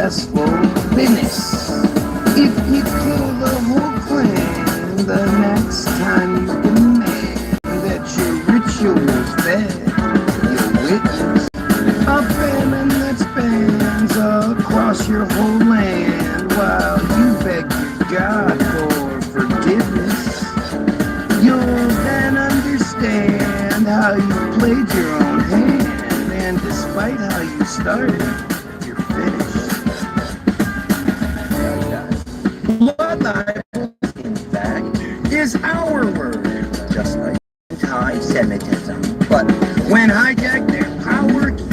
successful business. If you kill the whole clan, the next time you demand that your rituals fed your witches, a famine that spans across your whole land while you beg your God for forgiveness, you'll then understand how you played your own hand, and despite how you started, you're finished. Bloodline, in fact, is our word, just like anti-Semitism. But when hijacked, their power keeps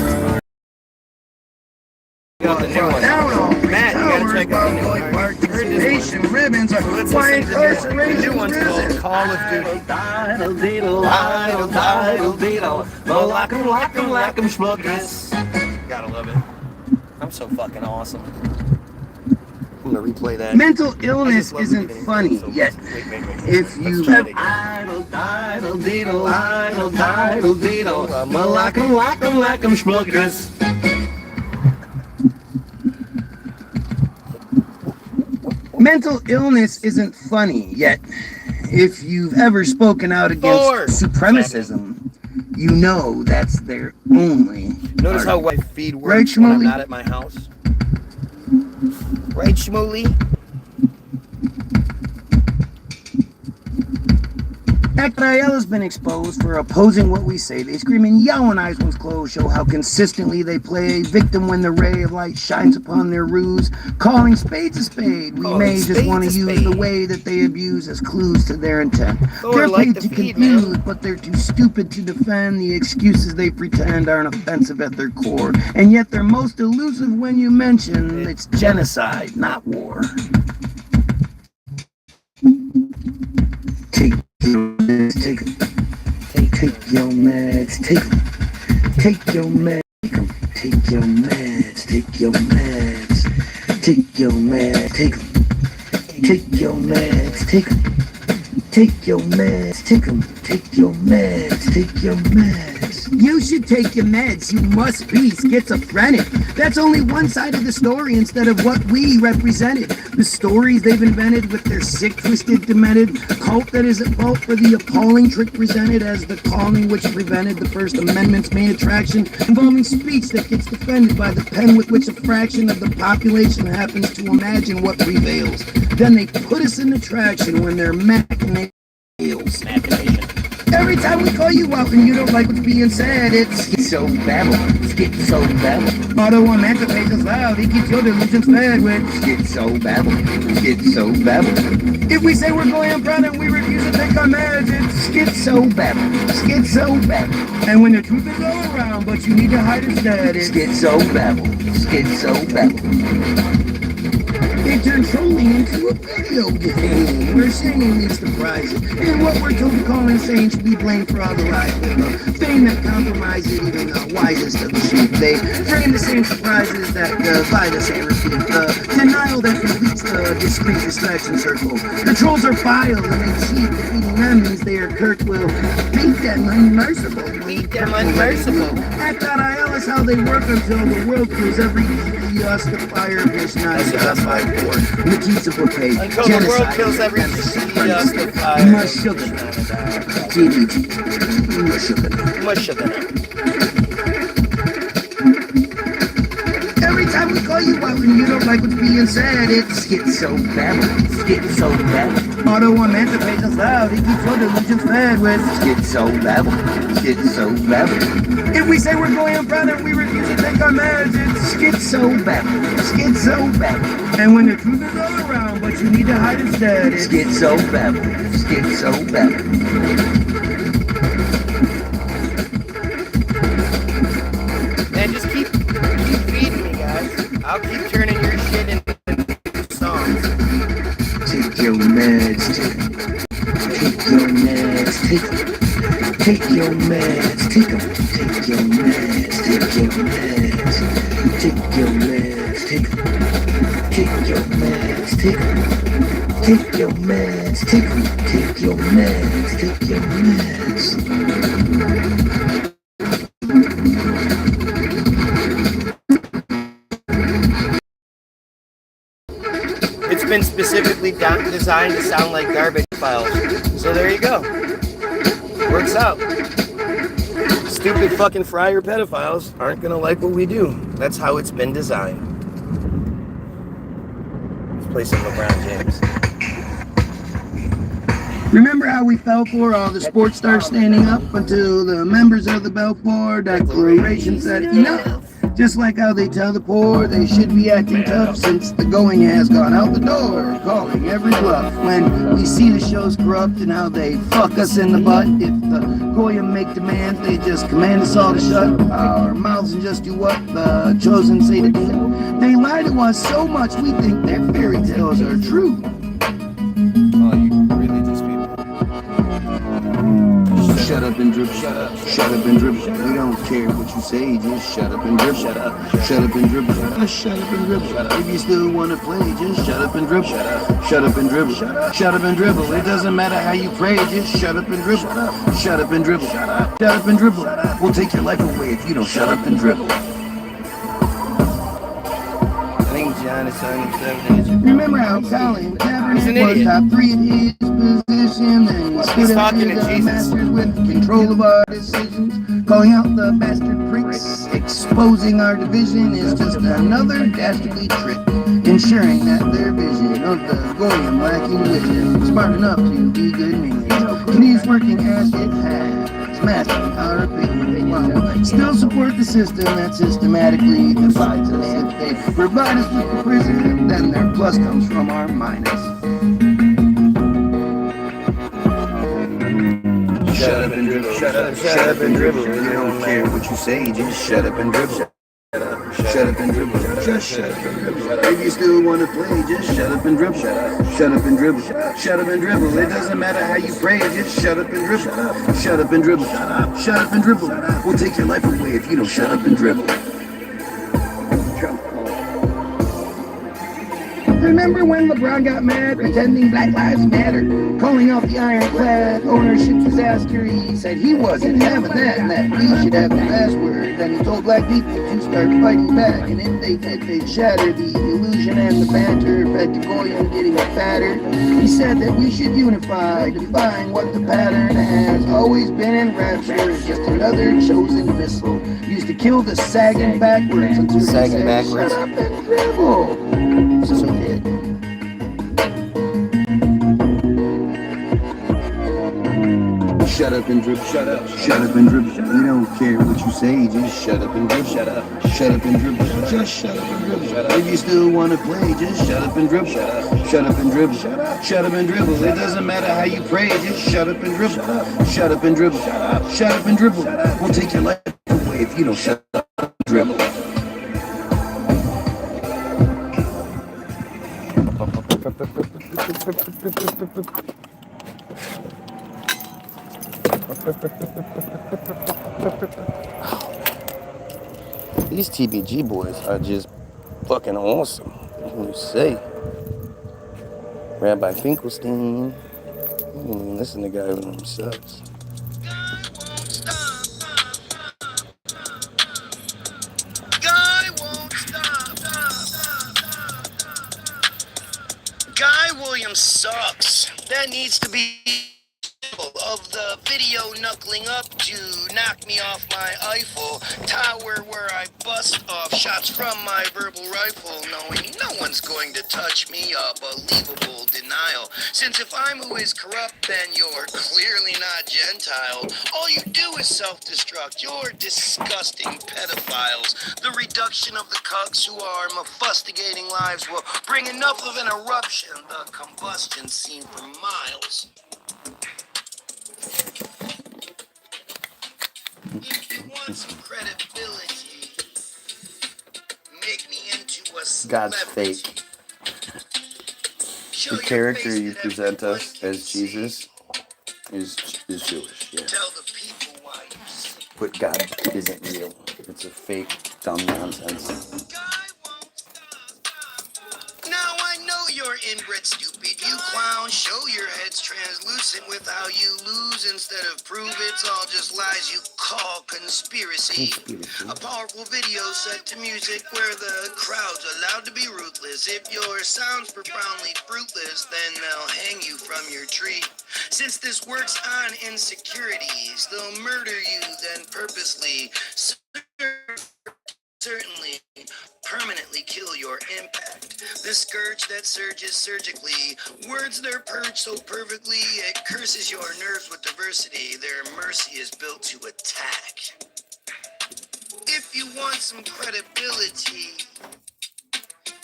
down on Matt, you gotta check out the new one. participation ribbons are why incarceration is Call of Duty. Diddle, diddle, diddle, diddle, diddle. Well, lock 'em, schmuckers. Gotta love it. I'm so fucking awesome. I'm gonna replay that. Mental illness isn't funny yet. If you have idle, diddle, diddle, diddle, well, lock 'em, schmuckers. Mental illness isn't funny yet. If you've ever spoken out against supremacism, you know that's their only. Notice how I feed words Right, when I'm Shmuley? not at my house. Right, Shmuley? Rael has been exposed for opposing what we say. They scream and yell when eyes one's closed, show how consistently they play a victim when the ray of light shines upon their ruse. Calling spades a spade, we may just want to use the way that they abuse as clues to their intent. They're paid to confuse, but they're too stupid to defend. The excuses they pretend aren't offensive at their core, and yet they're most elusive when you mention it's genocide, not war. Take your meds, take your meds, take your meds, take your meds, take your meds, take your meds, take your meds, take your meds, take your meds, take your meds. You should take your meds. You must be schizophrenic. That's only one side of the story instead of what we represented. The stories they've invented with their sick, twisted, demented cult that is at fault for the appalling trick presented as the calling which prevented the First Amendment's main attraction, involving speech that gets defended by the pen with which a fraction of the population happens to imagine what prevails. Then they put us in attraction when they're machinations. Every time we call you out and you don't like what's being said, it's schizo-babble, schizo-babble. Although I'm anti-Semitism loud, he keeps your delusions fed with schizo-babble, schizo-babble. If we say we're going proud and we refuse to take our meds, it's schizo-babble, schizo-babble. And when the truth is all around, but you need to hide instead, it's schizo-babble, schizo-babble. They turn trolling into a video game. We're seemingly surprising. And what we're told to call insane should be blamed for all the lies. Fame that compromises even the wisest of the sheep. They frame the same surprises that divide us and repeat. Denial that completes the discrete distraction circle. The trolls are vile and they cheat. Defeating them means they are KIRK will beat them unmerciful. Beat them unmerciful. Act.il is how they work until the world kills every justifier of this non-justified war. Metzitzia bouquet, until genocide, the world kills every justifier. Mushugan, GDT, Mushugan. Every time we call you out and you don't like what's being said, it's schizo-babble, schizo-babble. Although I'm anti-Semitism loud, he keeps your delusions fed with schizo-babble, schizo-babble. If we say we're going proud and we refuse to take our meds, it's schizo-babble, schizo-babble. And when the truth is all around, but you need to hide instead, it's schizo-babble, schizo-babble. Man, just keep feeding me, guys. I'll keep turning your shit into songs. Take your meds, take your meds, take your meds, take your meds, take your meds, take your meds, take your meds, take your meds, take your meds, take your meds. specifically designed to sound like garbage files. So there you go. Works out. Stupid fucking friar pedophiles aren't gonna like what we do. That's how it's been designed. Let's play some LeBron James. Remember how we fell for all the sports stars standing up until the members of the Balfour Declaration said enough? Just like how they tell the poor they should be acting tough since the going has gone out the door, calling every bluff. When we see the shows corrupt and how they fuck us in the butt, if the Goyim make demands, they just command us all to shut our mouths and just do what the chosen say to do. They lie to us so much we think their fairy tales are true. Oh, you religious people. Shut up and drip, shut up. Shut up and drip. We don't care what you say, just shut up and drip. Shut up. Shut up and drip. Just shut up and drip. If you still wanna play, just shut up and drip. Shut up. Shut up and dribble. Shut up and dribble. It doesn't matter how you pray, just shut up and dribble. Shut up and dribble. Shut up and dribble. We'll take your life away if you don't shut up and dribble. I think John is signing 7. Remember how Colin Kaepernick was top 3 in his position, and he stood up to the masters with control of our decisions, calling out the bastard pricks, exposing our division is just another dastardly trick, ensuring that their vision of the Goyim lacking vision, smart enough to be good meaning, continues working as it has, mastering our opinion. While still support the system that systematically divides us. If they provide us with the prison, then their plus comes from our minus. Shut up and dribble. Shut up and dribble. We don't care what you say, just shut up and dribble. Shut up and dribble. Just shut up and dribble. If you still want to play, just shut up and dribble. Shut up and dribble. Shut up and dribble. It doesn't matter how you pray, just shut up and dribble. Shut up and dribble. Shut up and dribble. We'll take your life away if you don't shut up and dribble. Remember when LeBron got mad, pretending Black Lives Matter, calling out the ironclad ownership disaster? He said he wasn't having that, and that we should have the last word. Then he told black people to start fighting back, and if they did, they'd shatter the illusion and the banter, fed to Goyim getting fatter. He said that we should unify, define what the pattern has always been, in rapture is just another chosen missile, used to kill the sagging backwards until they said, shut up and dribble. So we did. Shut up and drip. Shut up and drip. We don't care what you say, just shut up and drip. Shut up and drip. Just shut up and drip. If you still wanna play, just shut up and drip. Shut up and dribble. Shut up and dribble. It doesn't matter how you pray, just shut up and dribble. Shut up and dribble. Shut up and dribble. We'll take your life away if you don't shut up and dribble. These TBG boys are just fucking awesome. What can you say? Rabbi Finkelstein. Listen to guy when he sucks. Guy won't stop. Guy Williams sucks. That needs to be of the video knuckling up to knock me off my Eiffel Tower, where I bust off shots from my verbal rifle, knowing no one's going to touch me. A believable denial, since if I'm who is corrupt, then you're clearly not Gentile. All you do is self-destruct. You're disgusting pedophiles. The reduction of the cucks who are mafustigating lives will bring enough of an eruption, the combustion seen for miles. If you want some credibility, make me into a celebrity. God's fake. The character you present us as Jesus is Jewish. Yeah. Tell the people why you sick. But God isn't real. It's a fake, dumb nonsense. Now I know you're inbred stupid, you clown. Show your head's translucent with how you lose instead of prove it's all just lies you call conspiracy. A powerful video set to music where the crowd's allowed to be ruthless. If your sound's profoundly fruitless, then they'll hang you from your tree. Since this works on insecurities, they'll murder you then purposely. Certainly permanently kill your impact. The scourge that surges surgically, words they're purged so perfectly, it curses your nerves with diversity. Their mercy is built to attack. If you want some credibility,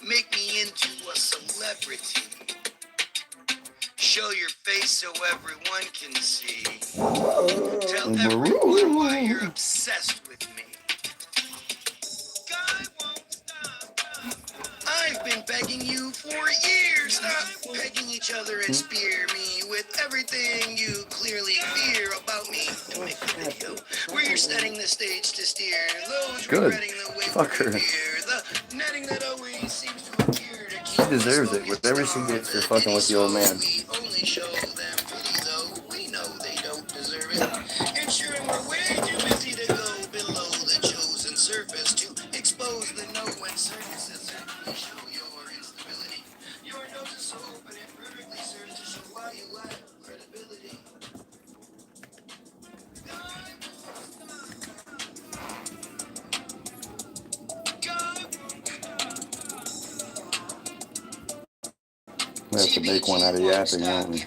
make me into a celebrity. Show your face so everyone can see. Tell everyone why you're obsessed with me. I've been begging you for years. Stop pegging each other and spear me with everything you clearly fear about me. To make a video where you're setting the stage to steer those regretting the way Fuck her. the netting that always seems to appear to She deserves it. Whatever she gets for fucking with the old man. We only show them pity, though we know they don't deserve it. Ensuring we're way too busy to go below the chosen surface to expose the no-win surfaces. Show your instability. Your nose is so open it perfectly serves to show why you lack credibility. We have to make one out of yapping, won't we?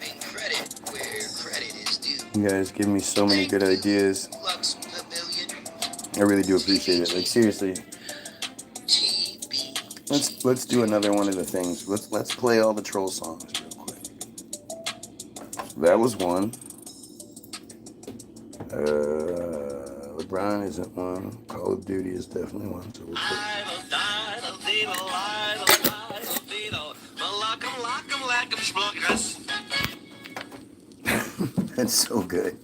You guys give me so many good ideas. I really do appreciate it. Like, seriously. Let's do another one of the things. Let's play all the troll songs real quick. That was one. LeBron isn't one. Call of Duty is definitely one. So we'll That's so good.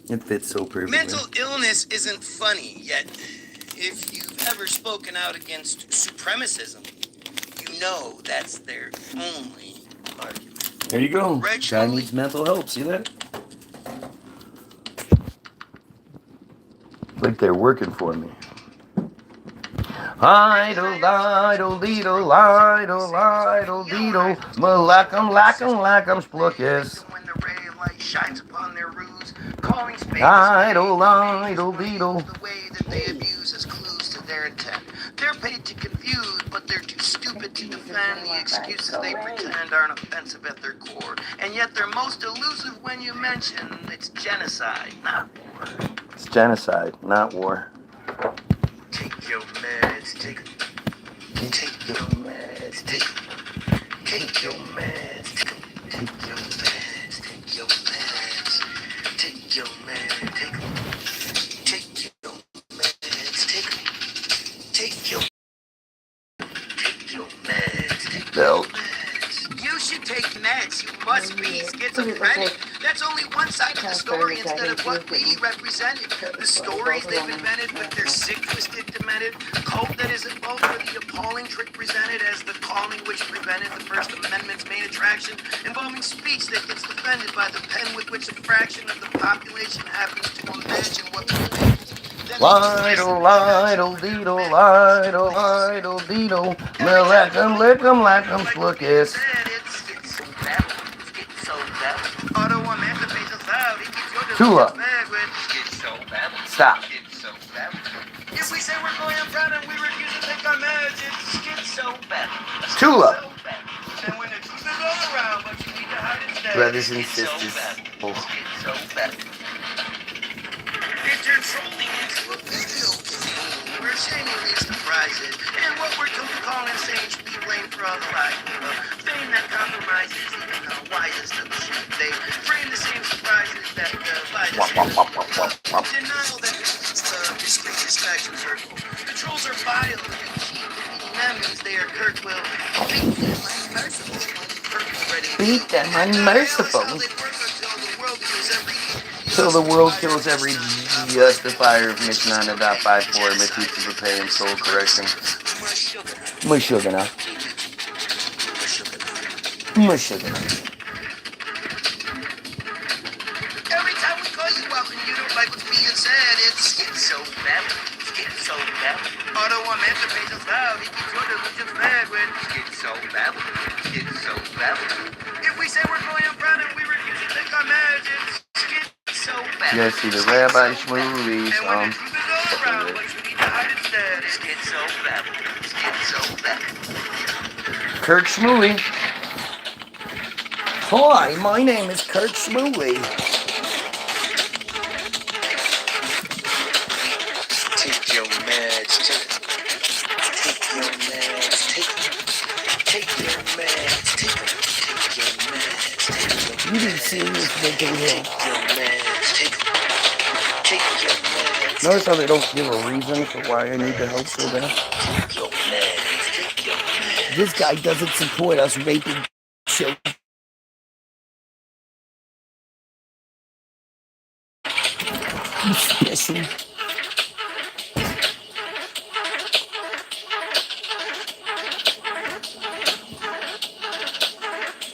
It fits so perfectly. Mental illness isn't funny, yet if you've ever spoken out against supremacism, you know that's their only argument. There you go. Red Guy Shmuley. needs mental help. See that? Like they're working for me. Idle, idle, deedle, idle, idle, deedle, malackum, splookis. When the ray of light shines upon their ruse, calling space Idle, idle, deedle. the way that they abuse as clues to their intent. They're paid to confuse, but they're too stupid to defend the excuses they pretend aren't offensive at their core. And yet they're most elusive when you mention it's genocide, not war. It's genocide, not war. Take your meds, take your meds, take your meds, take your meds, take your meds, take your meds, take your meds, take your meds, Belt. You should take meds. You must be schizophrenic. That's only one side of the story instead of what we represented. The stories they've invented with their sick, twisted, demented cult that is involved with the appalling trick presented as the calling which prevented the First Amendment's main attraction, involving speech that gets defended by the pen with which a fraction of the population happens to imagine what we think. Idle, idle, deedle, idle, idle, deedle, malackum, splookis. Tula. Stop. If we say we're going on proud and we refuse to take our meds, it's schizo. Tula. And when the truth is all around, but you need to hide instead. Brothers and sisters. It turns trolling into a video game. We're genuinely surprised. And what we're calling insane should be blamed for all the lies. Fame that compromises even the wisest of the sheep. They frame the same surprises that the lightest. Denial that the distinguished factions are. The trolls are vile and cheap. That means they are Kirk will Beat them unmerciful. So the world kills every justifier of Mishnah 9.54 metzitzia for pay and soul correction. Mushugana. Mush it. Every time we call you out and you don't like what's being said, it's so bad. It's so bad. Auto on emancipation loud. He keeps wondering who's just mad when it's so bad. It's so bad. If we say we're going on proud and we refuse to take our meds, it's so bad. You guys see the Rabbi Shmuley And when the song? truth is all around, but you need to hide instead, it's so bad. It's so bad. KIRK Shmuley. Hi, my name is KIRK Shmuley. Take your meds, take your meds, take your meds, take your meds, You didn't see this making him. take your meds, take your meds. Notice how they don't give a reason for why I need the help so bad? Take your meds, take your meds. This guy doesn't support us raping children. Special.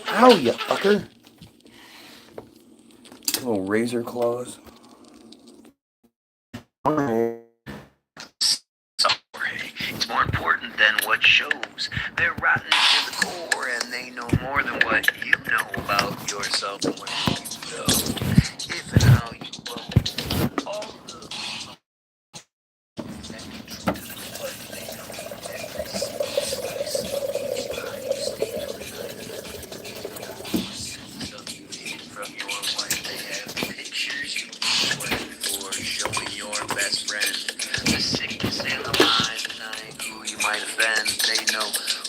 Ow, you fucker. Little razor claws. It's more important than what shows. They're rotten to the core, and they know more than what you know about yourself and what you know. If and how you vote, all the from your wife, they have pictures you sweat for showing your best friend. The sickness and the lies denying who you might offend. They know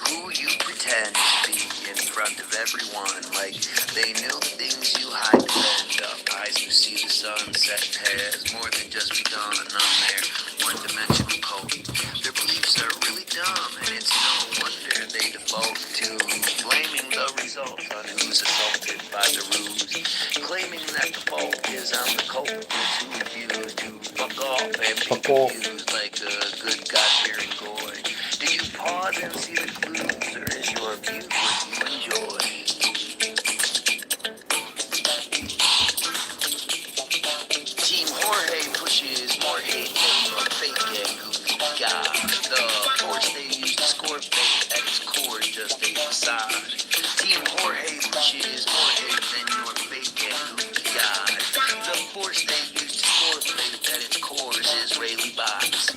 who you pretend to be in front of everyone. Like they know things you hide to bend up. Eyes who see the sunset has more than just begun on their one-dimensional cult. Their beliefs are really dumb, and it's no wonder they default to blaming the results on who's assaulted by the ruse. Claiming that the fault is on the culprits who refuse to fuck off and be confused like a good God-fearing goy. Do you pause and see the clues, or is your view what you enjoy? Team Jorge pushes more hate than your fake and goofy god. The force they use to score fate at its core is just a facade. Team Jorge pushes more hate than your fake and goofy god. The force they use to score fate at its core is Israeli bots.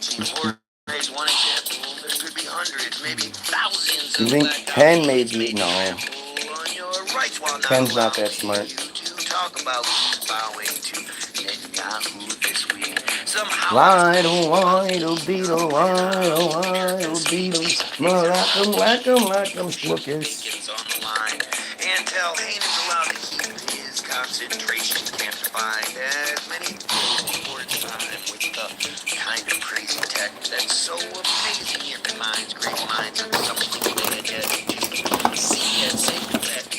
Team Jorge is one example. There could be hundreds, maybe thousands You of think black Ken dots may made be? No. on your rights while Ken's not that allowing smart. you to talk about bowing to Netanyahu this week. Somehow Lido, beetle, beetle. Like 'em, schmuckers. on the line. And tell Hain is allowed to keep his concentration camp defined as many reports time with the kind of crazy tech that's so amazing it reminds great minds of something they had yet to see and say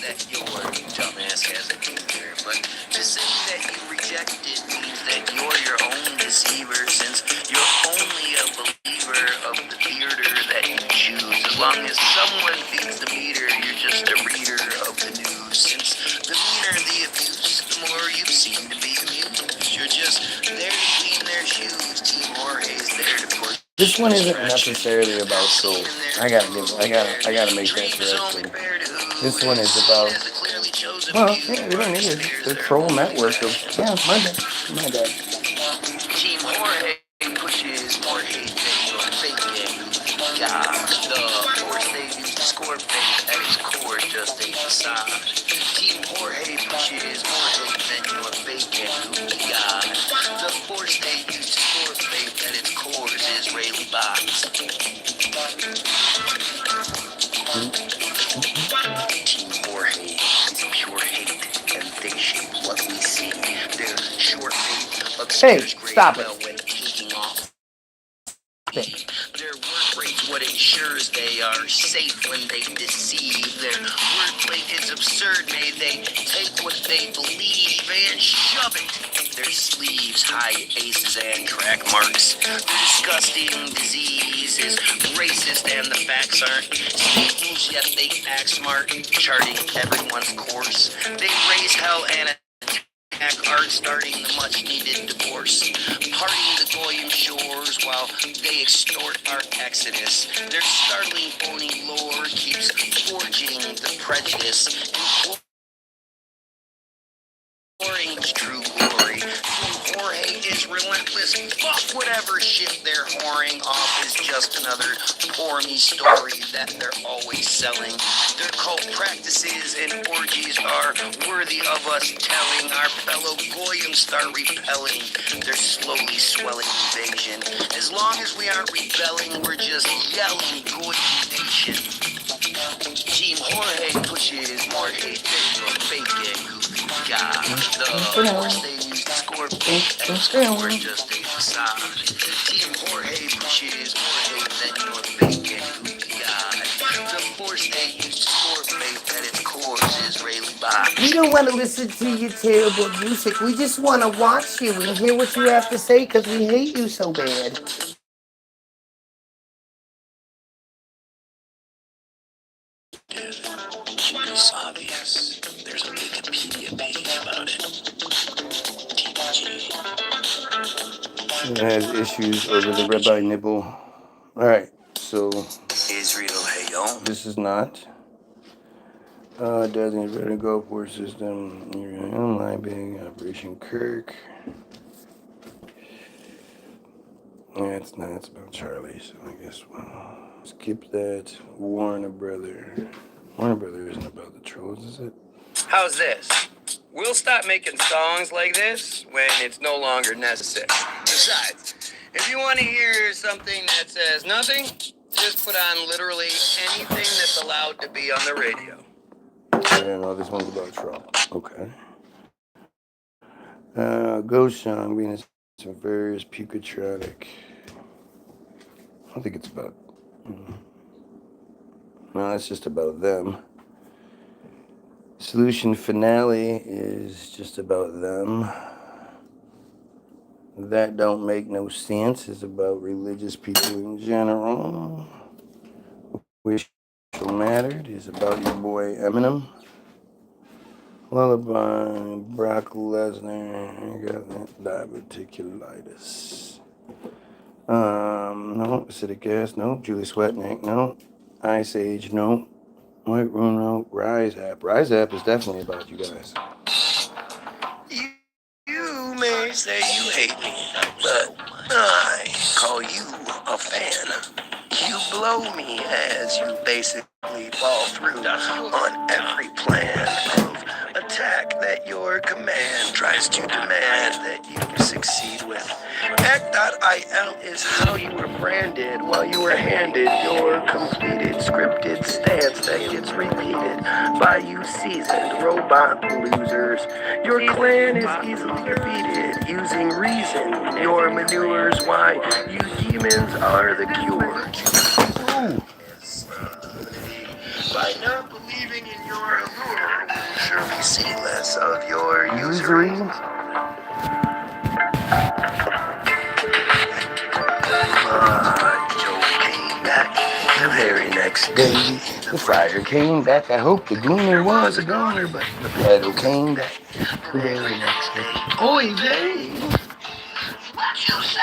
that your dumbass has a future. But to say that you reject it means that you're your own deceiver, since you're only a believer of the theater that you choose. As long as someone feeds the meter, you're just a reader of the news. Since the meaner the abuse, the more you seem to be amused. You're just there to clean their shoes. Team Jorge's there to push. This one isn't necessarily about soul. I gotta make that correction. This one is about, well, yeah, we don't need it. The troll network of, yeah, my bad. Team Jorge pushes more hate than your fake and God. The force they use to score fate at its core is just a facade. Team Jorge pushes more hate than your fake and God. The force they use to score fate at its core is Israeli bots. Team Jorge is pure hate, and they shape what we see. Their short hate obscures stop it. when taking off. Their work rate's what ensures they are safe when they deceive. Their wordplay is absurd. May they take what they believe and shove it their sleeves hide aces and track marks. The disgusting disease is racist and the facts aren't Satan's, yet they act smart, charting everyone's course. They raise hell and attack art, starting the much-needed divorce. Parting the Goyim shores while they extort our exodus. Their startling phony lore keeps forging the prejudice and pouring true glory. Jorge is relentless. Fuck whatever shit they're whoring off is just another poor me story that they're always selling. Their cult practices and orgies are worthy of us telling. Our fellow Goyim start repelling their slowly swelling invasion. As long as we aren't rebelling, we're just yelling Goyim Nation. Team Jorge pushes more hate than fake and goofy God. The force they use to score fake and score just a facade. Team Jorge pushes more hate than your fake and goofy God. The force they use to score fake at its core is Israeli box. We don't want to listen to your terrible music. We just want to watch you and hear what you have to say because we hate you so bad. It's obvious. There's a Wikipedia page about it. It has issues over the rabbi nipple. Alright, so Israel Hayon. this is not. Doesn't better go for system. Online being Operation KIRK. Yeah, it's not. It's about Charlie, so I guess we'll skip that. Warner Brother. Warner Brother isn't about the trolls, is it? How's this? We'll stop making songs like this when it's no longer necessary. Besides, if you want to hear something that says nothing, just put on literally anything that's allowed to be on the radio. Yeah, no, this one's about Trump. Okay. Ghost Song being some various Pucatronic. I don't think it's about. No, it's just about them. Solution Finale is just about them. That Don't Make No Sense is about religious people in general. Wish Mattered is about your boy Eminem. Lullaby, Brock Lesnar, got that diverticulitis. No. Acidic Gas, no. Julie Sweatnick, no. Ice Age, no. White Room, no. Rise App. Rise App is definitely about you guys. You may say you hate me, but I call you a fan. You blow me as you basically fall through on every plan of attack that your command tries to demand that you succeed with. Act.il is how you were branded while you were handed your completed scripted stance that gets repeated by you seasoned robot losers. Your clan is easily defeated using reason. Your manure's why you demons are the cure. By not believing in your allure, we'll surely see less of your usury. Joe came back the very next day. The friar came back. I hope the gooner was a goner, but the pedo came back the very next day. Oy vey! What you say?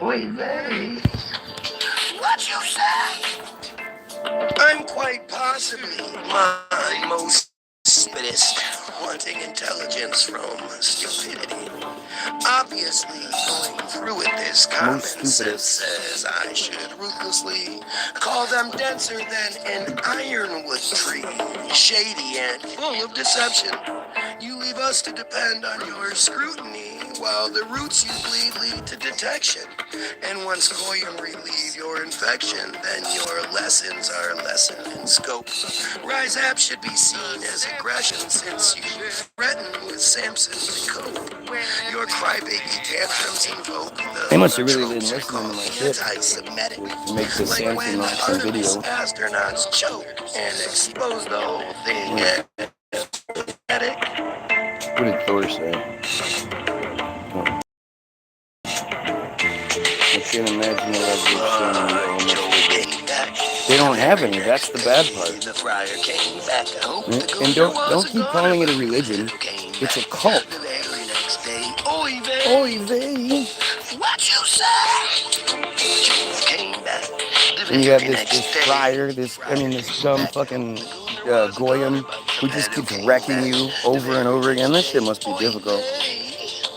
Oy vey. What you say? I'm quite possibly my most stupidest, wanting intelligence from stupidity. Obviously, going through with this common sense says I should ruthlessly call them denser than an ironwood tree, shady and full of deception. You leave us to depend on your scrutiny, while the roots you bleed lead to detection. And once Goyim relieve your infection, then your lessons are lessened in scope. Rise App should be seen as aggression since you threaten with Samson to cope. Your crybaby tantrums invoke the They must have really been listening to my shit anti-Semitic. to make the Like Samson when Knoxon Artemis video. astronauts choked and exposed the whole thing as pathetic. What did Thor say? I can't imagine the level of shame you almost live. They don't have any. That's the bad part. The friar came back. I hope the And governor don't was keep a calling it a goner, religion. but came It's a back cult. the very next day. Oy vey. Oy vey. What you say? Came back the And you have very this next day. friar, this dumb fucking Goyim who just keeps wrecking you over and over again. This shit must be difficult.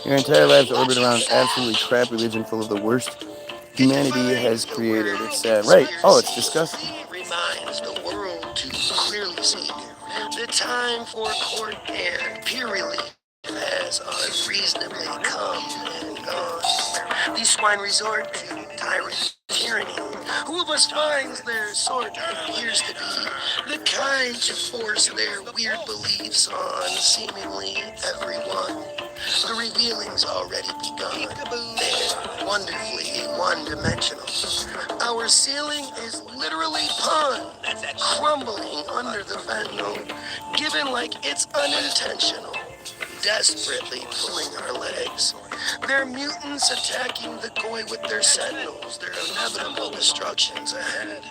Your entire lives orbit around absolutely crap religion full of the worst humanity has created. It's sad. Right. Oh, it's disgusting. Reminds the world to clearly see the time for court and peer relief has unreasonably come and gone. These swine resort to tyrant tyranny. Who of us finds their sort appears to be the kind to force their weird beliefs on seemingly everyone. The revealing's already begun. They're wonderfully one-dimensional. Our ceiling is literally pun, crumbling under the fentanyl, given like it's unintentional, desperately pulling our legs. They're mutants attacking the Goy with their sentinels, their inevitable destructions ahead.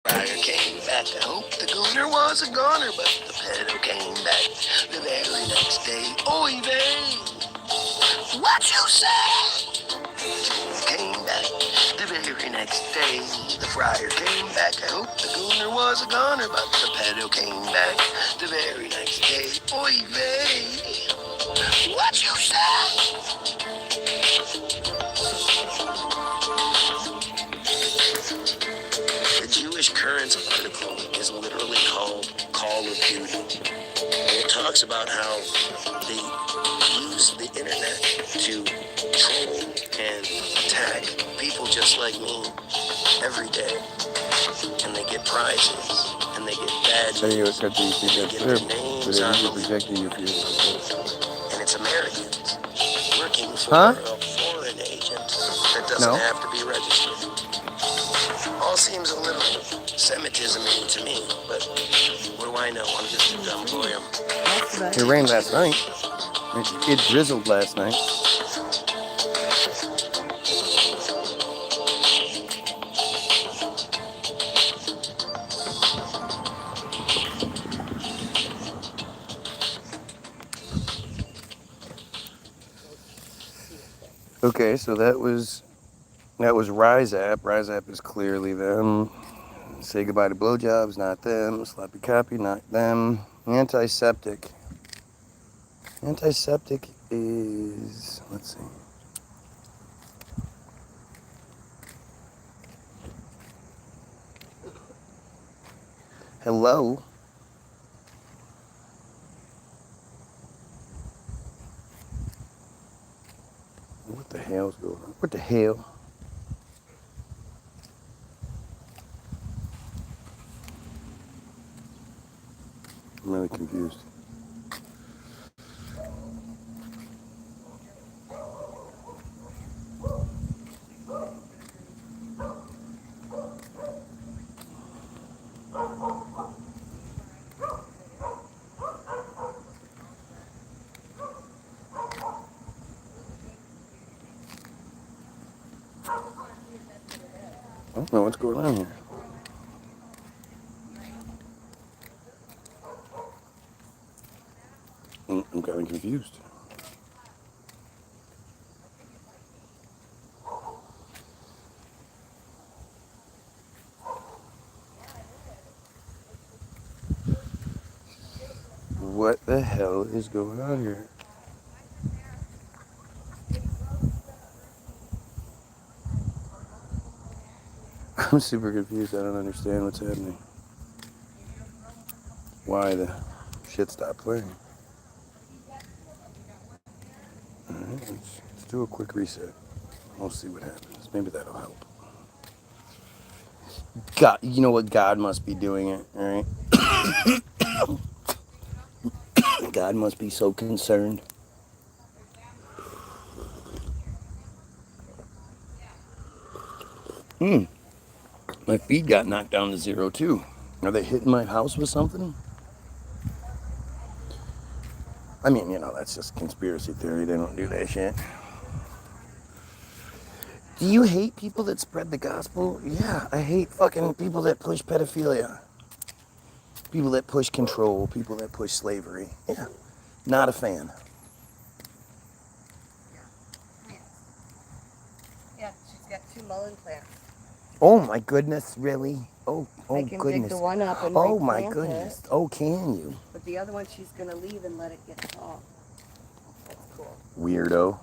Friar came back. I hope the governor was a goner, but the pedo came back the very next day. Oy vey! What you say? Came back the very next day. The friar came back. I hope the governor was a goner, but the pedo came back the very next day. Oy vey! What you say? The Jewish Currents article is literally called Call of Duty. And it talks about how they use the internet to troll and attack people just like me every day. And they get prizes, and they get badges, and they get their names on the and it's Americans working for a foreign agent that doesn't have to be registered. All seems a little Semitism-y to me, but what do I know? I'm just a dumb Goyim. It rained last night. It drizzled last night. Okay, so that was Rise App. Rise App is clearly them. Say goodbye to blowjobs, not them. Sloppy copy, not them. Antiseptic. Antiseptic is, let's see. Hello. What the hell's going on? What the hell? I'm really confused. I don't know what's going on here. I'm kind of confused. What the hell is going on here? I'm super confused. I don't understand what's happening. Why the shit stopped playing. Alright, let's do a quick reset. We'll see what happens. Maybe that'll help. God, you know what? God must be doing it, alright? God must be so concerned. My feed got knocked down to 0 too. Are they hitting my house with something? I mean, you know, that's just conspiracy theory. They don't do that shit. Do you hate people that spread the gospel? Yeah, I hate fucking people that push pedophilia. People that push control. People that push slavery. Yeah, not a fan. Yeah, she's got 2 mullein plants. Oh my goodness, really? Oh I can goodness. dig the one up and Oh my replant goodness. it. Oh, can you? But the other one she's going to leave and let it get tall. That's cool. Weirdo.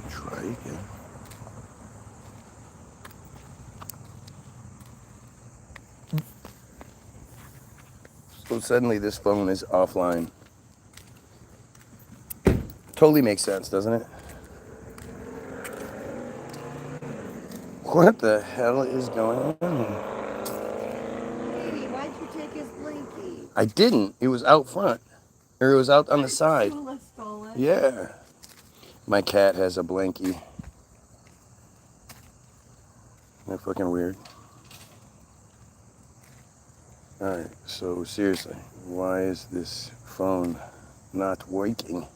Try again. So suddenly this phone is offline. Totally makes sense, doesn't it? What the hell is going on? Baby, why'd you take his blinky? I didn't. It was out front. Or it was out on the side. Shula stole it. Yeah. My cat has a blankie. Isn't that fucking weird? Alright, so seriously, why is this phone not working?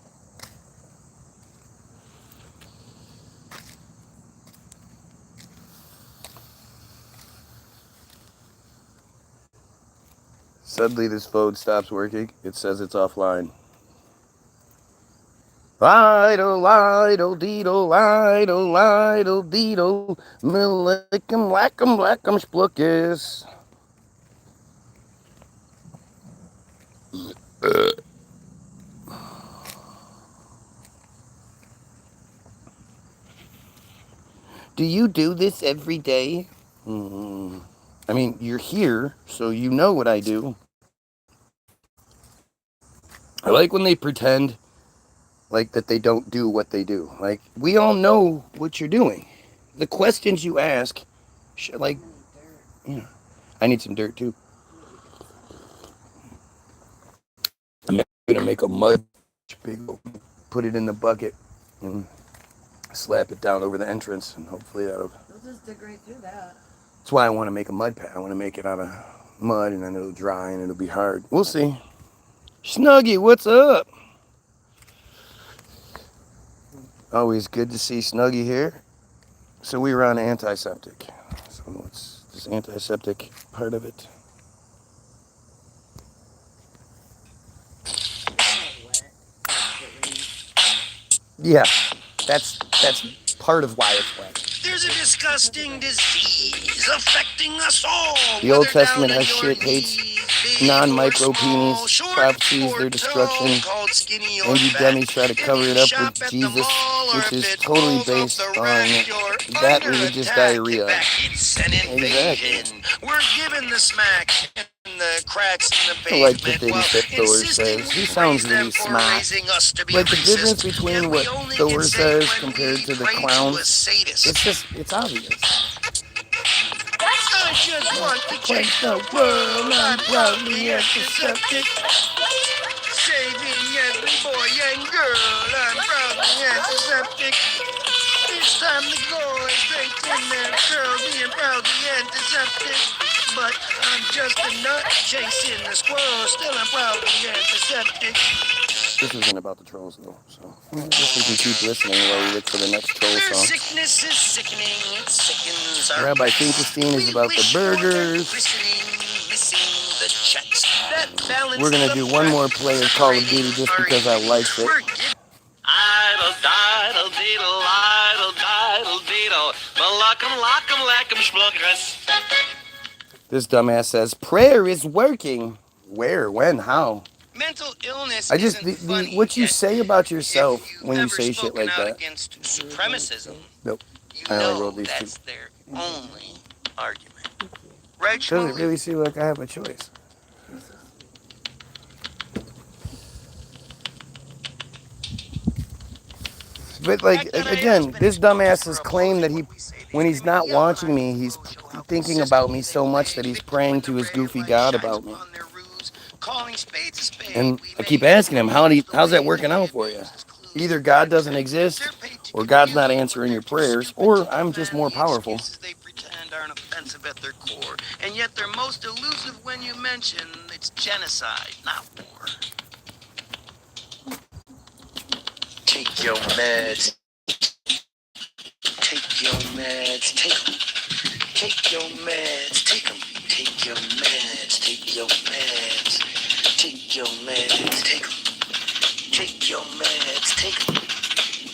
Suddenly this phone stops working. It says it's offline. Idle, idle, deedle, idle, idle, deedle, millicum, lackum, lackum, spluckus. Do you do this every day? I mean, you're here, so you know what I do. I like when they pretend like that they don't do what they do. Like, we all know what you're doing. The questions you ask, like, you know, I need some dirt too. I'm gonna make a mud big, put it in the bucket, and slap it down over the entrance, and hopefully that'll. They'll just dig right through that. That's why I want to make a mud pad. I want to make it out of mud, and then it'll dry, and it'll be hard. We'll see. Snuggie, what's up? Always good to see Snuggie here. So we were on antiseptic. So what's this antiseptic part of it? Yeah, that's part of why it's wet. There's a disgusting disease affecting us all. The Old whether Testament down has on your shit, hates knees, big non-micro or small, penis, short prophecies, or their destruction, tall, called skinny or and you fat. dummies try to If cover you it up shop with at the Jesus, mall or which if is it's totally both of based the on rest, you're that under religious attack. diarrhea. Get back, it's an invasion. We're giving the smack in the cracks in the I like the pavement things while that Thor insisting says. we He sounds praise them really for smart. raising us to be Like the racist. difference between Yet what we only Thor can say says when compared we to the pray to a clowns, sadist. it's obvious. I just want to change the world. I'm proudly antiseptic. Saving every boy and girl. I'm proudly antiseptic. It's time to go straight in there, girl, being proudly antiseptic. But I'm just a nut chasing the squirrel. Still, I'm proudly antiseptic. This isn't about the trolls though, so I guess we can keep listening while we look for the next troll Their song. sickness is sickening. It sickens our Rabbi backs. Finkelstein is We about the wish for their burgers. christening, missing the checks. That balances We're gonna do one more play of Call of Duty just because I liked it. Idle, diddle, deedle, idle, diddle, deedle. Malackum, lackum, lackum, splunkers. This dumbass says prayer is working. Where? When? How? Mental illness I just isn't funny, what you yet say about yourself if you've when you ever say shit spoken like out that. against supremacism, Nope. you I only know wrote these two. that's their only argument. Right, Doesn't Shmuley? really seem like I have a choice. But like again, this dumbass's claim that when he's not watching me, he's thinking about me so much that he's praying to his goofy God about me. And I keep asking him, how's that working out for you? Either God doesn't exist, or God's not answering your prayers, or I'm just more powerful. They pretend aren't offensive at their core, and yet they're most elusive when you mention it's genocide, not war. Take your meds. Take your meds. Take them. Take your meds. Take them. Take your meds. Take your meds. Take your meds. Take them. Take your meds. Take them.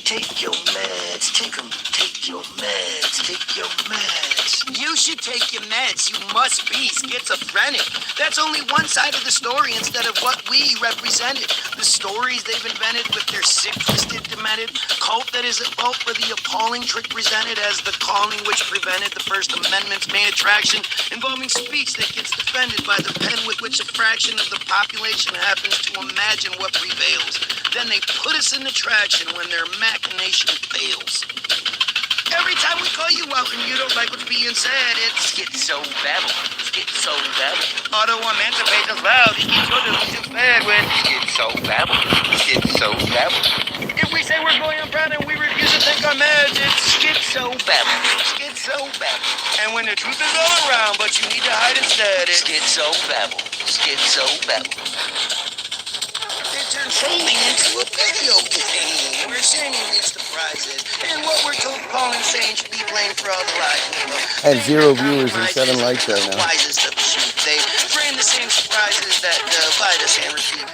Take your meds. Take them. Take your meds. Take your meds. You should take your meds. You must be schizophrenic. That's only one side of the story instead of what we represented. The stories they've invented with their sick, twisted, demented cult that is at fault for the appalling trick presented as the calling which prevented the First Amendment's main attraction, involving speech that gets defended by the pen with which a fraction of the population happens to imagine what prevails. Then they put us in attraction when their machination fails. Every time we call you out and you don't like what's being said, it's schizo-babble. Schizo-babble. Auto-emancipation's loud. It keeps your delusions fed with schizo-babble. Schizo-babble. If we say we're going on proud and we refuse to take our meds, it's schizo-babble. Schizo-babble. And when the truth is all around, but you need to hide instead, it's schizo-babble. Schizo-babble. They turn trolling into a video game where shaming leads to prizes, and what we're told Paul insane should be blamed for all the lies. I have 0 viewers and 7 likes right now. Wisest of the sheep. They frame the same surprises that divide us and repeat.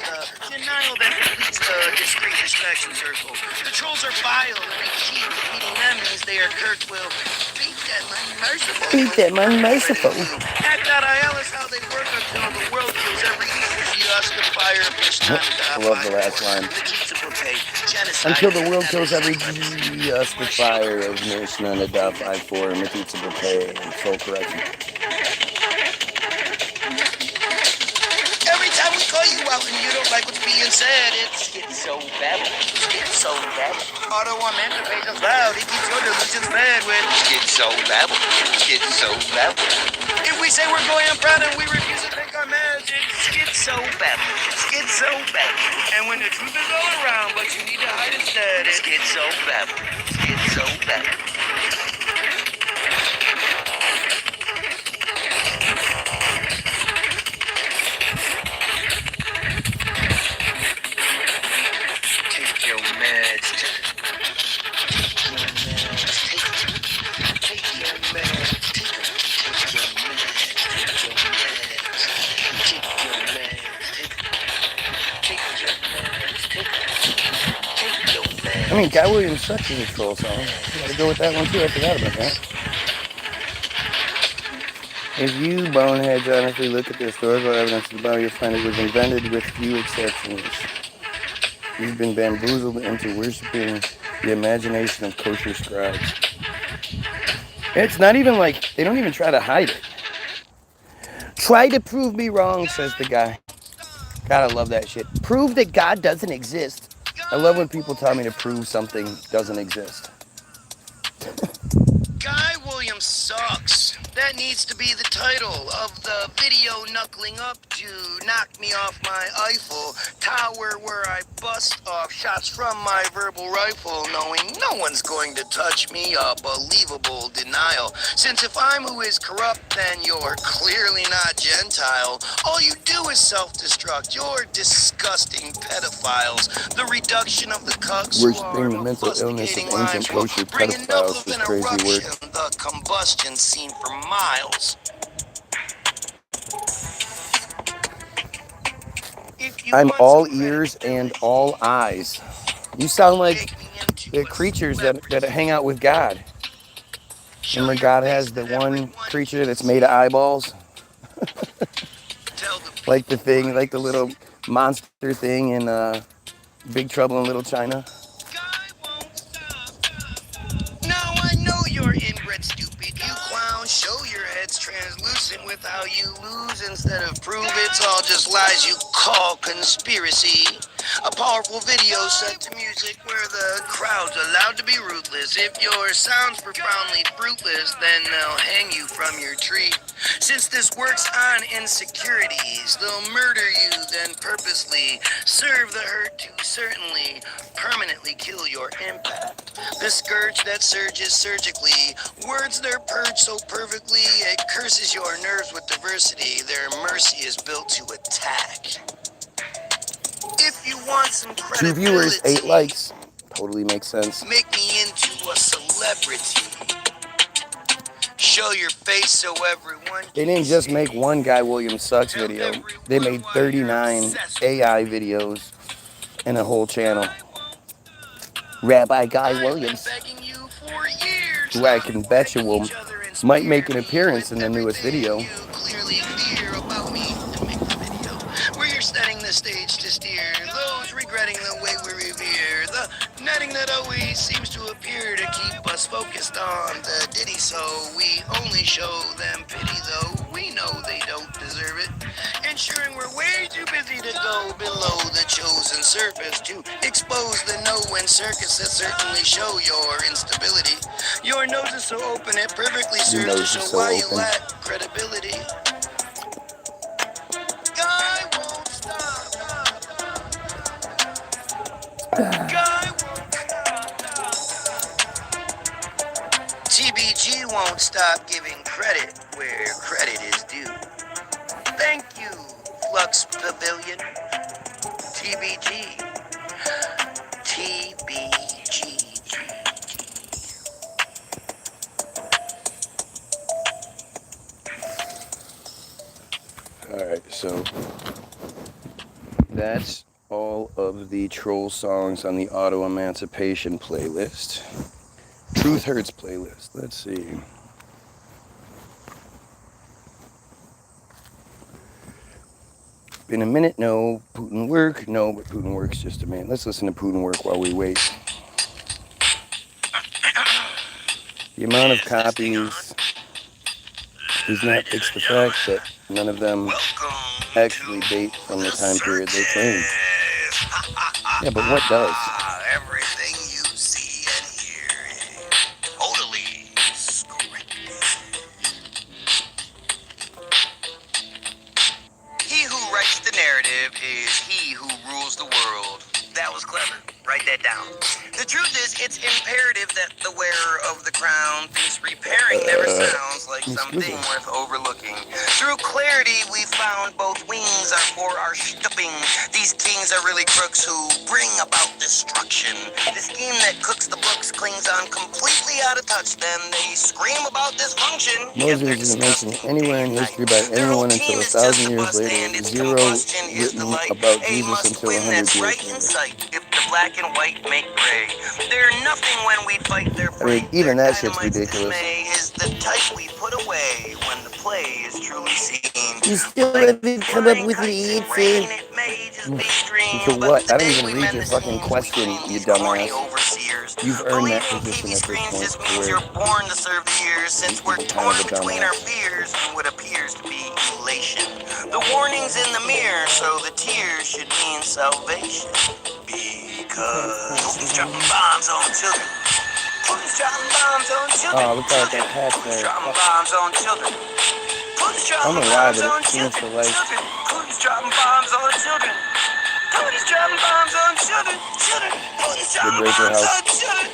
Denial that completes the discrete distraction circle. The trolls are vile, and they keep repeating them means they are Kirk will beat that unmerciful. Beat that unmerciful. Act.il is how they work until the world kills every justifier of Mishnah. I love the last line. Until the world kills every justifier of Mishnah and Daf 5-4, metzitzia and full correction. Every time we call you out and you don't like what's being said, it's schizo-babble. Schizo-babble. Auto-emancipation's loud. It keeps your delusions fed with schizo-babble. Schizo-babble. If we say we're going on proud and we refuse to take our meds, it's schizo-babble. Schizo-babble. And when the truth is all around, but you need to hide instead, it's schizo-babble. Schizo-babble. I mean, Guy Williams sucks is a troll song. You gotta go with that one too. I forgot about that. If you boneheads honestly look at the historical evidence of the Bible, you'll find it was invented with few exceptions. You've been bamboozled into worshiping the imagination of kosher scribes. It's not even like, they don't even try to hide it. Try to prove me wrong, says the guy. God, I love that shit. Prove that God doesn't exist. I love when people tell me to prove something doesn't exist. Guy Williams sucks. That needs to be the title of the video knuckling up to knock me off my Eiffel Tower, where I bust off shots from my verbal rifle, knowing no one's going to touch me. A believable denial. Since if I'm who is corrupt, then you're clearly not Gentile. All you do is self-destruct. You're disgusting pedophiles. The reduction of the cucks Worshipping the mental illness of ancient kosher pedophiles was crazy work. The combustion scene for miles. I'm all ears and all eyes. You sound like the creatures that hang out with God. Remember, God has the one creature that's made of eyeballs? Like the thing, like the little monster thing in Big Trouble in Little China. Now I know you're inbred stupid, you clown. Show your head's translucent with how you lose instead of prove. It's all just lies you call conspiracy. A powerful video set to music where the crowd's allowed to be ruthless. If your sound's profoundly fruitless, then they'll hang you from your tree. Since this works on insecurities, they'll murder you, then purposely serve the hurt to certainly permanently kill your impact. The scourge that surges surgically, words they're purged so perfectly, it curses your nerves with diversity. Their mercy is built to attack. If you want some 2 viewers, 8 credibility, likes. Totally makes sense. make me into a celebrity. Show your face so everyone They can didn't just see. make one Guy Williams Sucks video. They made 39 AI videos and a whole channel. Rabbi Guy Williams, who I can bet you will might make an appearance in the newest video. Where you're setting the stage to steer those regretting the way we revere the netting that always seems to appear to keep us focused on the ditty, so we only show them pity, though we know they don't deserve it, ensuring we're way too busy to go below the chosen surface to expose the no-win circus that certainly show your instability. Your nose is so open it perfectly serves to show why you lack credibility. Guy won't stop. Guy won't stop. TBG won't stop giving credit where credit is due. Thank you, Flux Pavilion. TBG. TBG. Alright, so that's all of the troll songs on the Auto Emancipation playlist. Truth Hurts playlist. Let's see. Been a minute, no. Putin work, no, but Putin work's just a minute. Let's listen to Putin work while we wait. The amount of copies does not fix the fact that none of them actually date from the time period they claim. Yeah, but what does? Everything you see and hear is totally scripted. He who writes the narrative is he who rules the world. That was clever. Write that down. The truth is, it's imperative that the wearer of the crown thinks repairing never sounds like something worth overlooking. Through clarity, we found both wings are for our stooping. These kings are really crooks who bring about destruction. The scheme that cooks the books clings on completely out of touch. Then they scream about dysfunction. Moses isn't mentioned anywhere in history by anyone until 1,000 years later. Zero written about Jesus until 100 years later. If the black and white make gray, they're nothing when we fight their prey. I mean, even that shit's ridiculous. Is the type we put away when the play is truly seen. You still haven't come up with an answer. For what? I didn't even read your fucking question, you dumbass. You've earned that position at this point. Where you're born to serve the years, since we're torn between our fears and what appears to be elation. The warning's in the mirror, so the tears should mean salvation. Because Putin's dropping bombs on children. Putin's dropping bombs on children. Oh, look at that catch there. Dropping bombs on children. Putin's dropping bombs on children. Putin's dropping bombs on children. Putin's dropping bombs on children. Putin's dropping bombs on children.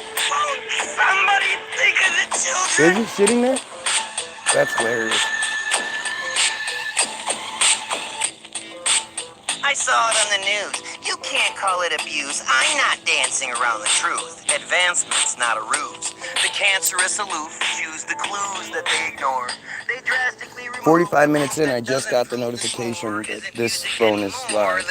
Somebody think of the children. Is he sitting there? That's hilarious. I saw it on the news. You can't call it abuse. I'm not dancing around the truth. Advancement's not a ruse. The cancerous aloof choose the clues that they ignore. They drastically remove 45 minutes in, I just got the notification that this phone is live.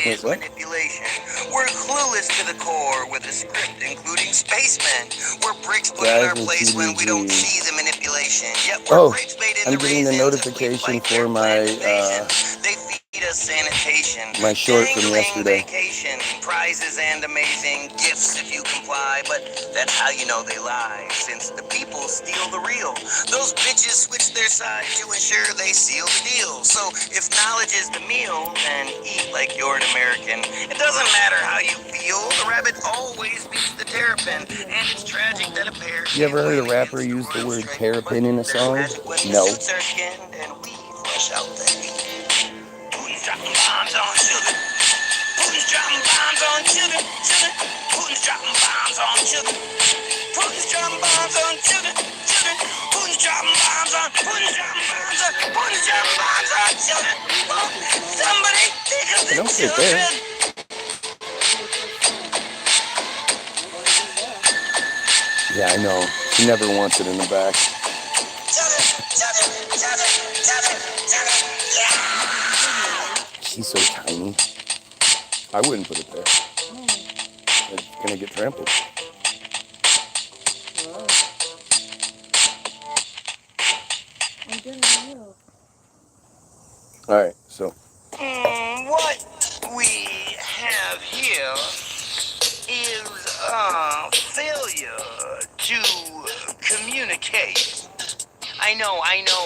Wait, what? Manipulation. We're clueless to the core with a script, including spacemen. We're bricks put in our place when we don't see the manipulation. Yet we're bricks made in I'm getting the notification for my sanitation. my short from yesterday. Vacation, prizes and amazing gifts if you comply. fly, but that's how you know they lie, since the people steal the real. Those bitches switch their side to ensure they seal the deal. So if knowledge is the meal, then eat like you're an American. It doesn't matter how you feel, the rabbit always beats the terrapin, and it's tragic that a pair. You ever heard a rapper use the word terrapin in a song? No. Suits are skinned and we flush out the heat. Putin's dropping bombs on sugar. Putin's dropping bombs on sugar. Putin's dropping bombs on sugar. Putin's dropping bombs on sugar. Putin's dropping bombs on. Putin's dropping bombs on. Putin's dropping bombs on sugar. Somebody think of the children. Yeah, I know. He never wants it in the back. She's so tiny. I wouldn't put it there. It's gonna get trampled. Alright, so. What we have here is a failure to communicate. I know,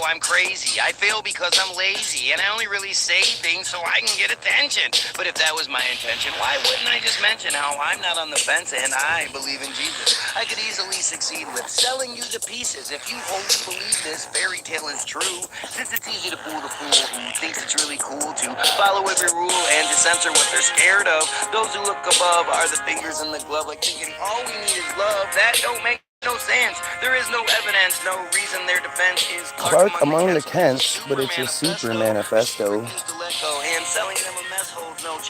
I'm crazy. I fail because I'm lazy, and I only really say things so I can get attention. But if that was my intention, why wouldn't I just mention how I'm not on the fence and I believe in Jesus? I could easily succeed with selling you to pieces if you wholly believe this fairy tale is true. Since it's easy to fool the fool who thinks it's really cool to follow every rule and to censor what they're scared of. Those who look above are the fingers in the glove, like thinking all we need is love. That don't make no sense. There is no evidence, no reason their defense is Clark among the Kents, but it's a super manifesto.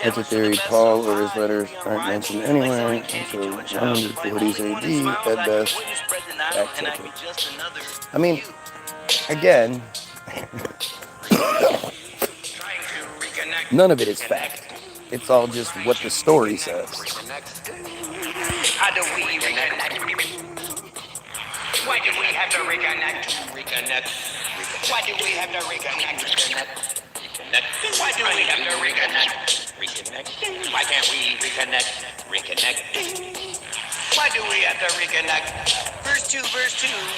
It's a theory Paul or his letters aren't mentioned anywhere until 140s AD at best. Fact checking. I mean, again, none of it is fact. It's all just what the story says. How do we reconnect? Why do we have to reconnect? Why do we have to reconnect? Why do we have to reconnect? Why can't we reconnect? Why do we have to reconnect? Verse 2,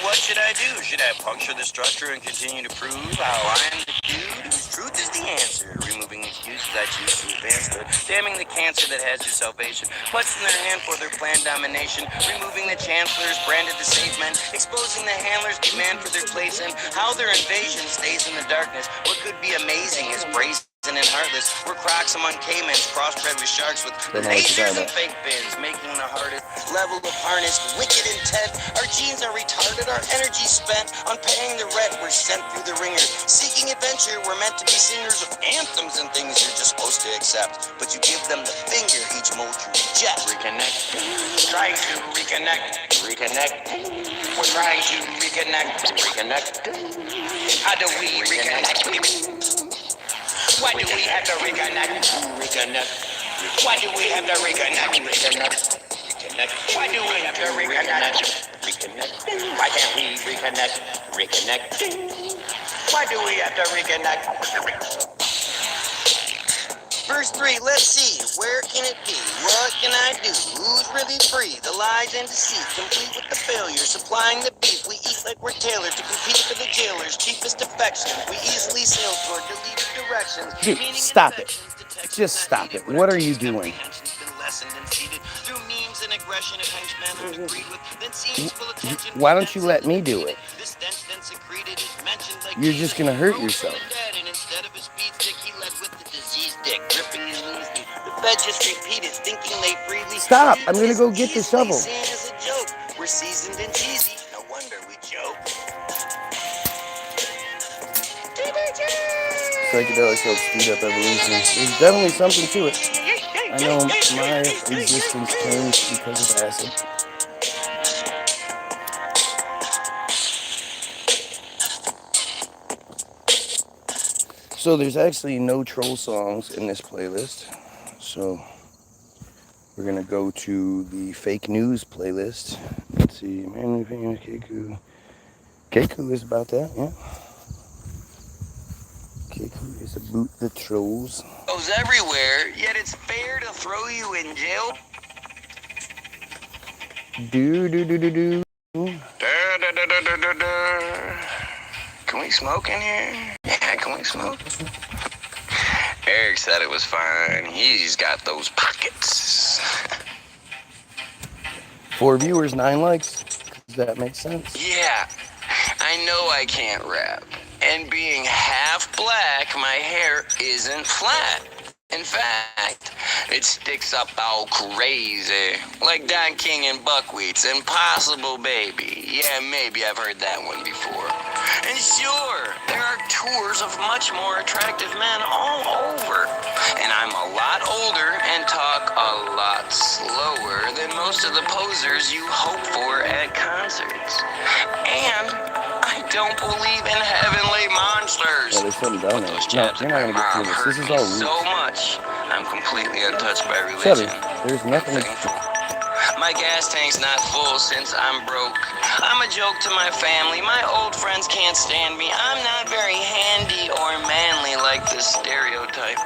what should I do? Should I puncture the structure and continue to prove how I am the dude? Truth is the answer. Removing excuses I choose to advance the damning the cancer that has your salvation. Clutched in their hand for their planned domination. Removing the chancellors, branded the safe men. Exposing the handlers, demand for their place and how their invasion stays in the darkness. What could be amazing is brazen and heartless. We're crocs among caimans, crossbred with sharks with lasers and fake fins, making the hardest level of harness wicked intent. Our genes are retarded, our energy spent on paying the rent. We're sent through the ringer, seeking adventure. We're meant to be singers of anthems and things you're just supposed to accept, but you give them the finger, each mold you reject. Reconnect, trying to reconnect. We're trying to reconnect. How do we reconnect? Why do we have to reconnect? Why do we have to reconnect? Why do we have to reconnect? Why can't we reconnect? Why do we have to reconnect? Verse 3, let's see, where can it be? What can I do? Who's really free? The lies and deceit, complete with the failure, supplying the beef. We eat like we're tailored to compete for the jailers, cheapest affection. We easily sail toward deleted directions. Dude, stop it. Just stop it. What are you doing? Why don't you let me do it? You're just gonna hurt yourself. Stop! I'm gonna go get the shovel. We're seasoned and cheesy. No wonder we joke. Psychedelics help speed up evolution. There's definitely something to it. I know my existence changed because of acid. So there's actually no troll songs in this playlist. So we're gonna go to the fake news playlist. Let's see, man, Keku. Keku is about that, yeah. Keku is about the trolls. Goes everywhere, yet it's fair to throw you in jail. Do. Can we smoke in here? Yeah, can we smoke? Eric said it was fine. He's got those pockets. 4 viewers, 9 likes. Does that make sense? Yeah, I know I can't rap. And being half black, my hair isn't flat. In fact, it sticks up all crazy. Like Don King and Buckwheat's Impossible Baby. Yeah, maybe I've heard that one before. And sure, there are tours of much more attractive men all over. And I'm a lot older and talk a lot slower than most of the posers you hope for at concerts. And I don't believe in heavenly monsters. Yeah, there's something down there. Those No, jabs you're at not my gonna get mom through this. This hurt is me all so much, I'm completely untouched by Shut religion. it. There's nothing to... Thankful. My gas tank's not full since I'm broke. I'm a joke to my family. My old friends can't stand me. I'm not very handy or manly like the stereotype.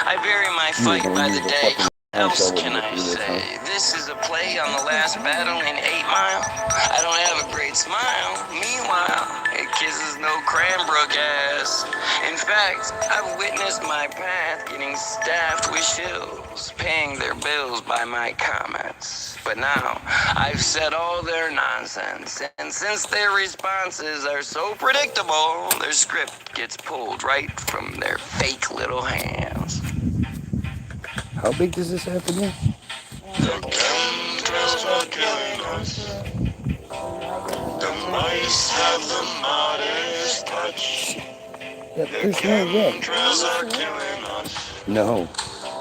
I vary my fight by the day. What else can I say? This is a play on the last battle in 8 Mile. I don't have a great smile. Meanwhile, it kisses no Cranbrook ass. In fact, I've witnessed my path getting staffed with shills, paying their bills by my comments. But now, I've said all their nonsense, and since their responses are so predictable, their script gets pulled right from their fake little hands. How big does this have to be? The chemtrails are killing us. The mice have the modest touch. Yeah, The there's no way. chemtrails are killing us. No,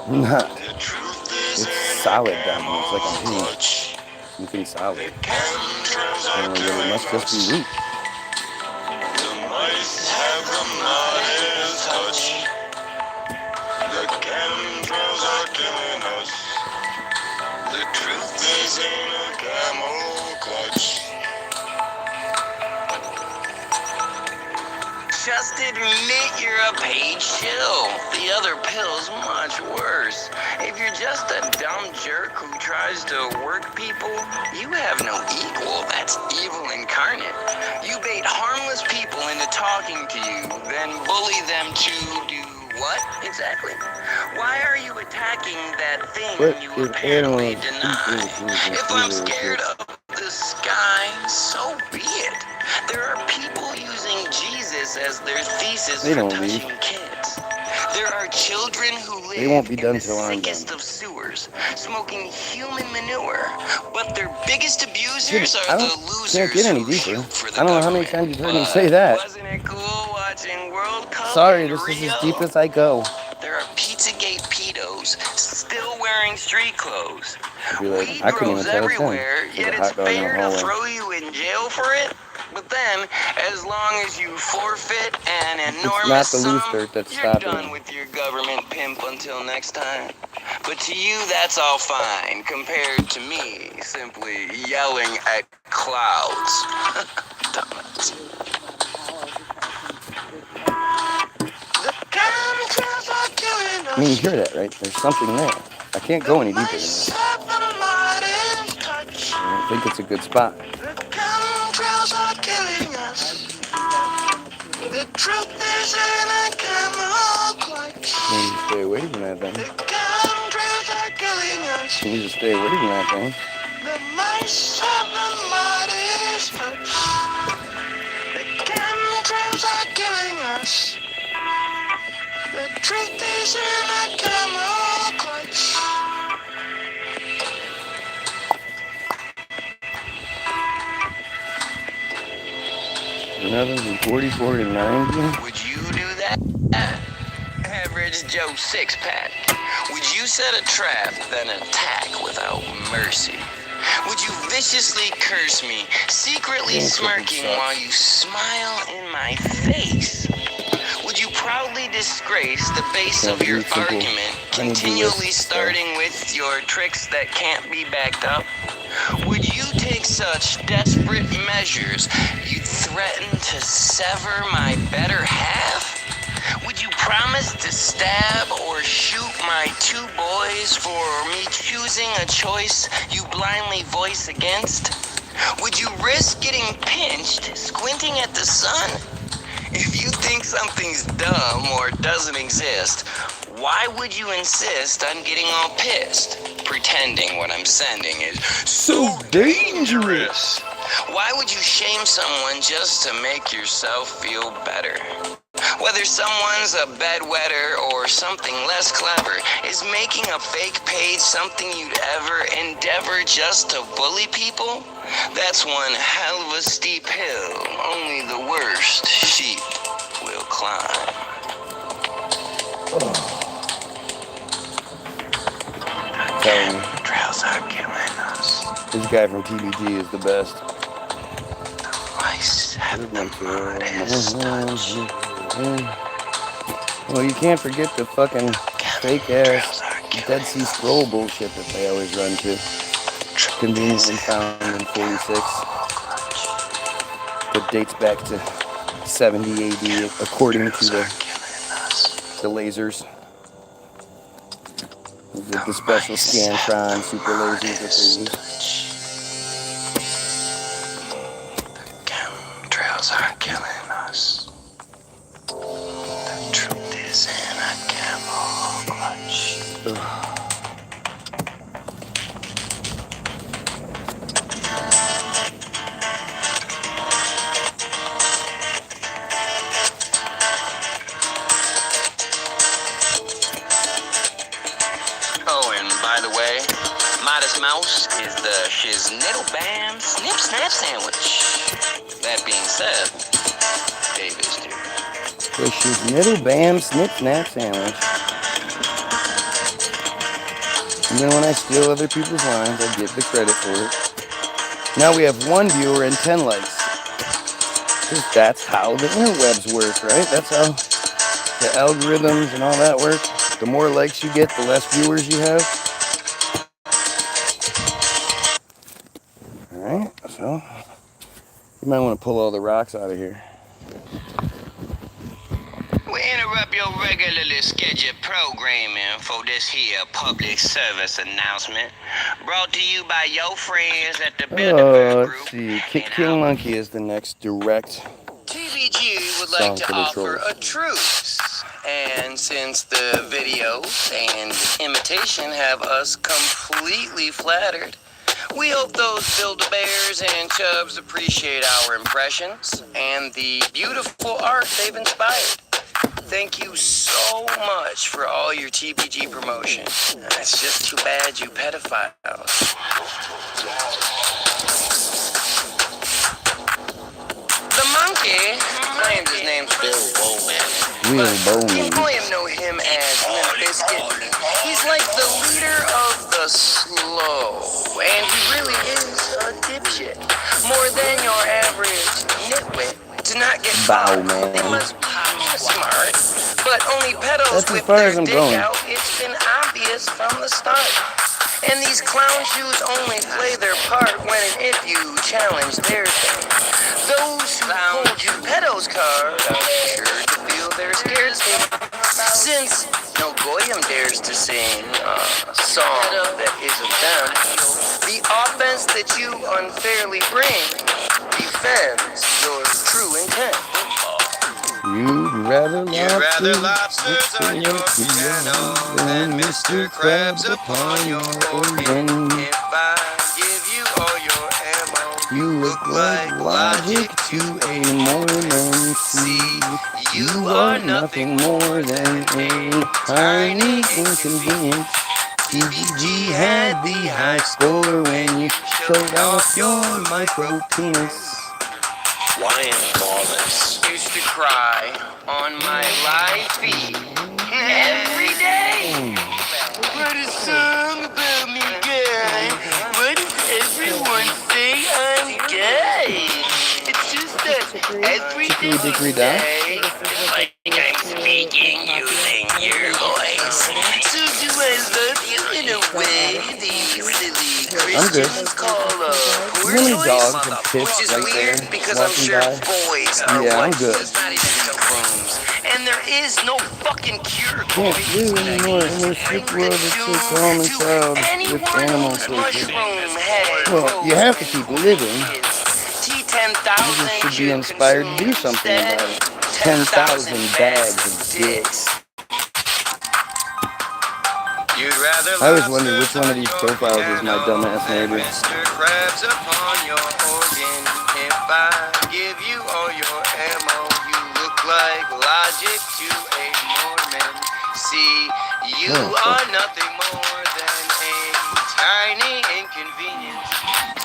not. The truth is It's in solid a down here. It's like I'm hitting clutch. something The solid. chemtrails I are don't know, but it killing must just be us. weak. The mice have the modest touch. The chemtrails are killing us. The truth is in a camel clutch. Just admit you're a page chill. The other pill's much worse. If you're just a dumb jerk who tries to work people, you have no equal. That's evil incarnate. You bait harmless people into talking to you, then bully them to do what exactly? Why are you attacking that thing What you is apparently animals? deny? If I'm scared of the sky, so be it. There are people using Jesus as their thesis They for don't touching leave. kids. There are children who live They won't be in done the till I'm sickest done. of sewers, smoking human manure. But their biggest abusers I are the don't, losers can't get any who deeper. shoot for the I don't know how many government. times you've heard me say that. Wasn't it cool watching World Cup Sorry, in this is Rio? as deep as I go. There are Pizzagate pedos still wearing street clothes. I'd be like, Weed I couldn't even grows tell it's him. everywhere, There's yet a it's hot dog in the fair to hallway. throw you in jail for it. But then, as long as you forfeit an It's enormous not the loose sum, dirt that's you're stopping done me. with your government pimp until next time. But to you, that's all fine, compared to me simply yelling at clouds. Dumbass. The chemtrails are killing us. I mean, you hear that, right? There's something there. I can't go any deeper than that. I don't think it's a good spot. The chemtrails are killing us. The truth is in a camel clutch. You need to stay away from that thing. The chemtrails are killing us. You need to stay away from that thing. The mice have the modest touch. The chemtrails are killing us. The truth is in a camel clutch. Nothing from 44 to 90. Would you do that? Average Joe six-pack. Would you set a trap, then attack without mercy? Would you viciously curse me, secretly smirking while you smile in my face? Would you proudly disgrace the base of your argument, continually starting with your tricks that can't be backed up? Would you take such desperate measures you'd threaten to sever my better half? Would Would you promise to stab or shoot my 2 boys for me choosing a choice you blindly voice against? Would you risk getting pinched squinting at the sun? If you think something's dumb or doesn't exist, why would you insist on getting all pissed, pretending what I'm sending is so dangerous? Why would you shame someone just to make yourself feel better? Whether someone's a bedwetter or something less clever, is making a fake page something you'd ever endeavor just to bully people? That's one hell of a steep hill only the worst sheep will climb. Trails are killing us. This guy from TBG is the best. Mice have the modest touch. Well, you can't forget the fucking fake ass Dead Sea Scroll bullshit that they always run to. Conveniently found in 46. That dates back to 70 AD, according to the lasers. The special Scantron super lasers that they use. Chemtrails are killing us. The truth is in a camel clutch. Oh, and by the way, Modest Mouse is the shiznittle bam snip snap sandwich. That being said, Dave is too. The shiznittle bam snip snap sandwich. And then when I steal other people's lines, I get the credit for it. Now we have 1 viewer and 10 likes. Because that's how the interwebs work, right? That's how the algorithms and all that work. The more likes you get, the less viewers you have. Alright, so you might want to pull all the rocks out of here. We interrupt your regularly scheduled programming for this here public service announcement brought to you by your friends at the Bilderberg Group. Let's see. King Monkey is the next direct. TVG would like to offer a truce. And since the videos and imitation have us completely flattered, we hope those Build-A-Bears and Chubs appreciate our impressions and the beautiful art they've inspired. Thank you so much for all your TBG promotion. It's just too bad you pedophiles. The monkey claims his name's Bill Bowman. Will Bowman. You Goyim know him as Limp Bizkit. He's like the leader of the slow, and he really is a dipshit. More than your average nitwit. To not get Bowman. They must be smart, but only pedals That's as with far their as I'm dick going. out. It's been obvious from the start. And these clown shoes only play their part when and if you challenge their thing. Those who hold you pedos card are sure to feel their scared state. Since no Goyim dares to sing a song that isn't them, the offense that you unfairly bring defends your true intent. You'd rather lobsters on your piano than Mr. Krabs upon your organ. If I give you all your ammo, You look like logic to a Mormon. See, you are nothing more than a tiny inconvenience. TBG had the high score when you showed off your micro penis. Lion Wallace used to cry on my live feed every day. What a song about me, guy. What does everyone say I'm gay? It's just that every day, like I'm speaking using your voice. So do I love you in a way these silly Christians call a poor Really choice? dogs and Which piss is right weird there because I'm walking sure by. boys are Yeah, I'm what good. use not even the rooms. And there is no fucking cure. Can't live anymore in this sick world that's so calm and proud with animal culture. Well, you have to keep living. You just should be inspired to do something about it. 10,000 bags of dicks. I always wondered which one of these profiles is my dumbass neighbor. Crabs upon your organ. If I give you all your ammo, you look like logic to a Mormon. See, you are nothing more than a tiny inconvenience.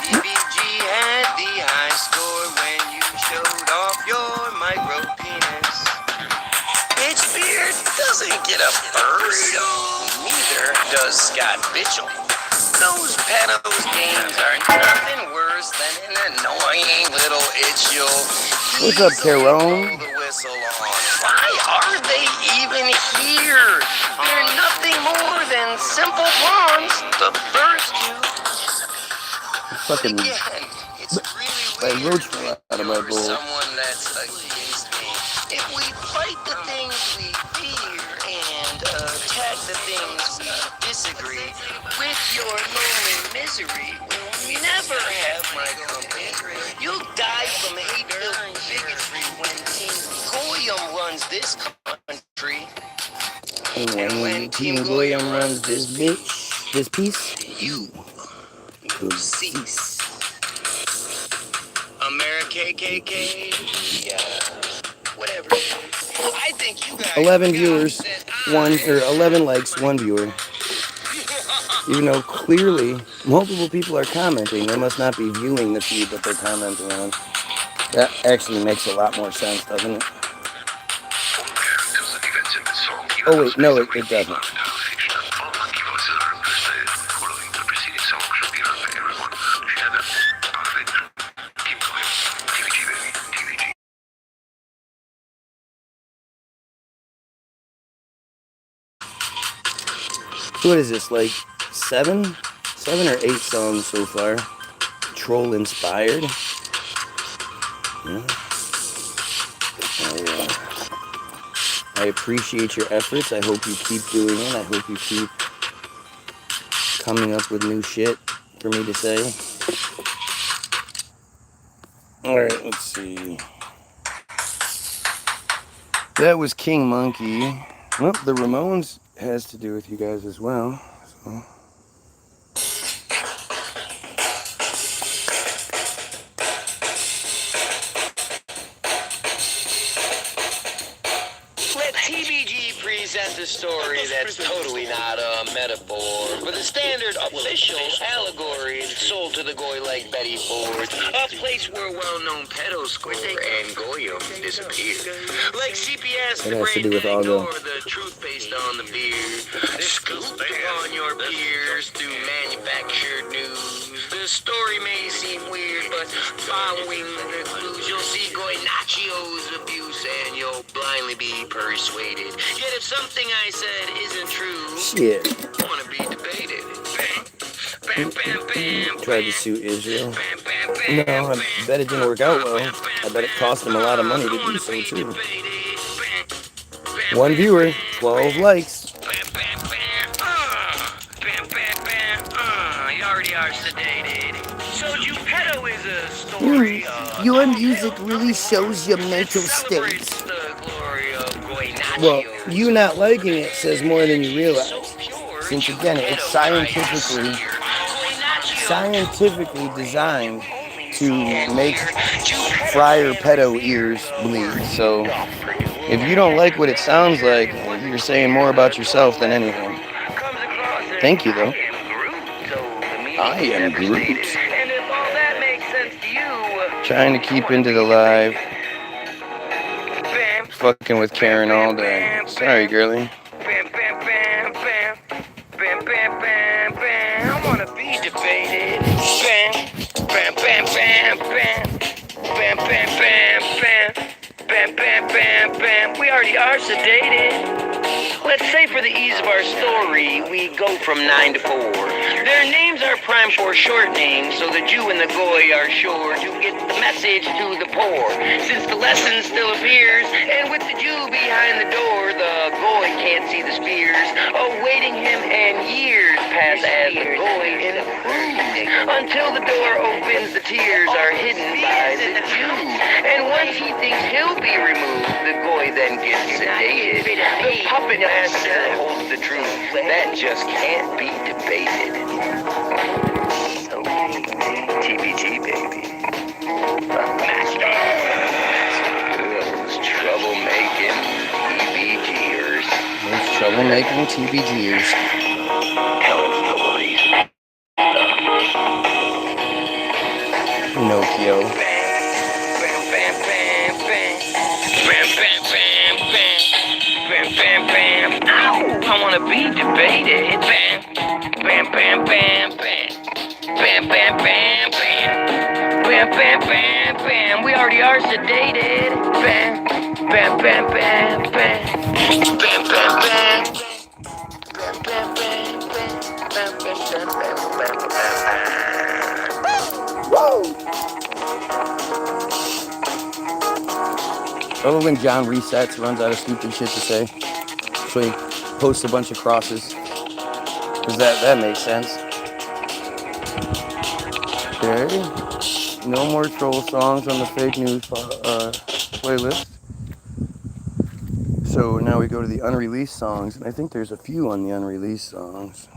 DBG had the high score when you showed off your micro penis. Bitch Beard doesn't get a first. Neither does Scott Bitchell. Those pedos games are nothing worse than an annoying little itchel. What's up, Carone? Why are they even here? They're nothing more than simple pawns. The first two. Fucking Again, it's really I roach fell out of my bowl. someone that's against me. If we fight the things we fear and attack the things we disagree, with your lonely misery will never have my company. You'll die from hate-filled bigotry when Team Goyim runs this country. And when Team Goyim runs this bitch, this piece, You will cease. America KKK, yeah, whatever. I think you guys 11 viewers, 11 likes, 1 viewer. Even though clearly multiple people are commenting, they must not be viewing the feed that they're commenting on. That actually makes a lot more sense, doesn't it? Oh wait, no, it doesn't. What is this, like 7 or 8 songs so far? Troll inspired. Yeah. I appreciate your efforts. I hope you keep doing it. I hope you keep coming up with new shit for me to say. Alright, let's see. That was King Monkey. Well, the Ramones has to do with you guys as well. So. Let TBG present a story that's totally not a metaphor, but the standard official allegory sold to the goy like Betty Ford. A place where well-known pedos score and Goyim disappeared. Like CPS, That the has to do great with all ignore the truth based on the beer. Scooped upon your peers through manufactured news. The story may seem weird, but following the clues, you'll see Goy Nachio's abuse and you'll blindly be persuaded. Yet if something I said isn't true, Shit. I want to be debated. Bam, bam, bam, Tried to sue Israel. No, I bet it didn't work out well. I bet it cost them a lot of money to do so too. 1 viewer, 12 likes. You already are sedated. So Pedo is a story of... Your music really shows your mental state. the glory of Goy Well, Nachio. you not liking it says more than you realize. Since again, it's scientifically designed to make friar pedo ears bleed. So if you don't like what it sounds like, you're saying more about yourself than anything. Thank you, though. I am Groot. And if all that makes sense to you, Trying to keep into the live. Fucking with Karen all day. Sorry, girlie. bam, bam, bam, bam, bam, bam, bam, bam. I wanna be debated. Bam, bam, bam, bam, bam, bam, bam, bam, bam, bam, bam, bam, bam. We already are sedated. Let's say for the ease of our story, we go from 9 to 4. Their names are prime for shortening, so the Jew and the Goy are sure to get the message to the poor. Since the lesson still appears, and with the Jew behind the door, the Goy can't see the spears awaiting him, and years pass as the Goy improves, until the door opens, the tears are hidden by the Jew. And once he thinks he'll be removed, the Goy then gets sedated. The puppet master holds the truth. That just can't be debated. Okay, TBT, baby. Master! Those troublemaking TBGers. Those troublemaking TBGers. Telling stories. Pinocchio. Bam, bam, bam, bam. Bam, bam, bam, bam. Bam, bam, bam. Ow! I wanna be debated. Bam, bam, bam, bam, bam. Bam, bam, bam, bam. Bam, bam, bam, bam. We already are sedated. Bam, bam, bam, bam, bam. Bam, bam, bam. Bam, bam, bam, bam. Bam, bam, bam, bam, bam, bam. Woo! Remember when John resets, runs out of stupid shit to say? So he posts a bunch of crosses. Does that makes sense? Okay. No more troll songs on the fake news playlist. So now we go to the unreleased songs, and I think there's a few on the unreleased songs.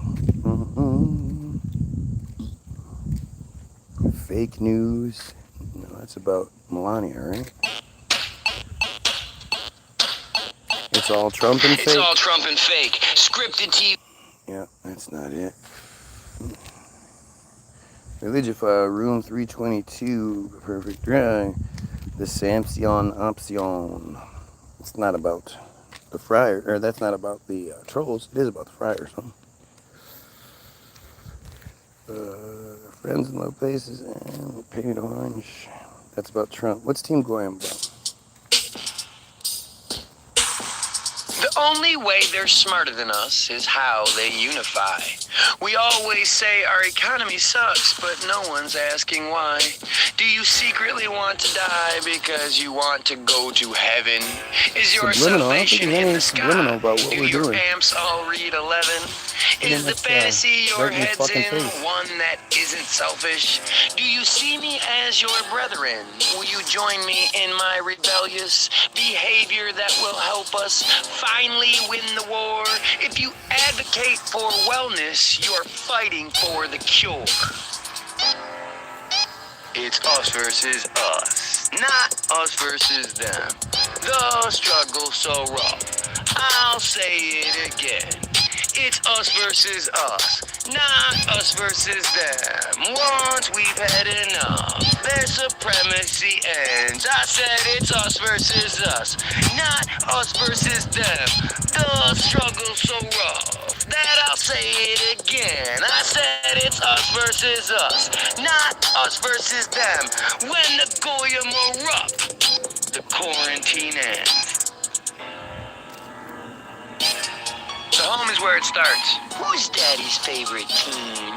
Fake news. No, that's about Melania, right? It's all Trump and fake. It's all Trump and fake. Scripted TV. Yeah, that's not it. Religify, room 322, perfect dry. The Samson Option. It's not about the friar, or that's not about the trolls. It is about the friars, huh? Friends in low places and painted orange. That's about Trump. What's Team Goyim about? The only way they're smarter than us is how they unify. We always say our economy sucks, but no one's asking why. Do you secretly want to die because you want to go to heaven? Is your salvation in the sky? About what Do we're your doing. amps all read 11? Is the fantasy your head's in one that isn't selfish? Do you see me as your brethren? Will you join me in my rebellious behavior that will help us finally win the war? If you advocate for wellness, you're fighting for the cure. It's us versus us, not us versus them. The struggle's so rough, I'll say it again. It's us versus us, not us versus them. Once we've had enough, their supremacy ends. I said it's us versus us, not us versus them. The struggle's so rough that I'll say it again. I said it's us versus us, not us versus them. When the Goyim erupt, the quarantine ends. So home is where it starts. Who's daddy's favorite teen?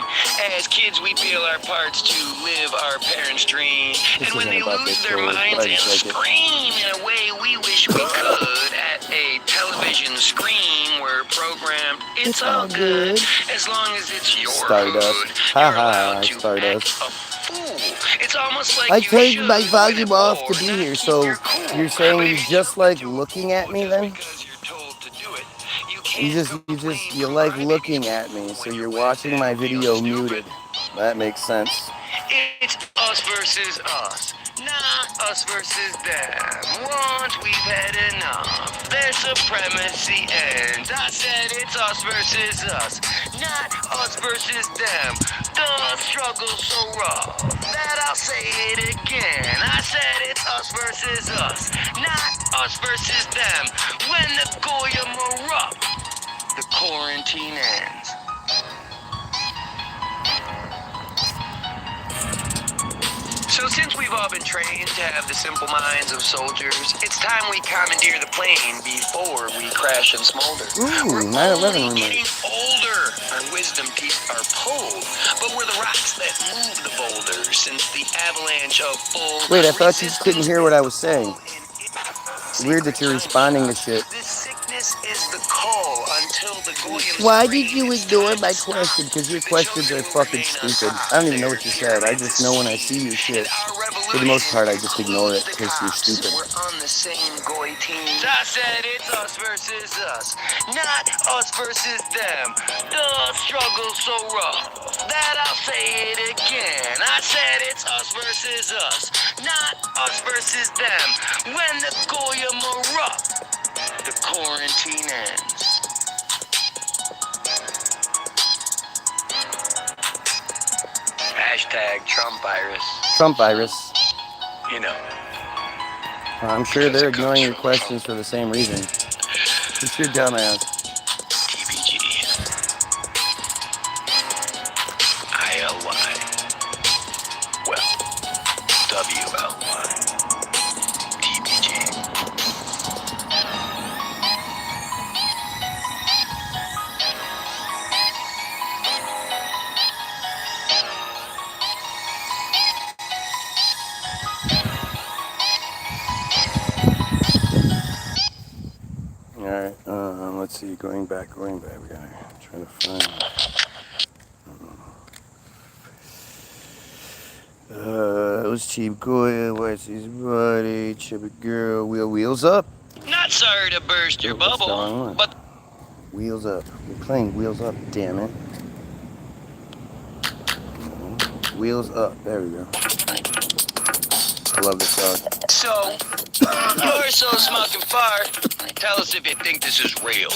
As kids, we feel our parts to live our parents' dream. And when they lose their minds and scream in a way we wish we could at a television screen, we're programmed. It's all good as long as it's your hood. You're allowed to act a fool. It's almost like I you take should my win volume a off war, to be not here, keep so your cool. you're saying But you if just you like do looking at me just then? because you're told to do it, You like looking at me, so you're watching my video muted. That makes sense. It's us versus us, not us versus them. Once we've had enough, their supremacy ends. I said it's us versus us, not us versus them. The struggle's so rough that I'll say it again. I said it's us versus us, not us versus them. When the Goyim erupt, the quarantine ends. So since we've all been trained to have the simple minds of soldiers, it's time we commandeer the plane before we crash and smolder. Ooh, We're 9/11 only remote. getting older. Our wisdom teeth are pulled, but we're the rocks that move the boulders since the avalanche of full. Wait, I thought you couldn't hear what I was saying. Weird that you're responding to shit. This sickness is the call until the Goyim. Why did you ignore my question? Because your questions are fucking stupid. I don't even know what you said. I just know when I see your shit. For the most part, I just ignore it because you're stupid. We're on the same Goy team. I said it's us versus us, not us versus them. The struggle's so rough that I'll say it again. I said it's us versus us, not us versus them. When the Goyim erupt, the quarantine ends. Hashtag Trump virus. Trump virus. You know. I'm sure they're ignoring your questions for the same reason. It's your dumbass. TBG. ILY. Well, WLY. TBG. Alright, let's see, going back, we gotta try to find, it was Cheap Goya, what's his buddy, Chippy Girl, wheels up. Not sorry to burst your That's the wrong bubble, one. but Wheels up, we're playing Wheels Up, damn it. Wheels Up, there we go. I love this song. so, you're so smoking far. Tell us if you think this is real.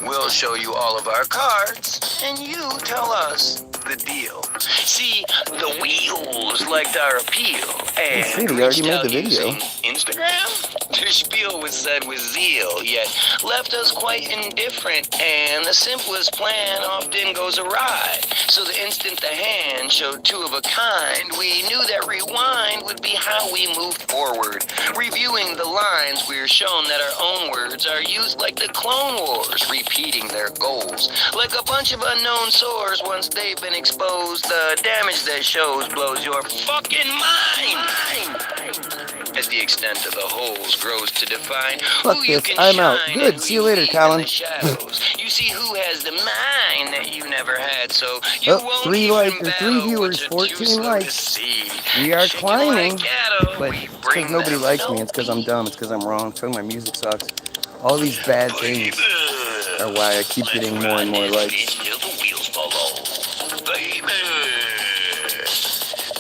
We'll show you all of our cards, and you tell us the deal. See, the wheels liked our appeal, and shit, he already reached made out the video. using Instagram? Their spiel was said with zeal, yet left us quite indifferent, and the simplest plan often goes awry. So the instant the hand showed two of a kind, we knew that rewind would be how we moved forward. Reviewing the lines, we're shown that our own words are used like the Clone Wars, repeating their goals. Like a bunch of unknown sores once they've been exposed, the damage that shows blows your fucking mind. As the extent of the holes grows to define Fuck who you this, can I'm out. shine Good, and see you later, relieve in Colin. the shadows. You see who has the mind that you never had, so you Oh, won't three even viewers, battle what you're 14 too slow likes. to see. We are Shaking climbing, like cattle, but we it's bring because nobody them likes no me. It's because I'm dumb. It's because I'm wrong. It's because my music sucks. All these bad things are why I keep getting more and more likes. Till the wheels fall off. Baby,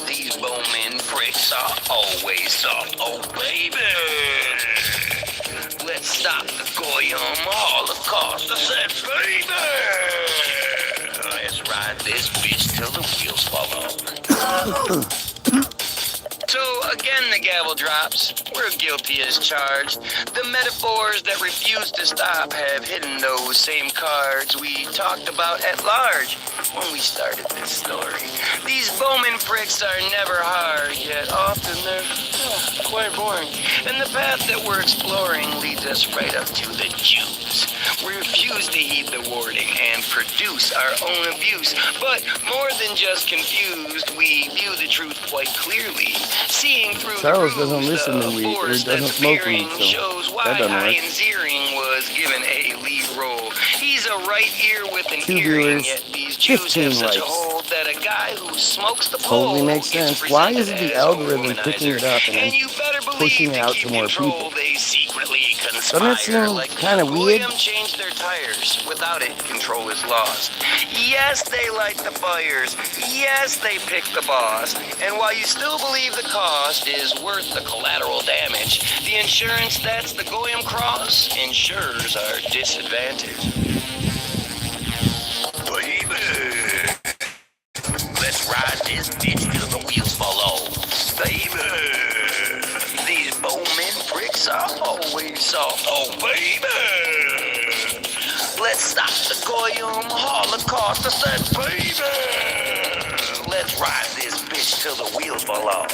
these bowman pricks are always soft. Oh, baby, let's stop the Goyim Holocaust. I said, baby, let's ride this bitch till the wheels fall off. So again, the gavel drops. We're guilty as charged. The metaphors that refuse to stop have hidden those same cards we talked about at large when we started this story. These Bowman pricks are never hard, yet often they're quite boring. And the path that we're exploring leads us right up to the juice. We refuse to heed the warning and produce our own abuse. But more than just confused, we view the truth quite clearly. Seeing through Charles the doesn't listen to weed, or doesn't smoke weed, so shows why that doesn't work. Ian Ziering was given a lead role. He's a right ear with an 2 hearing, viewers, yet these Jews 15 have such a likes. hold that a guy who smokes the Totally pole makes gets sense. Why presented isn't the as a algorithm picking it up and then you better believe pushing it out keep to more control, people? They secretly Doesn't that conspire. seem Like kind of weird? William changed their tires. Without it, control is lost. Yes, they light the fires. Yes, they pick the boss. And while you still believe the cost is worth the collateral damage, the insurance that's the Goyim cross, insurers are disadvantaged. Baby, let's ride this bitch till the wheels fall off. Baby, these Bowman pricks are always soft. Oh, baby, let's stop the Goyim Holocaust. I said, baby, let's ride this bitch bitch till the wheels fall off.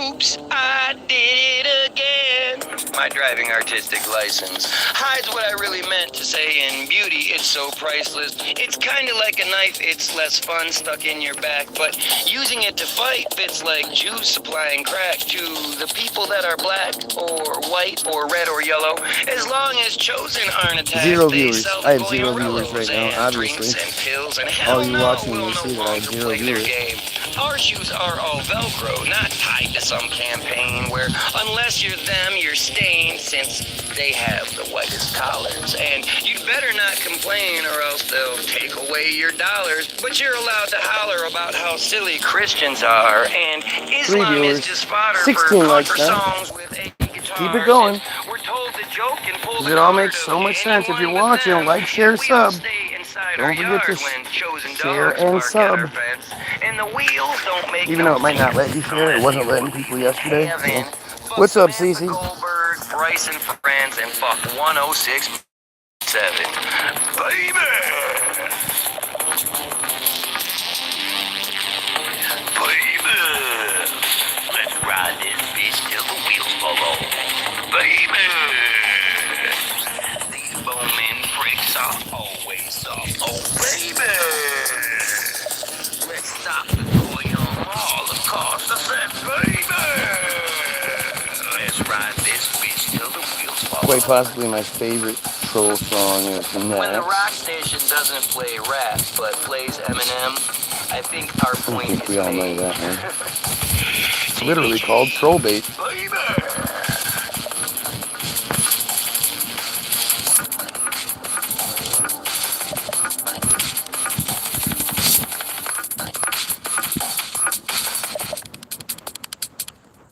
Oops, I did it again. My driving artistic license hides what I really meant to say in beauty. It's so priceless. It's kind of like a knife. It's less fun stuck in your back, but using it to fight fits like Jews supplying crack to the people that are black or white or red or yellow. As long as chosen aren't attacked, 0 they viewers. sell I have 0 Goyim viewers right now, and obviously. drinks and pills, and All hell you no, watching we'll will no see that I have longer 0 play their viewers. game. Our shoes are all Velcro, not tied to some campaign where unless you're them, you're stained, since they have the whitest collars. And you'd better not complain or else they'll take away your dollars. But you're allowed to holler about how silly Christians are, and 3 Islam is viewers. just fodder 16 for likes contra now. songs with a guitar. Keep it going. We're told to joke and pull the It all card makes so of much sense. If you're anyone but watching, them. like, share, We all sub. stay inside Don't our forget to yard when chosen share dogs and bark at our sub. fence, and the wheels don't make Even though it might not let you share, it wasn't letting people yesterday. So. What's up, Cece? Goldberg, Bryson Friends, and fuck 1067. Baby! Baby! Let's ride this bitch till the wheels fall off. Baby! These Bowman bricks are always soft. Oh, baby! Let's stop the Goyim Holocaust. I said, baby! Let's ride this bitch till the wheels fall Quite off. possibly my favorite troll song is When the rock next. station doesn't play rap, but plays Eminem, I think our I point think is we all know made. that, man. It's literally called troll bait. Baby!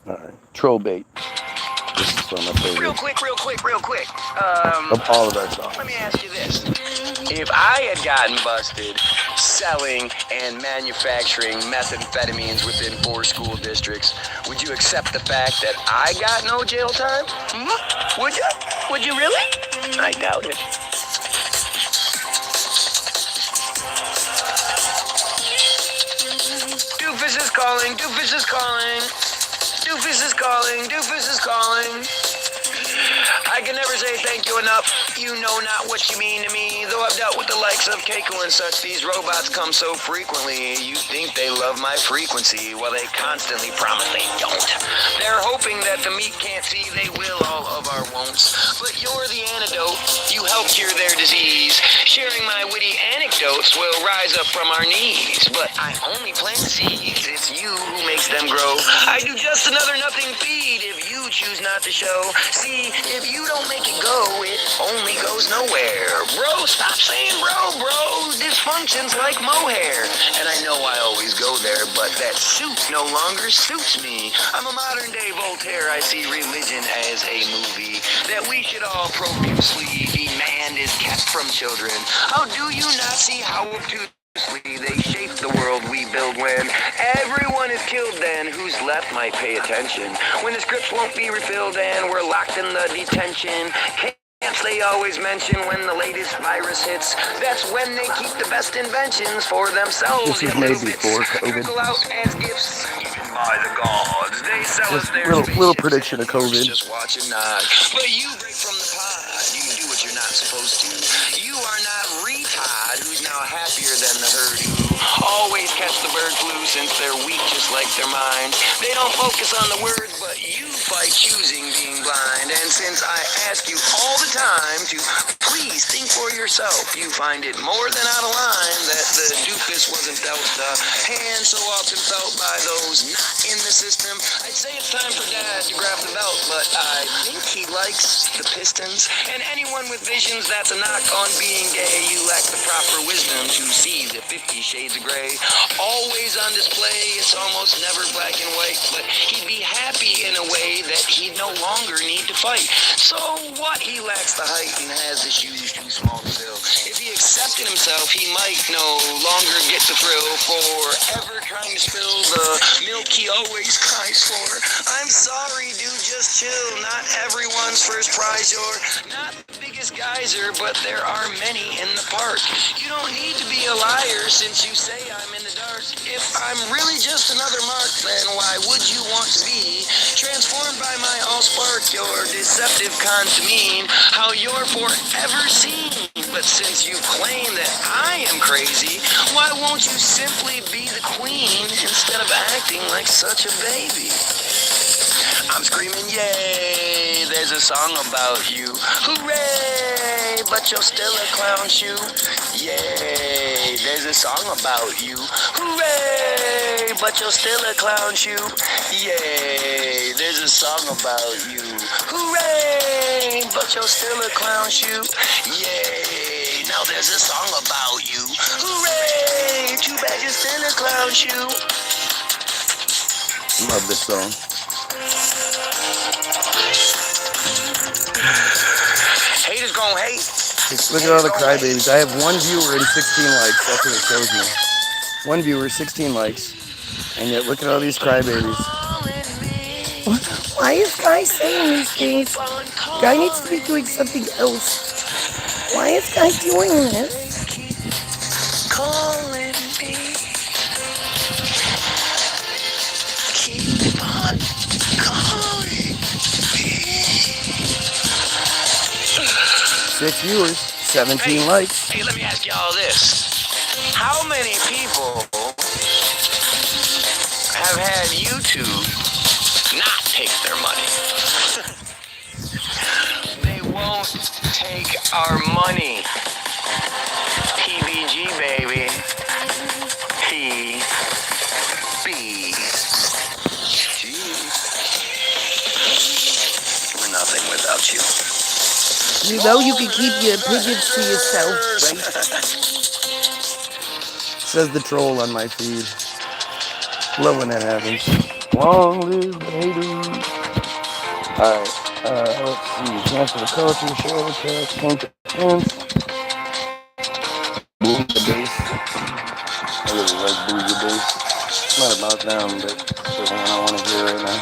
Alright, troll bait. This is one of my Real favorites quick. of all of our songs. Let me ask you this. If I had gotten busted selling and manufacturing methamphetamines within 4 school districts, would you accept the fact that I got no jail time? Would you? Would you really? I doubt it. Doofus is calling, Doofus is calling. Doofus is calling, Doofus is calling. I can never say thank you enough. You know not what you mean to me. Though I've dealt with the likes of Keiko and such, these robots come so frequently. You think they love my frequency, while they constantly promise they don't. They're hoping that the meat can't see they will all of our won'ts. But you're the antidote. You help cure their disease. Sharing my witty anecdotes will rise up from our knees. But I only plant seeds. It's you who makes them grow. I do just another nothing feed if you choose not to show. See, if you don't make it go, it only goes nowhere. Bro, stop saying bro. Dysfunction's like mohair. And I know I always go there, but that suit no longer suits me. I'm a modern day Voltaire. I see religion as a movie that we should all profusely demand is kept from children. How do you not see how obtuse they shape the world we build? When everyone is killed, then who's left might pay attention. When the scripts won't be refilled and we're locked in the detention camps they always mention when the latest virus hits, that's when they keep the best inventions for themselves. This was made before COVID. Trickle out as gifts given by the gods. They sell us Just their little spaceships prediction of and yours COVID. just watch and nod. But you break from the pod. You do what you're not supposed to. You are not retard who's now happier than the herd who always catch the bird flu since they're weak just like their minds. They don't focus on the words, but you fight choosing being blind. And since I ask you all the time to please think for yourself, you find it more than out of line that the doofus wasn't dealt a hand so often felt by those not in the system. I'd say it's time for Dad to grab the belt, but I think he likes the Pistons. And anyone with visions that's a knock on being gay, you lack the proper wisdom to see the 50 Shades of Grey. Always on display, it's almost never black and white, but he'd be happy in a way that he'd no longer need to fight. So what? He lacks the height and has the shoes too small to fill. If he accepted himself, he might no longer get the thrill forever trying to spill the milk he always cries for. I'm sorry, dude, just chill. Not everyone's first prize. You're not the biggest biggest geyser, but there are many in the park. You don't need to be a liar since you say I'm in the dark. If I'm really just another mark, then why would you want to be transformed by my all-spark, your deceptive con to mean how you're forever seen? But since you claim that I am crazy, why won't you simply be the queen instead of acting like such a baby? I'm screaming, yay, there's a song about you. Hooray, but you're still a clown shoe. Yay, there's a song about you. Hooray, but you're still a clown shoe. Yay, there's a song about you. Hooray, but you're still a clown shoe. Yay, now there's a song about you. Hooray, too bad you're still a clown shoe. Love this song. Haters gonna hate. Just look at all the crybabies. I have 1 viewer and 16 likes. That's what it shows me. 1 viewer, 16 likes. And yet, look at all these crybabies. Why is Guy saying these things? Guy needs to be doing something else. Why is Guy doing this? Calling me. Keep on calling me. 6 viewers, 17 likes. Hey, let me ask y'all this. How many people have had YouTube not take their money? They won't take our money. PBG, baby. PBG. We're nothing without you. You know you can keep your opinions to yourself, right? Says the troll on my feed. Love when that happens. Long live the haters. Alright, let's see. Cancel the culture, share the text, change the fence. Boom the bass. I really like boom the bass. It's not about them, but it's the one I want to hear right now.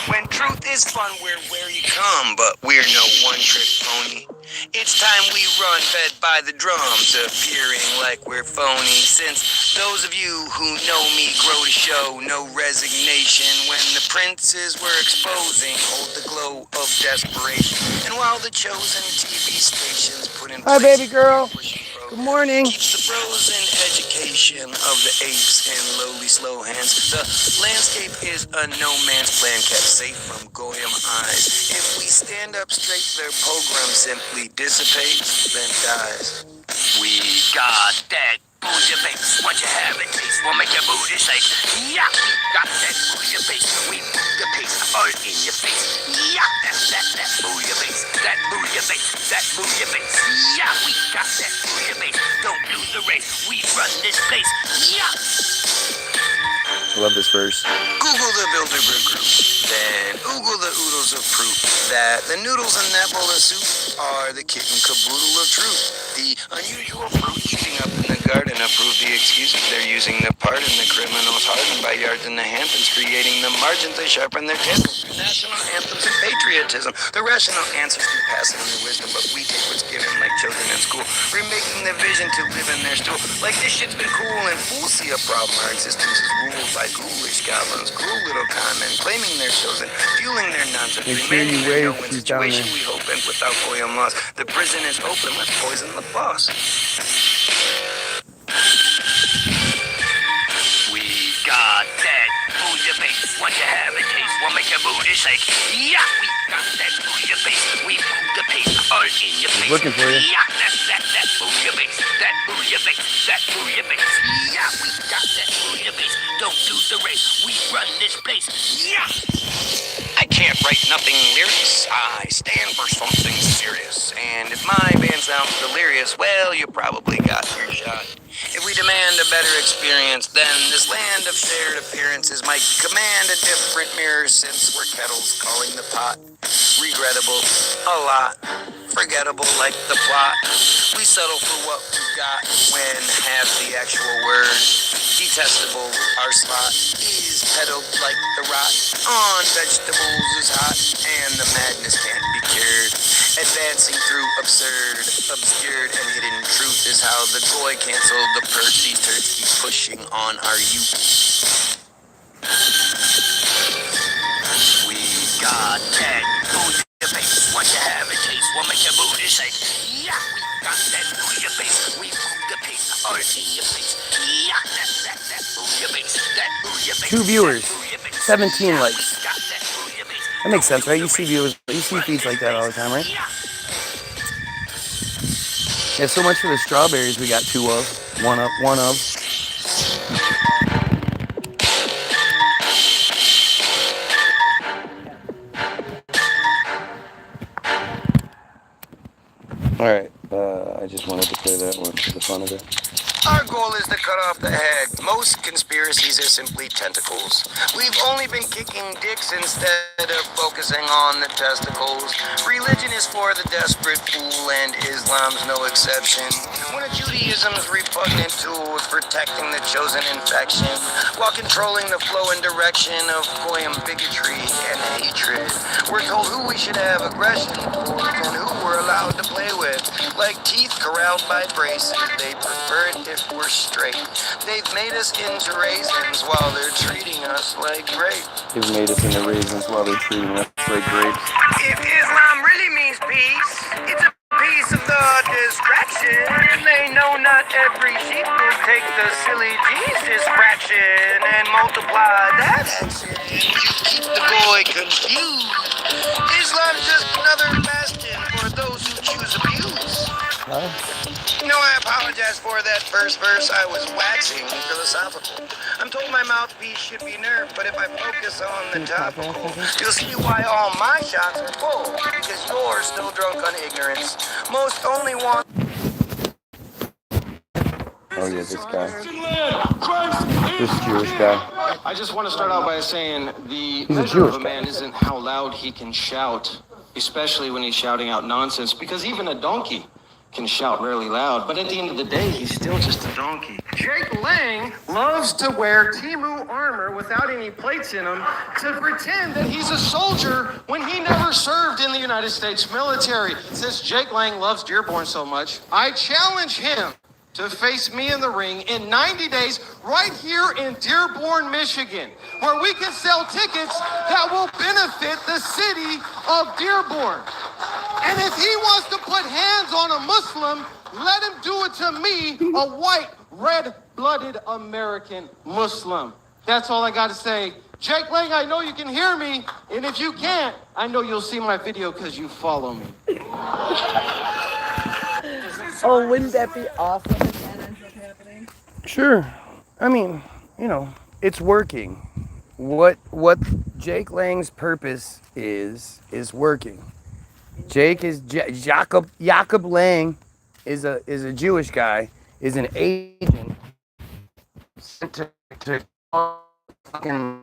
When truth is fun, we're where you come, but we're no one-trick pony. It's time we run, fed by the drums, appearing like we're phony. Since those of you who know me grow to show no resignation when the princes were exposing, hold the glow of desperation. And while the chosen TV stations put in Hi, place baby girl. Good morning. keeps the frozen education of the apes in lowly slow hands. The landscape is a no man's land kept safe from Goyim eyes. If we stand up straight, their program simply dissipates, then dies. We got that booty base. Once you have it, taste will make your booty shake. Yeah, we got that booty base. We move the pace all in your face. Yeah, that booty base. That booty base. That booty base. Yeah, we got that booty base. Don't lose the race. We run this place. Yeah. Love this verse. Google the Bilderberg Group, then oogle the oodles of proof that the noodles in that bowl of soup are the kitten caboodle of truth. The unusual fruit eating up in the garden approve the excuses they're using to pardon the criminals hardened by yards in the Hamptons, creating the margins they sharpen their chisels. National anthems and patriotism, the rational answers to passing their wisdom, but we take what's given like children in school, remaking the vision to live in their stool. Like this shit's been cool and fools see a problem. Our existence is ruled by ghoulish goblins, cruel little con men, claiming they're chosen, fueling their nonsense, Make sure you demanding their wave no-win if she's down situation. there. We hope and without Goyim loss, the prison is open. Let's poison the boss. We got that booty base. Once you have it, taste will make your booty shake. Yeah, we got that booty base. We move the pace all in your face. Looking for you. Yeah, that booty base. That booty base. That booty base. Yeah, we got that booty base. Don't lose the race. We run this place. Yeah. I can't write nothing lyrics. I stand for something serious. And if my band sounds delirious, well, you probably got your shot. If we demand a better experience, then this land of shared appearances might command a different mirror since we're kettles calling the pot. Regrettable, a lot. forgettable like the plot. We settle for what we got when half the actual word. Detestable, our slot is pedo like the rot. On vegetables is hot, and the madness can't be cured. Advancing through absurd, obscured, and hidden truth is how the goy canceled the perch these turds keep pushing on our youth. We got that booyah bass. What you have a taste will make your booty shake. Yeah, we got that booyah bass. We move the pace or in your face. Yeah, that booyah bass. That booyah bass. 2 viewers, 17 likes. We got that booyah bass. That makes sense, right? You see feeds like that all the time, right? Yeah, so much for the strawberries we got 2 of. One of. Alright, I just wanted to play that one for the fun of it. Our goal is to cut off the head. Most conspiracies are simply tentacles. We've only been kicking dicks instead of focusing on the testicles. Religion is for the desperate fool, and Islam's no exception. One of Judaism's repugnant tools, protecting the chosen infection, while controlling the flow and direction of Goyim bigotry and hatred. We're told who we should have aggression for, and who we're allowed to play with. Like teeth corralled by braces, they prefer it if we're straight. They've made us into raisins while they're treating us like grapes. They've made us into raisins while they're treating us like grapes. If Islam really means peace, it's a piece of the distraction. They know not every sheep will take the silly Jesus fraction and multiply that action. You keep the boy confused. Islam's just another bastion for those who choose abuse. You know, I apologize for that first verse. I was waxing philosophical. I'm told my mouthpiece should be nerfed, but if I focus on the topical, you'll see why all my shots are full. Because you're still drunk on ignorance. Most only want... Oh yeah, this guy. This Jewish guy. I just want to start out by saying the He's a measure Jewish of a man guy. isn't how loud he can shout, especially when he's shouting out nonsense, because even a donkey can shout really loud, but at the end of the day, he's still just a donkey. Jake Lang loves to wear Timu armor without any plates in him to pretend that he's a soldier when he never served in the United States military. Since Jake Lang loves Dearborn so much, I challenge him to face me in the ring in 90 days right here in Dearborn, Michigan, where we can sell tickets that will benefit the city of Dearborn. And if he wants to put hands on a Muslim, let him do it to me, a white, red-blooded American Muslim. That's all I got to say. Jake Lang, I know you can hear me, and if you can't, I know you'll see my video because you follow me. Oh, wouldn't that be awesome if that ends up happening? Sure. I mean, you know, it's working. What Jake Lang's purpose is working. Jake is Jacob Lang is a Jewish guy, is an agent sent to fucking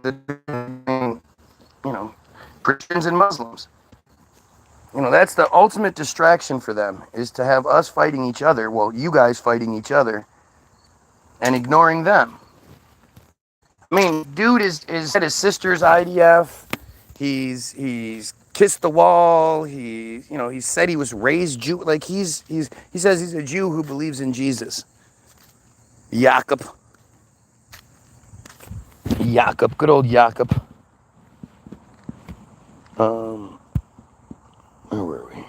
Christians and Muslims. You know, that's the ultimate distraction for them, is to have us fighting each other, well, you guys fighting each other, and ignoring them. I mean, dude is at his sister's IDF. He's kissed the wall. He said he was raised Jew. Like he says he's a Jew who believes in Jesus. Jacob, good old Jacob. Where were we?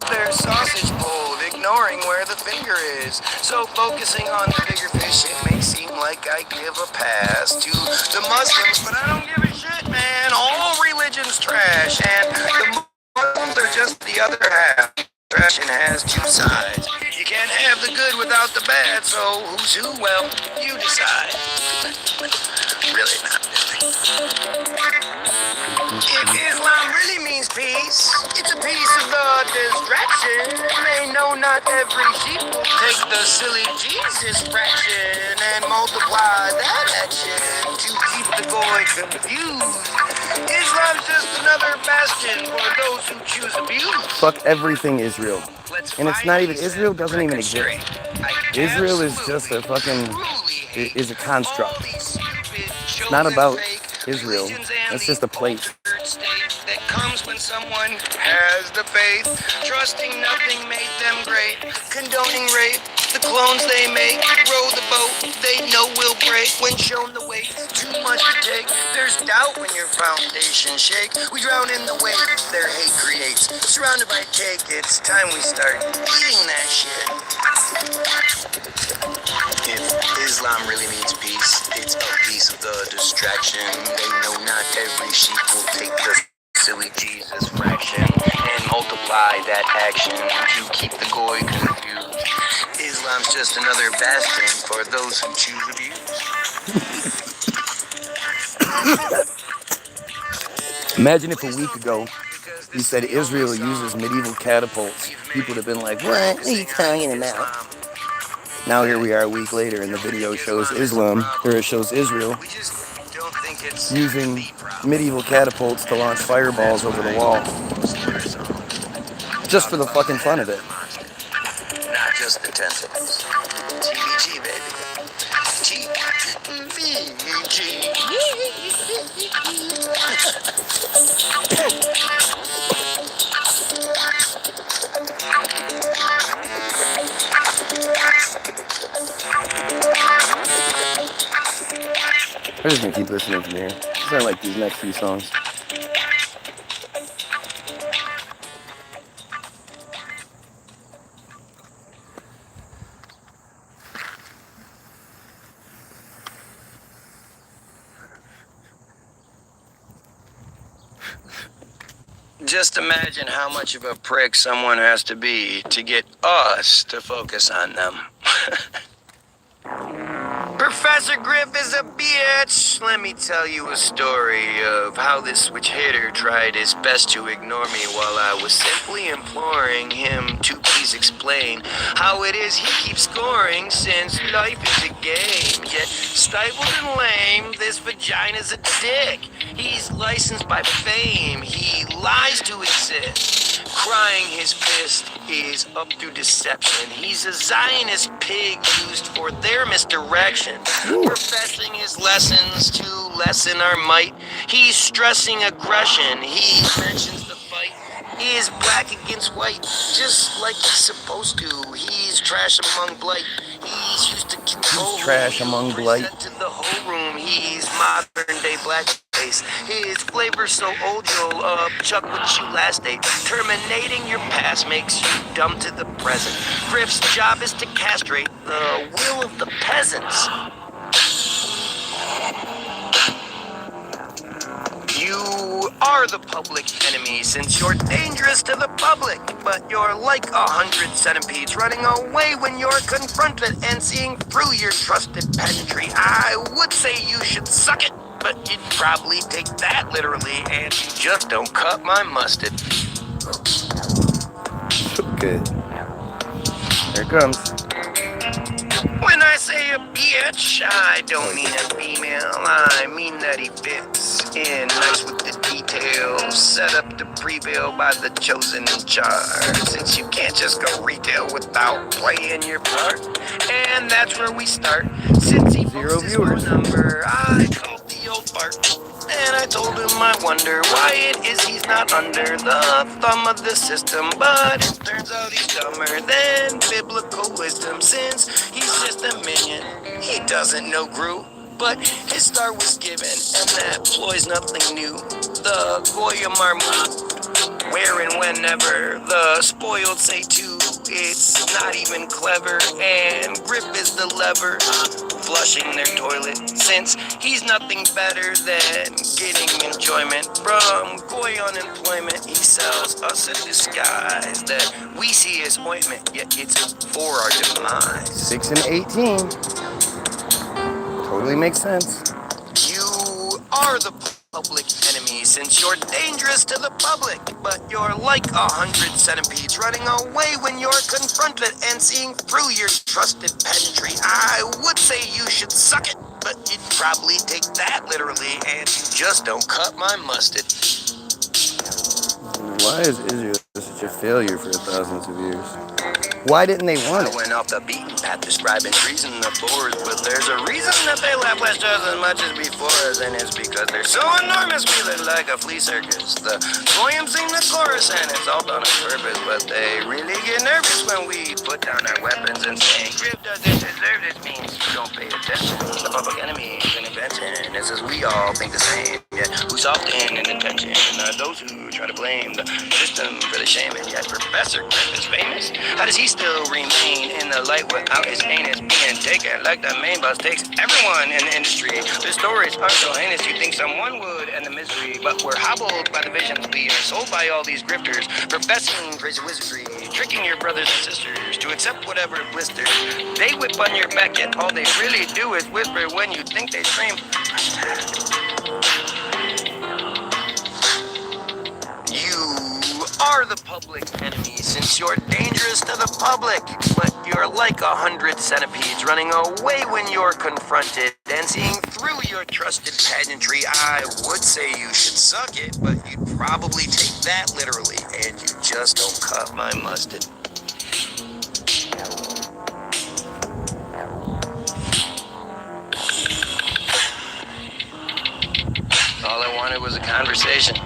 Their sausage pulled, ignoring where the finger is. So focusing on the bigger fish, it may seem like I give a pass to the Muslims, but I don't give a shit, man. All religion's trash, and the Muslims are just the other half. Trash and has two sides. You can't have the good without the bad, so who's who? Well, you decide. Really not really. If Islam really means peace, it's a piece of the distraction. They know not every sheep will take the silly Jesus fraction and multiply that action to keep the boy confused. Islam's just another bastion for those who choose abuse. Fuck everything Israel. Let's And it's not even, finally Israel set the doesn't even record exist. straight. I Israel is just a absolutely, fucking, truly hate is a construct. all these stupid, It's not about fake Israel. religions and It's just a the place. altered state that comes when someone has the faith, trusting nothing made them great, condoning rape, the clones they make, row the boat they know will break when shown the weight, too much to take. There's doubt when your foundation shake. We drown in the wake their hate creates. Surrounded by cake, it's time we start eating that shit. If Islam really means peace, it's a piece of the distraction. They know not every sheep will take the silly Jesus fraction and multiply that action to keep the goy confused. Islam's just another bastion for those who choose abuse. Imagine if a week ago you said Israel uses medieval catapults. People would have been like, what are you talking about? Now here we are a week later and the video shows Islam, or it shows Israel, using medieval catapults to launch fireballs over the wall. Just for the fucking fun of it. Not just the tentacles. TBG, baby. I'm just gonna keep listening from here. I like these next few songs. Just imagine how much of a prick someone has to be to get us to focus on them. Professor Griff is a bitch. Let me tell you a story of how this switch hitter tried his best to ignore me while I was simply imploring him to please explain how it is he keeps scoring since life is a game. Yet stifled and lame, this vagina's a dick. He's licensed by fame. He lies to exist. Crying his fist is up through deception. He's a Zionist pig used for their misdirection. Professing his lessons to lessen our might. He's stressing aggression. He mentions the fight is black against white, just like he's supposed to. He's trash among blight. He's used to control. He's trash among blight. To the whole room. He's modern day blackface. His flavor's so old you'll chuck what you last ate. Terminating your past makes you dumb to the present. Griff's job is to castrate the will of the peasants. You are the public enemy since you're dangerous to the public, but you're like 100 centipedes running away when you're confronted and seeing through your trusted pedantry. I would say you should suck it, but you'd probably take that literally, and you just don't cut my mustard. Good. Here it comes. When I say a bitch, I don't mean a female. I mean that he fits in nice with the details, set up to prevail by the chosen in charge. Since you can't just go retail without playing your part, and that's where we start. Since he Zero posts his viewers. phone number, I called the old fart. And I told him I wonder why it is he's not under the thumb of the system. But it turns out he's dumber than biblical wisdom, since he's just a minion. He doesn't know Gru, but his star was given, and that ploy's nothing new. The Goyim are moved, where and whenever the spoiled say too. It's not even clever, and Grip is the lever, flushing their toilet, since he's nothing better than getting enjoyment from Goy unemployment. He sells us a disguise that we see as ointment, yet it's for our demise. 6 and 18. Totally makes sense. You are the public enemy since you're dangerous to the public, but you're like 100 centipedes running away when you're confronted and seeing through your trusted pedantry. I would say you should suck it, but you'd probably take that literally, and you just don't cut my mustard. Why is Israel such a failure for thousands of years? Why didn't they want it? I went off the beaten path describing treason the boars, but there's a reason that they laugh just as much as before us, and it's because they're so enormous we look like a flea circus. The Goyim sing the chorus, and it's all done on purpose, but they really get nervous when we put down our weapons and say, Griff doesn't deserve this, means you don't pay attention. The public enemy is an invention, and it's as we all think the same, yet who's often in attention are those who try to blame the system for the shame, and yet Professor Griff is famous. How does he still remain in the light without his anus being taken like the main boss takes everyone in the industry? The stories are so heinous you think someone would end the misery, but we're hobbled by the visions we are sold by all these grifters, professing crazy wizardry, tricking your brothers and sisters to accept whatever blisters they whip on your back, yet all they really do is whisper when you think they scream. You are the public enemy since you're dangerous to the public, but you're like 100 centipedes running away when you're confronted and seeing through your trusted pedantry. I would say you should suck it, but you'd probably take that literally, and you just don't cut my mustard. All I wanted was a conversation.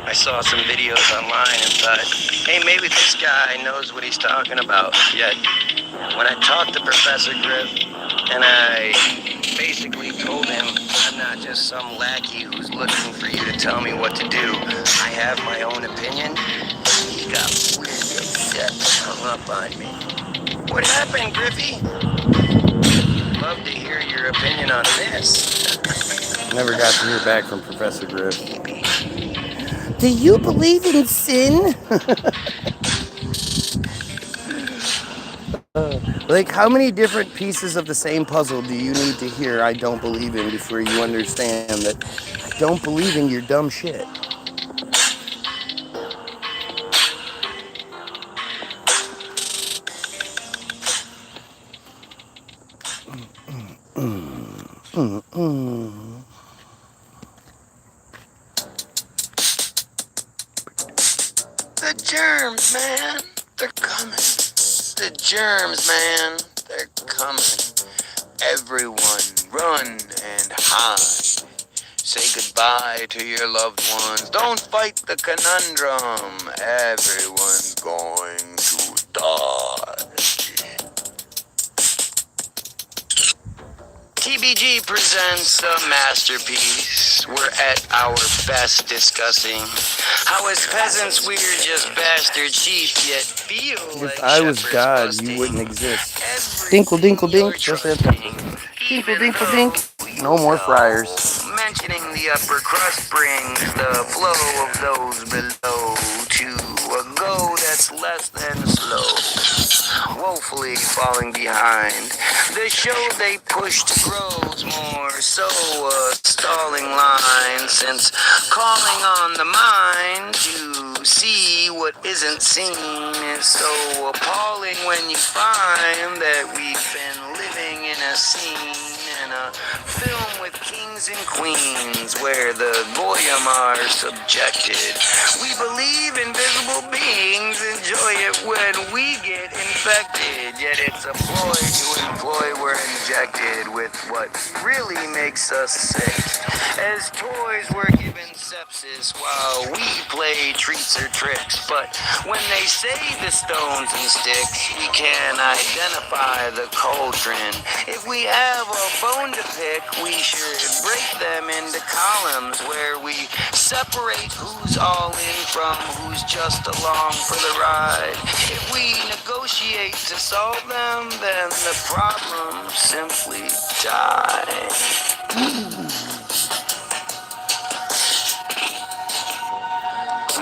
I saw some videos online and thought, hey, maybe this guy knows what he's talking about. Yet, when I talked to Professor Griff, and I basically told him I'm not just some lackey who's looking for you to tell me what to do, I have my own opinion, he got really upset and hung up on me. What happened, Griffey? Love to hear your opinion on this. Never got to hear back from Professor Griff. Do you believe in sin? Like, how many different pieces of the same puzzle do you need to hear I don't believe in before you understand that I don't believe in your dumb shit? The germs, man, they're coming. The germs, man, they're coming. Everyone run and hide. Say goodbye to your loved ones. Don't fight the conundrum. Everyone's going to die. TBG presents a masterpiece. We're at our best discussing how as peasants we're just bastard sheep, yet feel like If I was shepherds God, busting. you wouldn't exist. Dinkle, dinkle, dink. Just that. Dinkle, dinkle, dink. No more friars. Mentioning the upper crust brings the flow of those below to a go that's less than slow, woefully falling behind. The show they pushed grows more so a stalling line, since calling on the mind to see what isn't seen is so appalling when you find that we've been living in a scene in a film with kings and queens where the Goyim are subjected. We believe invisible beings enjoy it when we get infected, yet it's a ploy to employ we're injected with what really makes us sick. As toys we're given sepsis while we play treats or tricks, but when they say the stones and sticks, we can identify the cauldron. If we have a bone to pick, we should break them into columns where we separate who's all in from who's just along for the ride. If we negotiate to solve them, then the problems simply die.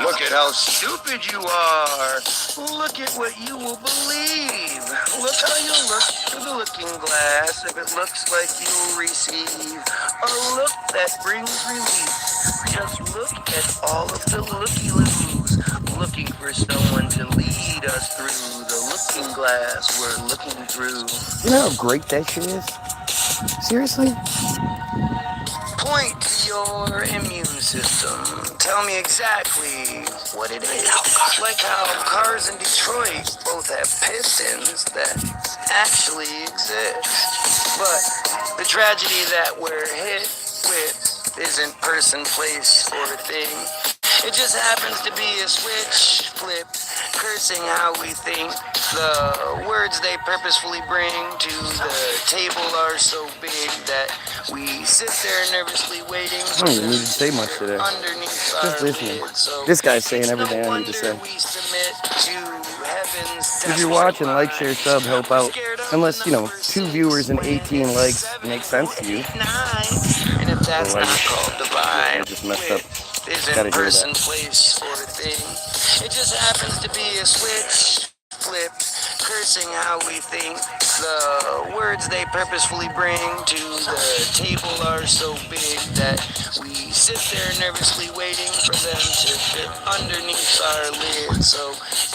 Look at how stupid you are. Look at what you will believe. Look how you'll look through the looking glass if it looks like you'll receive a look that brings relief. Just look at all of the looky-loos, looking for someone to lead us through the looking glass we're looking through. You know how great that shit is? Seriously? Point to your immune system. Tell me exactly what it is. Like how cars in Detroit both have pistons that actually exist. But the tragedy that we're hit with isn't person, place, or thing. It just happens to be a switch flipped, cursing how we think. The words they purposefully bring to the table are so big that we sit there nervously waiting I don't even need to say much today. underneath Just our listening. lid. So This guy's saying it's no everything I need to say. wonder we submit to heaven's If you're watching, like, desperate share, sub, help We're out. scared of Unless, the you know, number 2 six viewers and when 18 it's likes 7, makes sense to you. 8, 9. And if that's Otherwise, not called I divine, just messed up. isn't Gotta hear person, that. place, or thing. It just happens to be a switch flipped, cursing how we think. The words they purposefully bring to the table are so big that we sit there nervously waiting for them to fit underneath our lid. So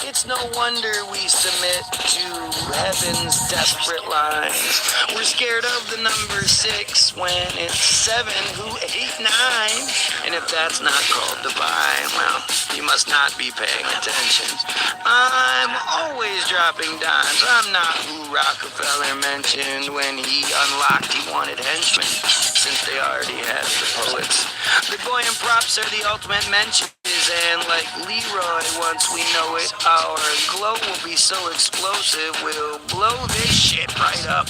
it's no wonder we submit to heaven's desperate lines. We're scared of the number 6 when it's 7, 8, 9. And if that's not called divine, well, you must not be paying attention. I'm always dropping dimes. I'm not who Rockefeller mentioned when he unlocked he wanted henchmen, since they already had the poets. The Goyim props are the ultimate mentions, and like Leroy, once we know it, our glow will be so explosive, we'll blow this shit right up.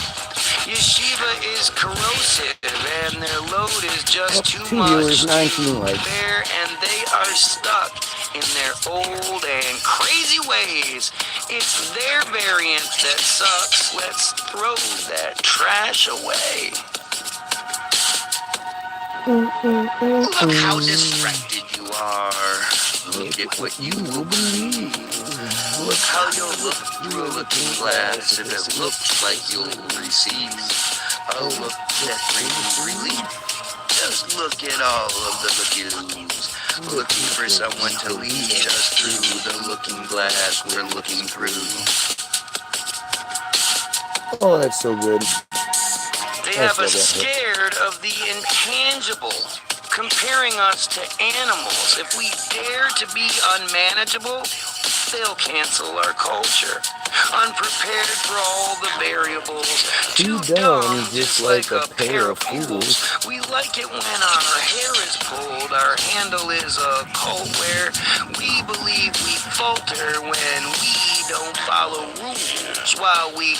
Yeshiva is corrosive, and their load is just too 2 much viewers, 19 likes. to bear, and they are stuck in their old and crazy ways. It's their variant that sucks. Let's throw that trash away. Look how distracted you are. Look at what you will believe. Look how you'll look through a looking glass if it looks like you'll receive a look that brings relief. Just look at all of the looky-loos, looking for someone to lead us through the looking glass we're looking through. Oh, that's so good. They have us scared of the intangible, comparing us to animals. If we dare to be unmanageable, they'll cancel our culture. Unprepared for all the variables, too dumb, just like a pair of fools. We like it when our hair is pulled, our handle is a cult where we believe we falter when we don't follow rules, while we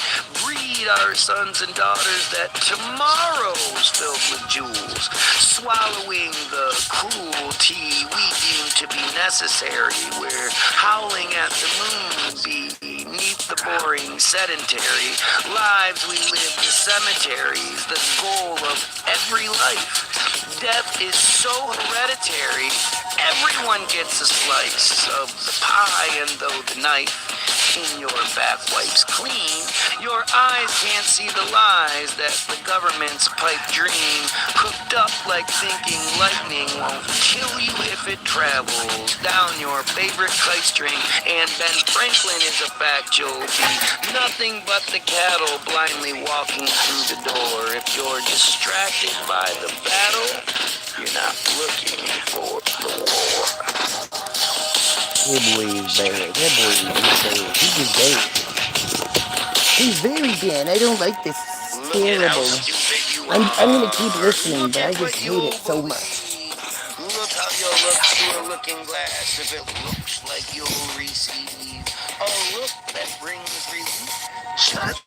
breed our sons and daughters that tomorrow's filled with jewels, swallowing the cruelty we deem to be necessary. We're howling at the moon beneath the boring sedentary lives we live, the cemeteries, the goal of every life. Death is so hereditary, everyone gets a slice of the pie, and though the knife in your back wipes clean, your eyes can't see the lies that the government's pipe dream, cooked up like thinking lightning won't kill you if it travels down your favorite kite string. And Ben Franklin is a fact, you'll be nothing but the cattle blindly walking through the door. If you're distracted by the battle, you're not looking for the war. That boy is bad. That boy is bad. He is bad. He's very bad. I don't like this. It's terrible. I'm gonna keep listening, but I just hate it so much. Look how you'll look through a looking glass if it looks like you'll receive a look that brings relief. Just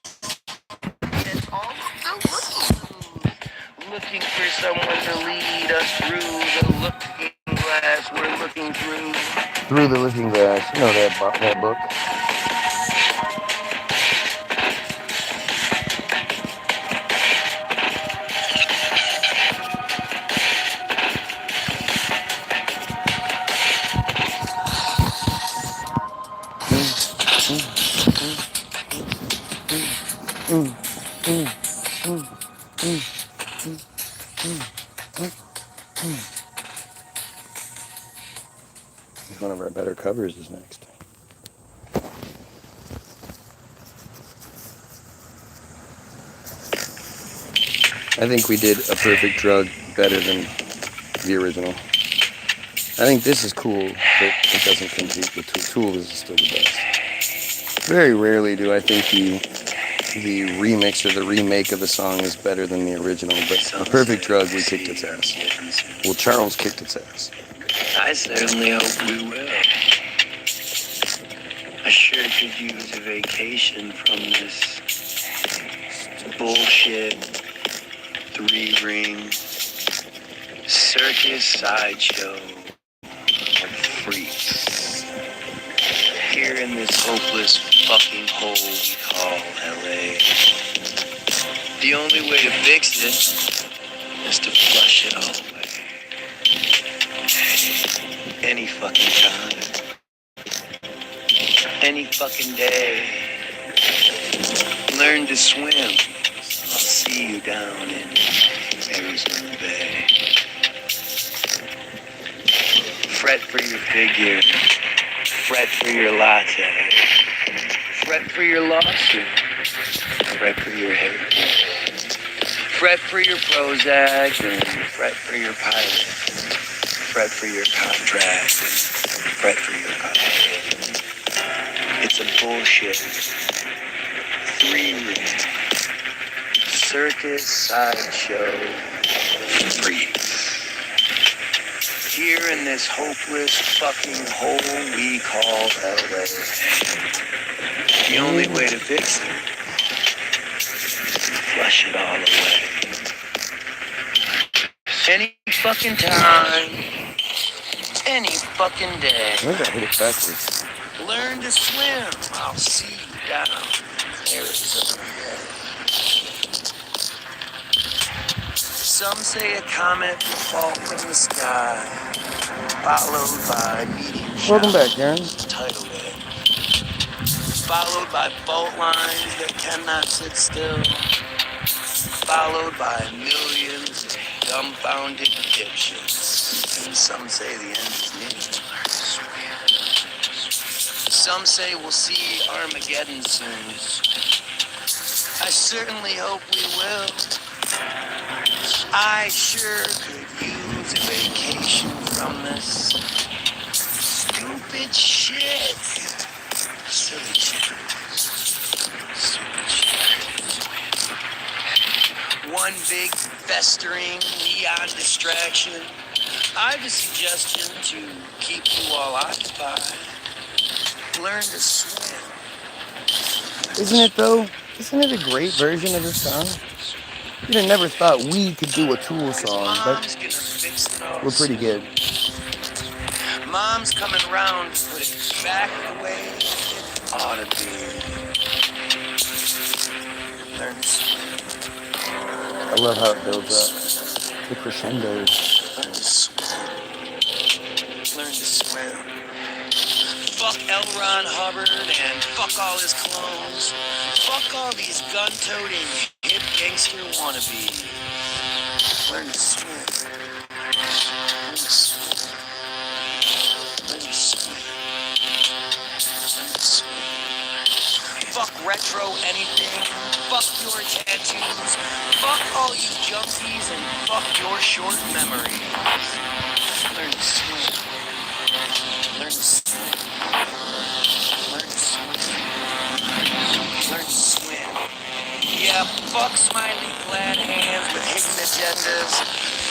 at all of the looking. Looking for someone to lead us through the looking glass we're looking through. Through the Looking Glass. You know that book. One of our better covers is next. I think we did A Perfect Drug better than the original. I think this is cool, but it doesn't compete with Tool. Tool is still the best. Very rarely do I think the remix or the remake of the song is better than the original, but A Perfect Drug, we kicked its ass. Well, Charles kicked its ass. I certainly hope we will. I sure could use a vacation from this bullshit 3-ring circus sideshow of freaks. Here in this hopeless fucking hole we call LA. The only way to fix it is to flush it all away. Any fucking time. Any fucking day. Learn to swim. I'll see you down in Arizona Bay. Fret for your figure. Fret for your latte. Fret for your lawsuit. Fret for your haircut. Fret for your Prozac and fret for your pilot. Fret for your contract. Fret for your contract. It's a bullshit 3-ring circus sideshow freaks. Here in this hopeless fucking hole we call LA. The only way to fix it is to flush it all away. Any fucking time, any fucking day. I think I hit it backwards. Learn to swim. I'll see you down Arizona Bay. Some say a comet will fall from the sky, followed by meteor showers. Welcome back, Aaron. Tidal wave. Followed by fault lines that cannot sit still. Followed by millions of dumbfounded dipshits. And some say the end is near. Some say we'll see Armageddon soon. I certainly hope we will. I sure could use a vacation from this stupid shit. Silly shit. Stupid shit. One big festering neon distraction. I've a suggestion to keep you all occupied. Learn to swim. Isn't it though? Isn't it a great version of the song? You'd have never thought we could do a Tool song, but we're pretty good. Mom's coming around to put it back the way it ought to be. Learn to swim. I love how it builds up. The crescendos. Learn to swim. Learn to swim. Fuck L. Ron Hubbard and fuck all his clones. Fuck all these gun-toting hip gangster wannabes. Learn to swim. Learn to swim. Learn to swim. Learn to swim. Fuck retro anything. Fuck your tattoos. Fuck all you junkies and fuck your short memory. Learn to swim. Learn to swim. Learn to swim. Learn to swim. Yeah, fuck smiley glad hands with hidden agendas.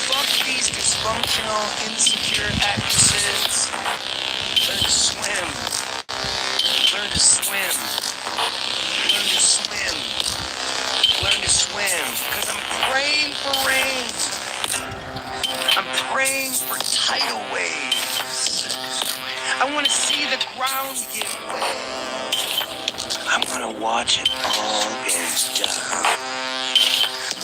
Fuck these dysfunctional, insecure actresses. Learn to swim. Learn to swim. Learn to swim. Learn to swim. Cause I'm praying for rain. I'm praying for tidal waves. I want to see the ground give way. I want to watch it all go down.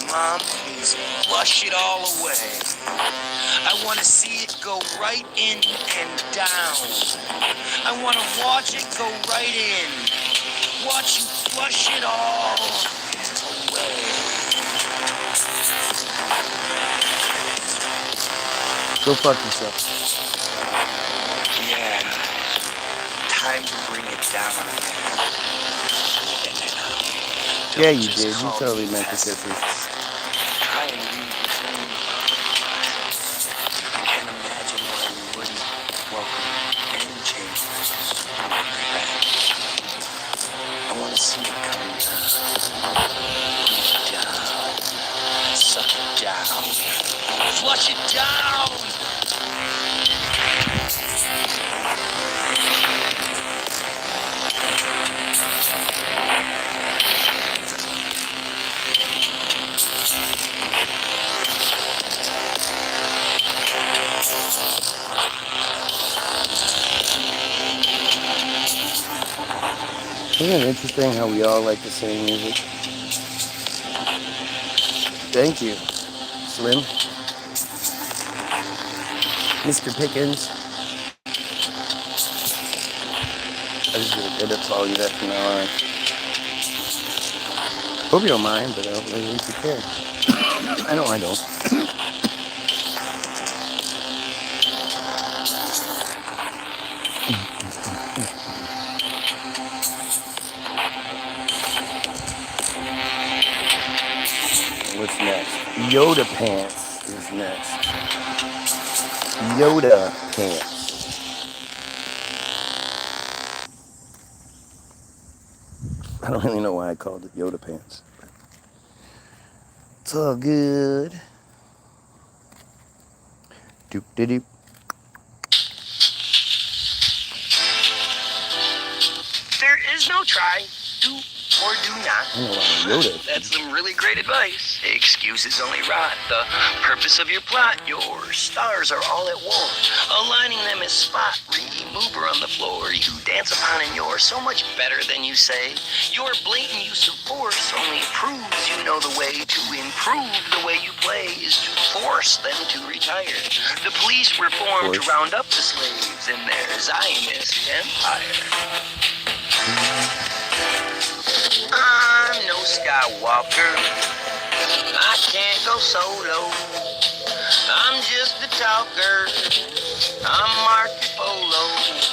Mom, please flush it all away. I want to see it go right in and down. I want to watch it go right in. Watch you flush it all Go fuck yourself. Yeah. Time to bring it down. Yeah, you did. You totally meant the kisses. Try and read between the lines. I can't imagine why you wouldn't welcome any change. I want to see it coming down. Suck it down. Flush it down! Isn't it interesting how we all like the same music? Thank you, Slim. Mr. Pickens. I'm just gonna call you that from now on. Hope you don't mind, but I don't really think you care. I know I don't. What's next? Yoda Pants is next. Yoda Pants. I don't really know why I called it Yoda Pants. It's all good. Doop de doop. There is no try, do, or do not. I don't know why Yoda. That's some really great advice. Excuses only rot the purpose of your plot. Your stars are all at war. Aligning them is spot remover on the floor. You dance upon and you're so much better than you say. Your blatant use of force only proves you know the way to improve. The way you play is to force them to retire. The police were formed to round up the slaves in their Zionist empire. I'm no Skywalker. I can't go solo. I'm just a talker. I'm Marco Polo.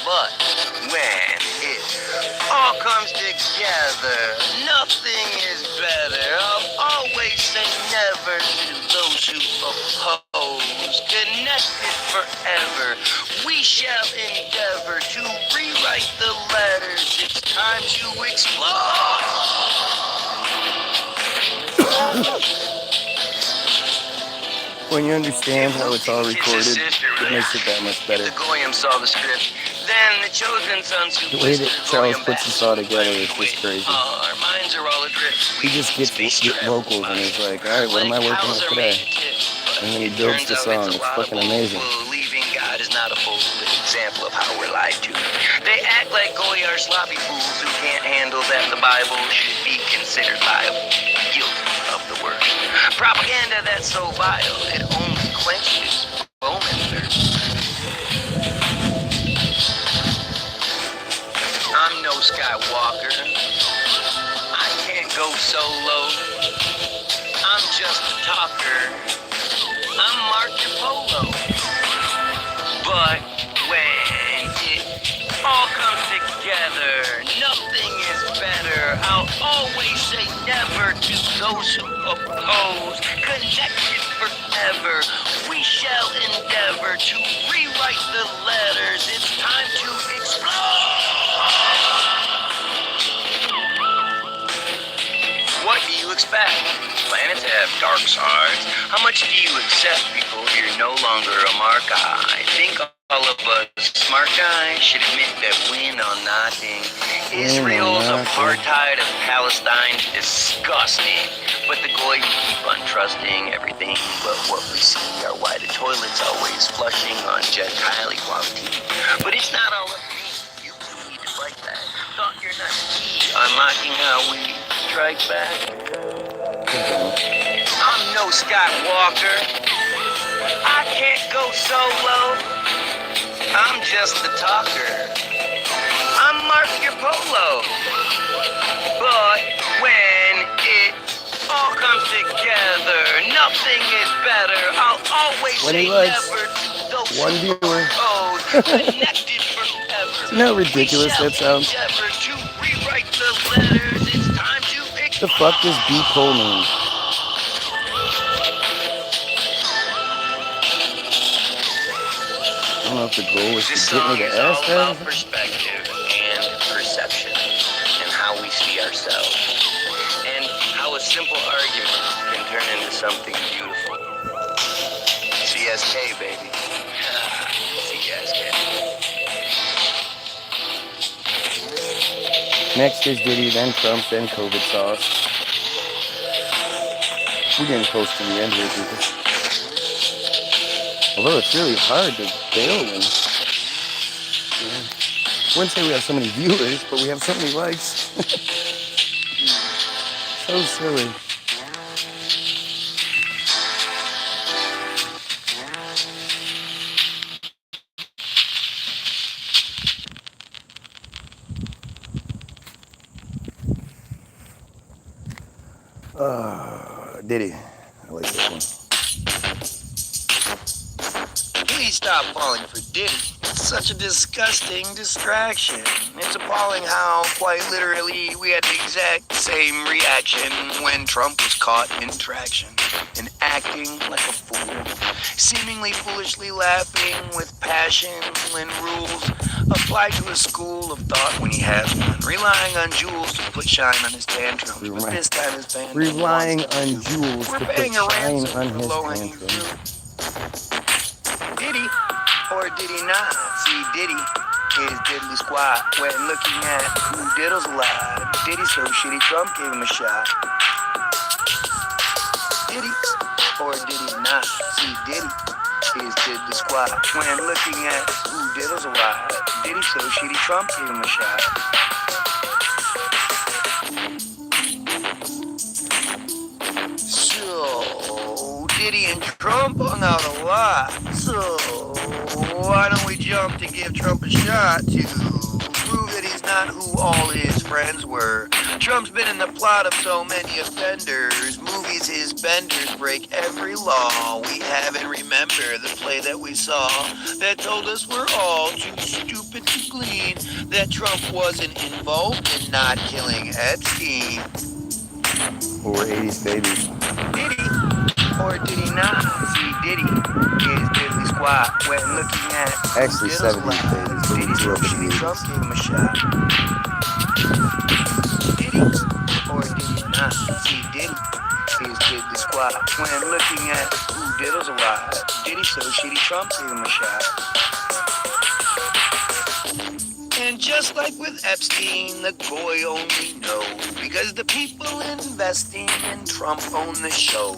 But when it all comes together, nothing is better. I'll always say never to those who oppose. Connected forever, we shall endeavor to rewrite the letters. It's time to explode. When you understand how it's all recorded, it makes it that much better. The Goyim saw the script. Then the chosen sons who The way that Charles puts this all together is just crazy. Our minds are all adrift. He just gets vocals and he's like, alright, what am I working on today? And then he builds the song. It's fucking amazing. Believing God is not a full example of how we're lied to. They act like Goy are sloppy fools who can't handle that the Bible should be considered liable. Guilty of the worst. Propaganda that's so vile, it only quenches Roman thirst. I'm no Skywalker. I can't go solo. I'm just a talker. I'm Marco Polo. But when it all comes together, nothing is better. I'll always say never to those who oppose. Connected forever, we shall endeavor to rewrite the letters. It's time to explode. What do you expect? Planets have dark sides. How much do you accept before you're no longer a mark eye? I think all of us smart guys should admit that we're not nothing. Israel's apartheid of Palestine is disgusting. But the Goyim keep on trusting everything but what we see. Our white toilets always flushing on Gentile equality. But it's not all up to me. You need to fight that. Thought you're not key. Unlocking how we strike back. I'm no Skywalker. I can't go solo. I'm just the talker. I'm Marco Polo. But when it all comes together, nothing is better. I'll always say never to One viewer. Oh, connected forever. Isn't that ridiculous that sounds? Endeavor to rewrite the letters. It's time to pick The fuck does B-pole mean? I don't know if the goal was to This get song me to is all ask about that. perspective and perception and how we see ourselves and how a simple argument can turn into something beautiful. CSK, baby. CSK. Next is Diddy, then Trump, then COVID sauce. We're getting close to the end here, people. Although it's really hard to bail when... I wouldn't say we have so many viewers, but we have so many likes. So silly. Diddy. I like this one. Please stop falling for Diddy. It's such a disgusting distraction. It's appalling how, quite literally, we had the exact same reaction when Trump was caught in traction and acting like a fool, seemingly foolishly laughing with passion when rules apply to a school of thought when he has one, relying on jewels to put shine on his tantrums, but this time his band Relying on jewels We're to put paying a shine ransom on for his low-hanging tantrum. fruit. Diddy, or did he not? See, Diddy is diddly squat when looking at who diddles a lot. Diddy so shitty Trump gave him a shot. Diddy, or did he not? See, Diddy is diddly squat when looking at who diddles a lot. Diddy so shitty Trump gave him a shot. So, Diddy and Trump hung out a lot. So, why don't we jump to give Trump a shot to prove that he's not who all his friends were? Trump's been in the plot of so many offenders. Movies his benders break every law. We haven't remember the play that we saw that told us we're all too stupid to glean that Trump wasn't involved in not killing Epstein. Or 80s babies. Diddy, or did he not? See, Diddy is diddly squat when looking at Actually, diddles 70s loud. babies. So Diddy we grew so up in shitty the Trump 80s. gave him a shot. Diddy, or did he not? See, Diddy is diddly squat when looking at who diddles a lot. Diddy so shitty Trump gave him a shot. And just like with Epstein, the goy only knows because the people investing in Trump own the show.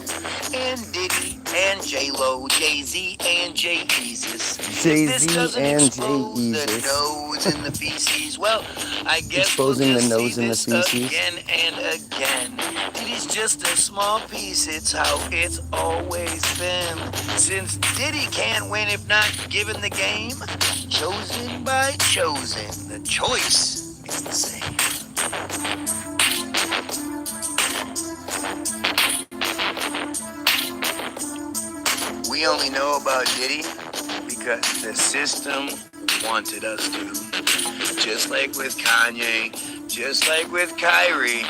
And Diddy and J-Lo, Jay-Z and Jay-Jesus. Jay-Z and The Jay-Jesus. nose in the feces. Well, I guess Exposing we'll the just nose see in the this feces. again and again. Diddy's just a small piece. It's how it's always been. Since Diddy can't win if not given the game, chosen by chosen. The choice is the same. We only know about Diddy because the system wanted us to. Just like with Kanye, just like with Kyrie,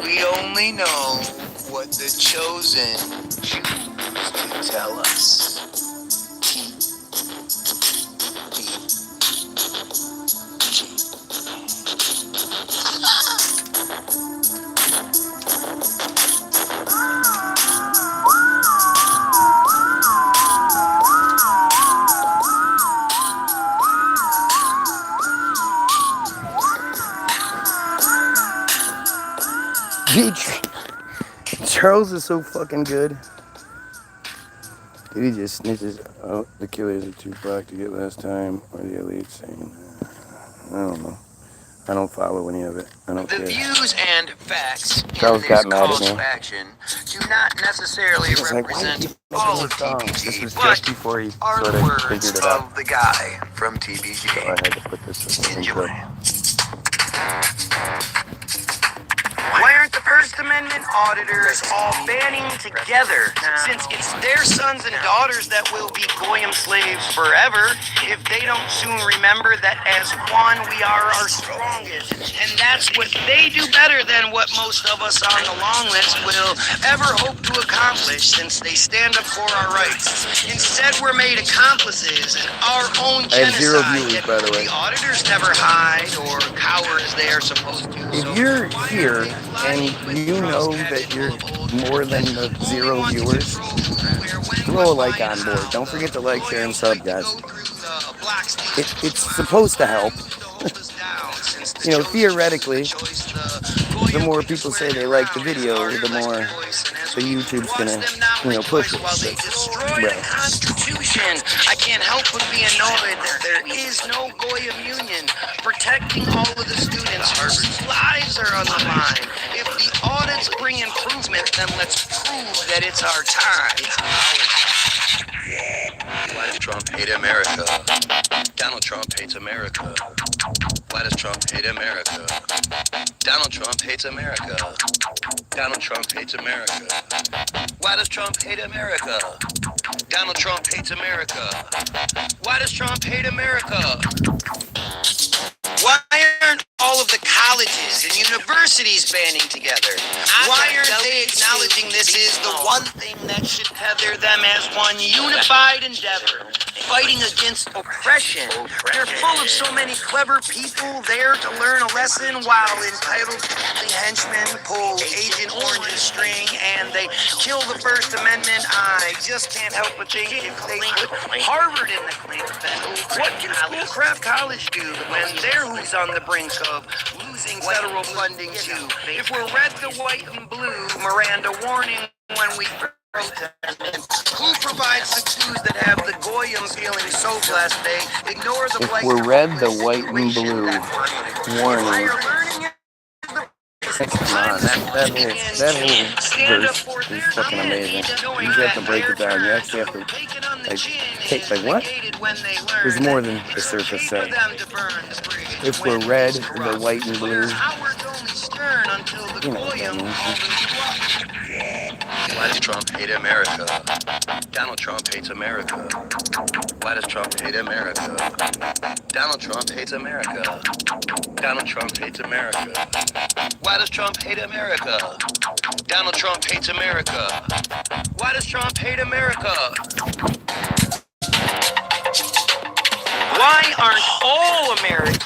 we only know what the chosen choose to tell us. Charles is so fucking good. Did he just snitches out the killers of Tupac to get last time, or the elite saying, I don't know. I don't follow any of it. I don't The care. views and facts Charles in got this mad at call me. to action do not necessarily He was like, why represent did you all make of this song? TBG, This was but just before he are sort the of words figured it out. of the guy from So I TBG. had to put this in. Enjoy. Why aren't the First Amendment auditors all banding together, since it's their sons and daughters that will be Goyim slaves forever if they don't soon remember that as one we are our strongest. And that's what they do better than what most of us on the long list will ever hope to accomplish, since they stand up for our rights. Instead, we're made accomplices in our own I have 0 genocide. viewers, by the way. The auditors never hide or cower as they are supposed to. If you're here and you know that you're more than the 0 viewers, throw a like on board. Don't forget to like, share, and sub, guys. It's supposed to help. You know, theoretically, the more people say they like the video, the more the YouTube's gonna, push it. The Constitution. I can't help but be annoyed that there is no Goyim Union protecting all of the students whose lives are on the line. If the audits bring improvement, then let's prove that it's our time. Why does Trump hate America? Donald Trump hates America. Why does Trump hate America? Donald Trump hates America. Donald Trump hates America. Why does Trump hate America? Donald Trump hates America. Why does Trump hate America? Why aren't all of the colleges and universities banding together? Why aren't they acknowledging this is the one thing that should tether them as one unified endeavor, fighting against oppression? They're full of so many clever people there to learn a lesson, while entitled henchmen pull Agent Orange's string and they kill the First Amendment. I just can't help but think if they put Harvard in the clink, then what can Schoolcraft College do when they're who's on the brink of losing federal funding too? If we're red, the white, and blue, Miranda warning when we protest. Who provides the clues that have the Goyim feeling so blessed they ignore the If we're red, the white, and blue, warning. Come on, that whole verse is fucking amazing. You just have to break it down. You actually have to, what? There's more than the surface said. If we're red, the white, and blue, you know what that means. Why does Trump hate America? Donald Trump hates America. Why does Trump hate America? Donald Trump hates America. Donald Trump hates America. Why does Trump hate America? Donald Trump hates America. Why does Trump hate America? Why aren't all Americans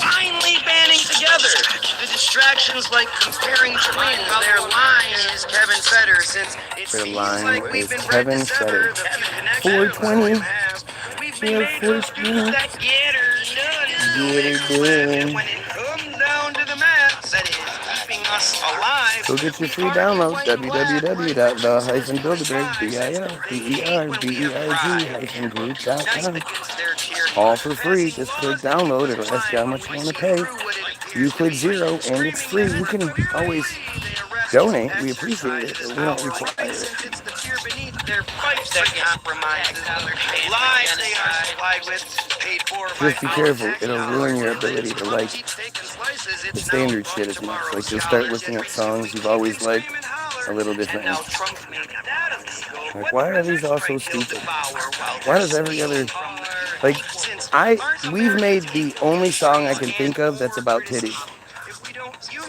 finally banding together? The distractions like comparing twins, their line is Kevin Fetter, since it seems like we've been bred to sever the few connections 420. we've been made to screws that get her done. When it comes down to the math, that is keeping us alive. Go get your free download, www.the-builderberg.group.com. All for free. Just click download. It'll ask you how much you want to pay. You click 0 and it's free. You can always donate. We appreciate it, but we don't require it. Just be careful. It'll ruin your ability to like the standard shit as much. Like, you'll start looking at songs you've always liked a little differently. Like, why are these all so stupid? Why does every other... Like, we've made the only song I can think of that's about titties.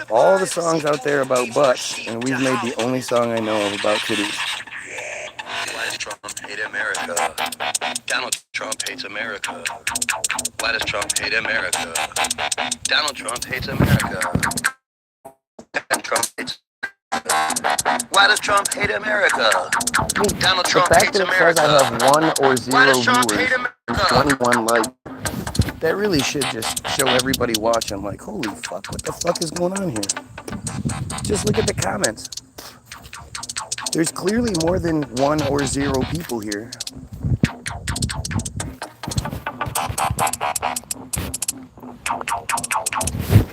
All the songs out there about butts, and we've made the only song I know of about titties. Why does Trump hate America? Donald Trump hates America. Why does Trump hate America? Donald Trump hates America. Trump hates Why does Trump hate America? Donald Trump hates America. The fact that it says I have 1 or 0 viewers and 21 likes, that really should just show everybody watching, like, holy fuck, what the fuck is going on here? Just look at the comments. There's clearly more than 1 or 0 people here.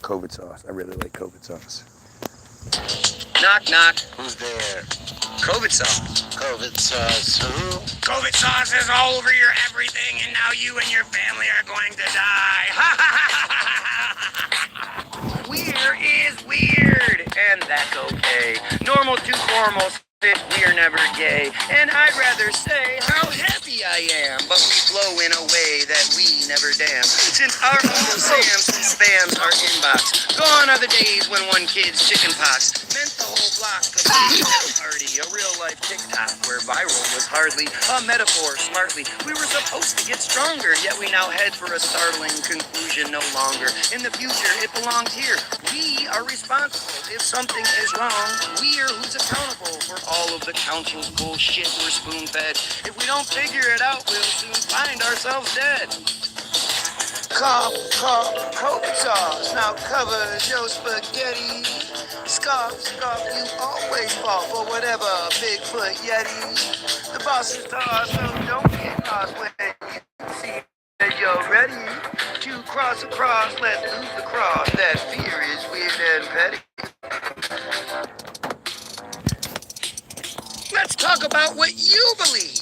COVID sauce. I really like COVID sauce. Knock, knock. Who's there? COVID sauce. COVID sauce. Who? COVID sauce is all over your everything, and now you and your family are going to die. Weird is weird. and that's okay. Normal to formal, we are never gay. And I'd rather say how happy I am, but we flow in a way that we never damn. Since our Uncle Sam's spams our inbox, gone are the days when one kid's chicken pox meant the whole block of party, a real life TikTok where viral was hardly a metaphor. Smartly, we were supposed to get stronger, yet we now head for a startling conclusion no longer. In the future, it belongs here. We are responsible if something is wrong. We are who's accountable for all of the council's bullshit we're spoon-fed. If we don't figure it out, we'll soon find ourselves dead. COVID sauce now covers your spaghetti. Scarf, you always fall for whatever Bigfoot Yeti. The boss is tossed, so don't get lost when you see that you're ready to cross across. Let's lose the cross. That fear is weird and petty. Let's talk about what you believe.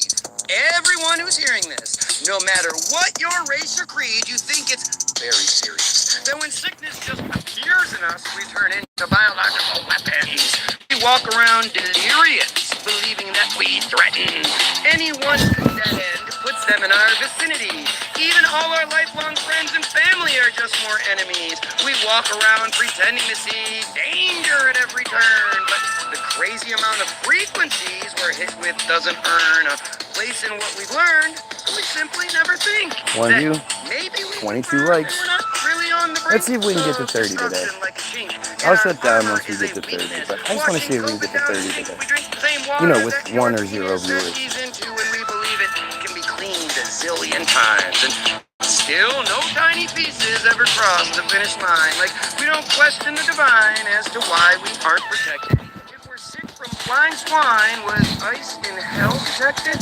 Everyone who's hearing this, no matter what your race or creed, you think it's very serious. That when sickness just appears in us, we turn into biological weapons. We walk around delirious, believing that we threaten anyone who's dead end puts them in our vicinity. Even all our lifelong friends and family are just more enemies. We walk around pretending to see danger at every turn, but the crazy amount of frequencies we're hit with doesn't earn a place in what we've learned, so we simply never think. One that view, maybe we 22 likes. we're not really on the Let's see if we can get to brink 30 of today. destruction like a chink in I'll our shut down armor once we is get a to 30, weakness. but I just want to see if we can get to 30 today. We drink the same water You know, with that 1 or your 0 viewers. ease into, and we believe it can be cleaned a zillion times. And still, no tiny pieces ever cross the finish line. Like, we don't question the divine as to why we aren't protected. If we're sick from flying swine, was ice in hell detected?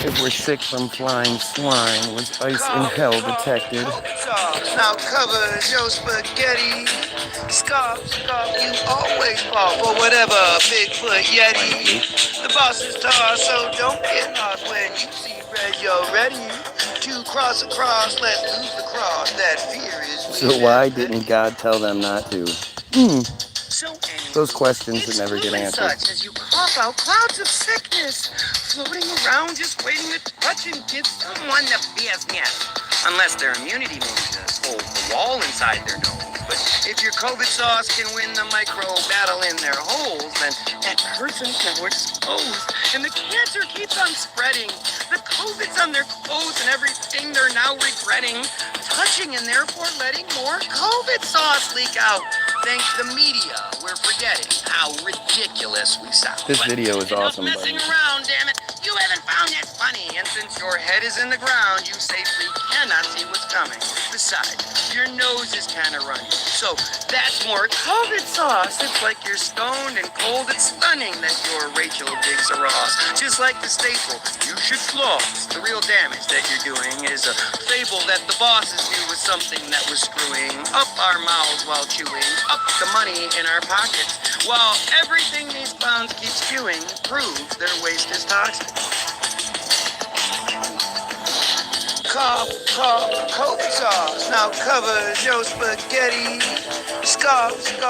If we're sick from flying swine, was ice in hell detected? COVID sauce now covers your spaghetti. Scarf, you always fall for whatever Bigfoot Yeti. The boss is tossed, so don't get lost when you see red. You're ready to cross across. Let's lose the cross. That fear is. So why didn't God tell them not to? Those questions that never get answered. Such as you cough out clouds of sickness, floating around just waiting to touch and give someone the business. Unless their immunity maybe just hold the wall inside their nose. But if your COVID sauce can win the micro battle in their holes, then that person's now exposed. And the cancer keeps on spreading. The COVID's on their clothes and everything they're now regretting. Touching and therefore letting more COVID sauce leak out. Thanks to the media, we're forgetting how ridiculous we sound. This video is awesome, buddy. Messing around, damn it. You haven't found that funny. And since your head is in the ground, you safely cannot see what's coming. Besides, your nose is kind of runny. So that's more COVID sauce. It's like you're stoned and cold. It's stunning that you're Rachel Diggs Ross. Just like the staple, you should floss. The real damage that you're doing is a fable that the bosses knew was something that was screwing up our mouths while chewing up the money in our pockets. While everything these clowns keep spewing proves their waste is toxic. COVID sauce now covers your spaghetti. Scarf, you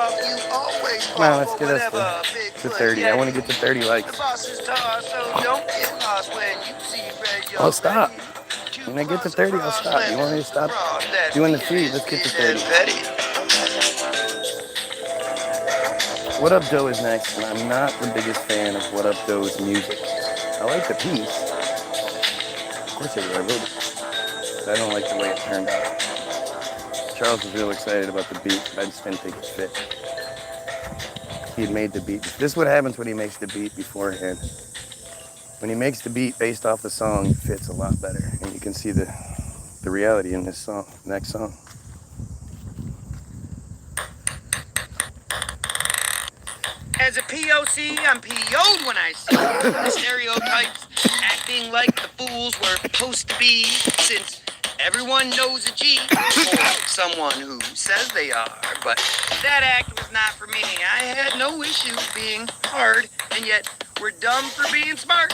always fall Now let's for get us whatever to Bigfoot 30. I Yeti. want to get to 30 The likes. boss is tossed, so don't get lost when you see red. You're I'll stop. ready to When I get to cross 30, I'll across. stop. You want me to stop Cross that doing the fear feed? is Let's get to weird 30. and petty. What Up Doe is next, and I'm not the biggest fan of What Up Doe's music. I like the piece. Of course I wrote it. But I don't like the way it turned out. Charles was real excited about the beat, but I just didn't think it fit. He had made the beat. This is what happens when he makes the beat beforehand. When he makes the beat based off the song, it fits a lot better. And you can see the reality in this song, next song. As a POC, I'm PO'd when I see the stereotypes acting like the fools we're supposed to be, since everyone knows a G or someone who says they are. But that act was not for me. I had no issue being hard, and yet we're dumb for being smart.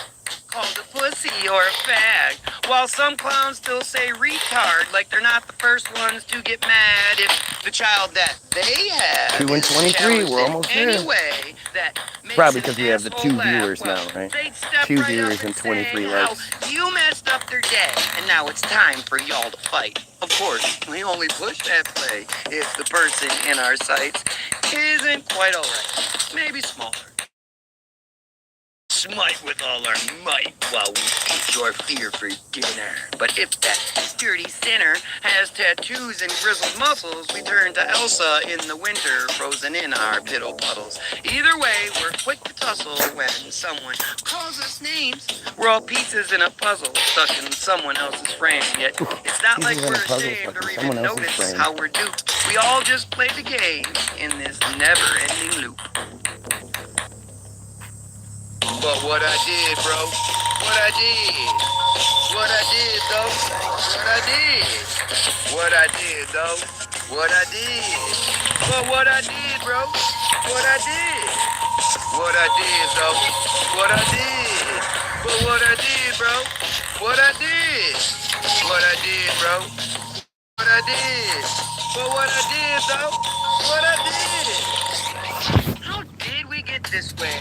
called a pussy or a fag, while some clowns still say retard like they're not the first ones to get mad if the child that they have 2 and is 23, challenged we're in almost any there. way that makes Probably an because we have the asshole 2 laugh. viewers Well, now, right? they'd step 2 right viewers up and say 23 how likes. you messed up their day, and now it's time for y'all to fight. Of course, we only push that play if the person in our sights isn't quite alright. Maybe smaller. Smite with all our might while we eat your fear for dinner. But if that sturdy sinner has tattoos and grizzled muscles, we turn to Elsa in the winter, frozen in our piddle puddles. Either way, we're quick to tussle when someone calls us names. We're all pieces in a puzzle, stuck in someone else's frame. Yet it's not like Pieces in we're a puzzle ashamed stuck or in even someone else's notice frame. how we're duped. We all just play the game in this never-ending loop. But what I did, bro, what I did though, what I did, what I did though, what I did, but what I did, bro, what I did, what I did though, what I did, but what I did, bro, what I did, what I did, bro, what I did, but what I did though, what I did. How did we get this way?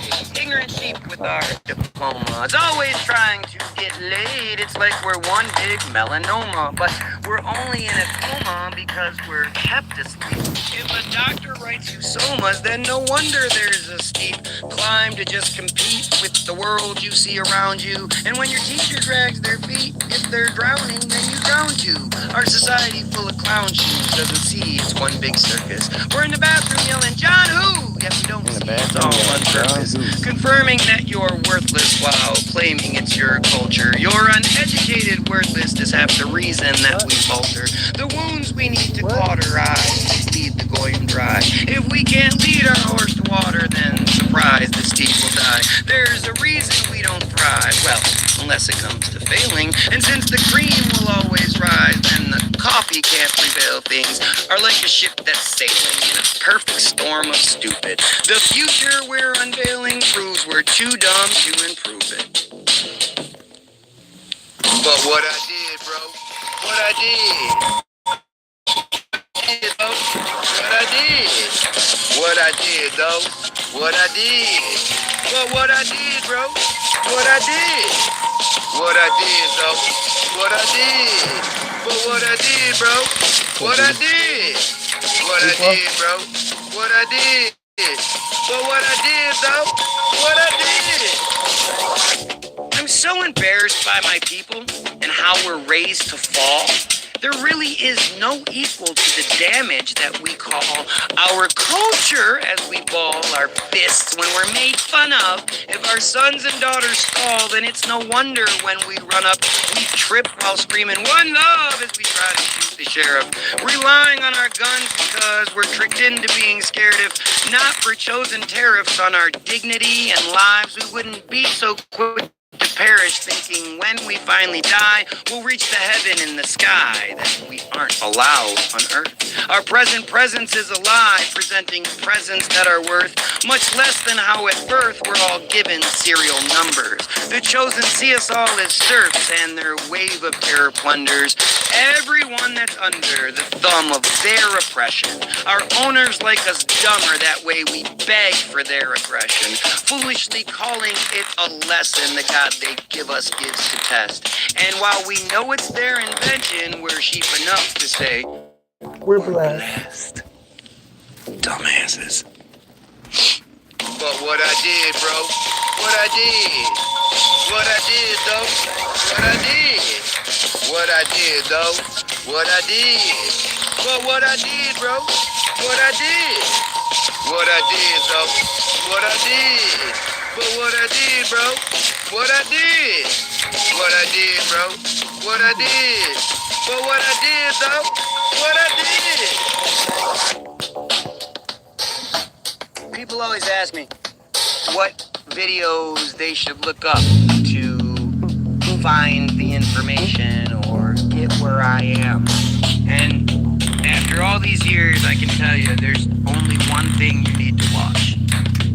Ignorant sheep with our diplomas, always trying to get laid. It's like we're one big melanoma, but we're only in a coma because we're kept asleep. If a doctor writes you somas, then no wonder there's a steep climb to just compete with the world you see around you. And when your teacher drags their feet, if they're drowning, then you drown too. Our society full of clown shoes doesn't see it's one big circus. We're in the bathroom yelling, John who? Yet we don't see it's all on purpose. Confirming that you're worthless while claiming it's your culture. Your uneducated worthlessness have the reason that we falter. The wounds we need to cauterize lead the Goyim dry. If we can't lead our horse to water, then surprise, the steed will die. There's a reason we don't thrive, well, unless it comes to failing. And since the cream will always rise, then the coffee can't prevail. Things are like a ship that's sailing in a perfect storm of stupid. The future we're unveiling proves we're too dumb to improve it. But what I did, bro, what I did. What I did, what I did though, what I did, but what I did, bro, what I did, what I did though, what I did, but what I did, bro, what I did, what I did, bro, what I did, but what I did though, what I did. I'm so embarrassed by my people and how we're raised to fall. There really is no equal to the damage that we call our culture as we ball our fists when we're made fun of. If our sons and daughters fall, then it's no wonder when we run up, we trip while screaming, one love, as we try to shoot the sheriff. Relying on our guns because we're tricked into being scared. If not for chosen tariffs on our dignity and lives, we wouldn't be so quick to perish, thinking when we finally die, we'll reach the heaven in the sky that we aren't allowed on earth. Our present presence is a lie, presenting presents that are worth much less than how at birth we're all given serial numbers. The chosen see us all as serfs, and their wave of terror plunders everyone that's under the thumb of their oppression. Our owners like us dumber, that way we beg for their aggression, foolishly calling it a lesson the God they give us gives to test. And while we know it's their invention, we're sheep enough to say, We're blessed. Dumbasses. But what I did, bro, what I did, what I did though, what I did, what I did though, what I did, but what I did, bro, what I did, what I did though, what I did, but what I did, bro, what I did, what I did, bro, what I did, but what I did though, what I did. People always ask me what videos they should look up to find the information or get where I am. And after all these years, I can tell you there's only one thing you need to watch.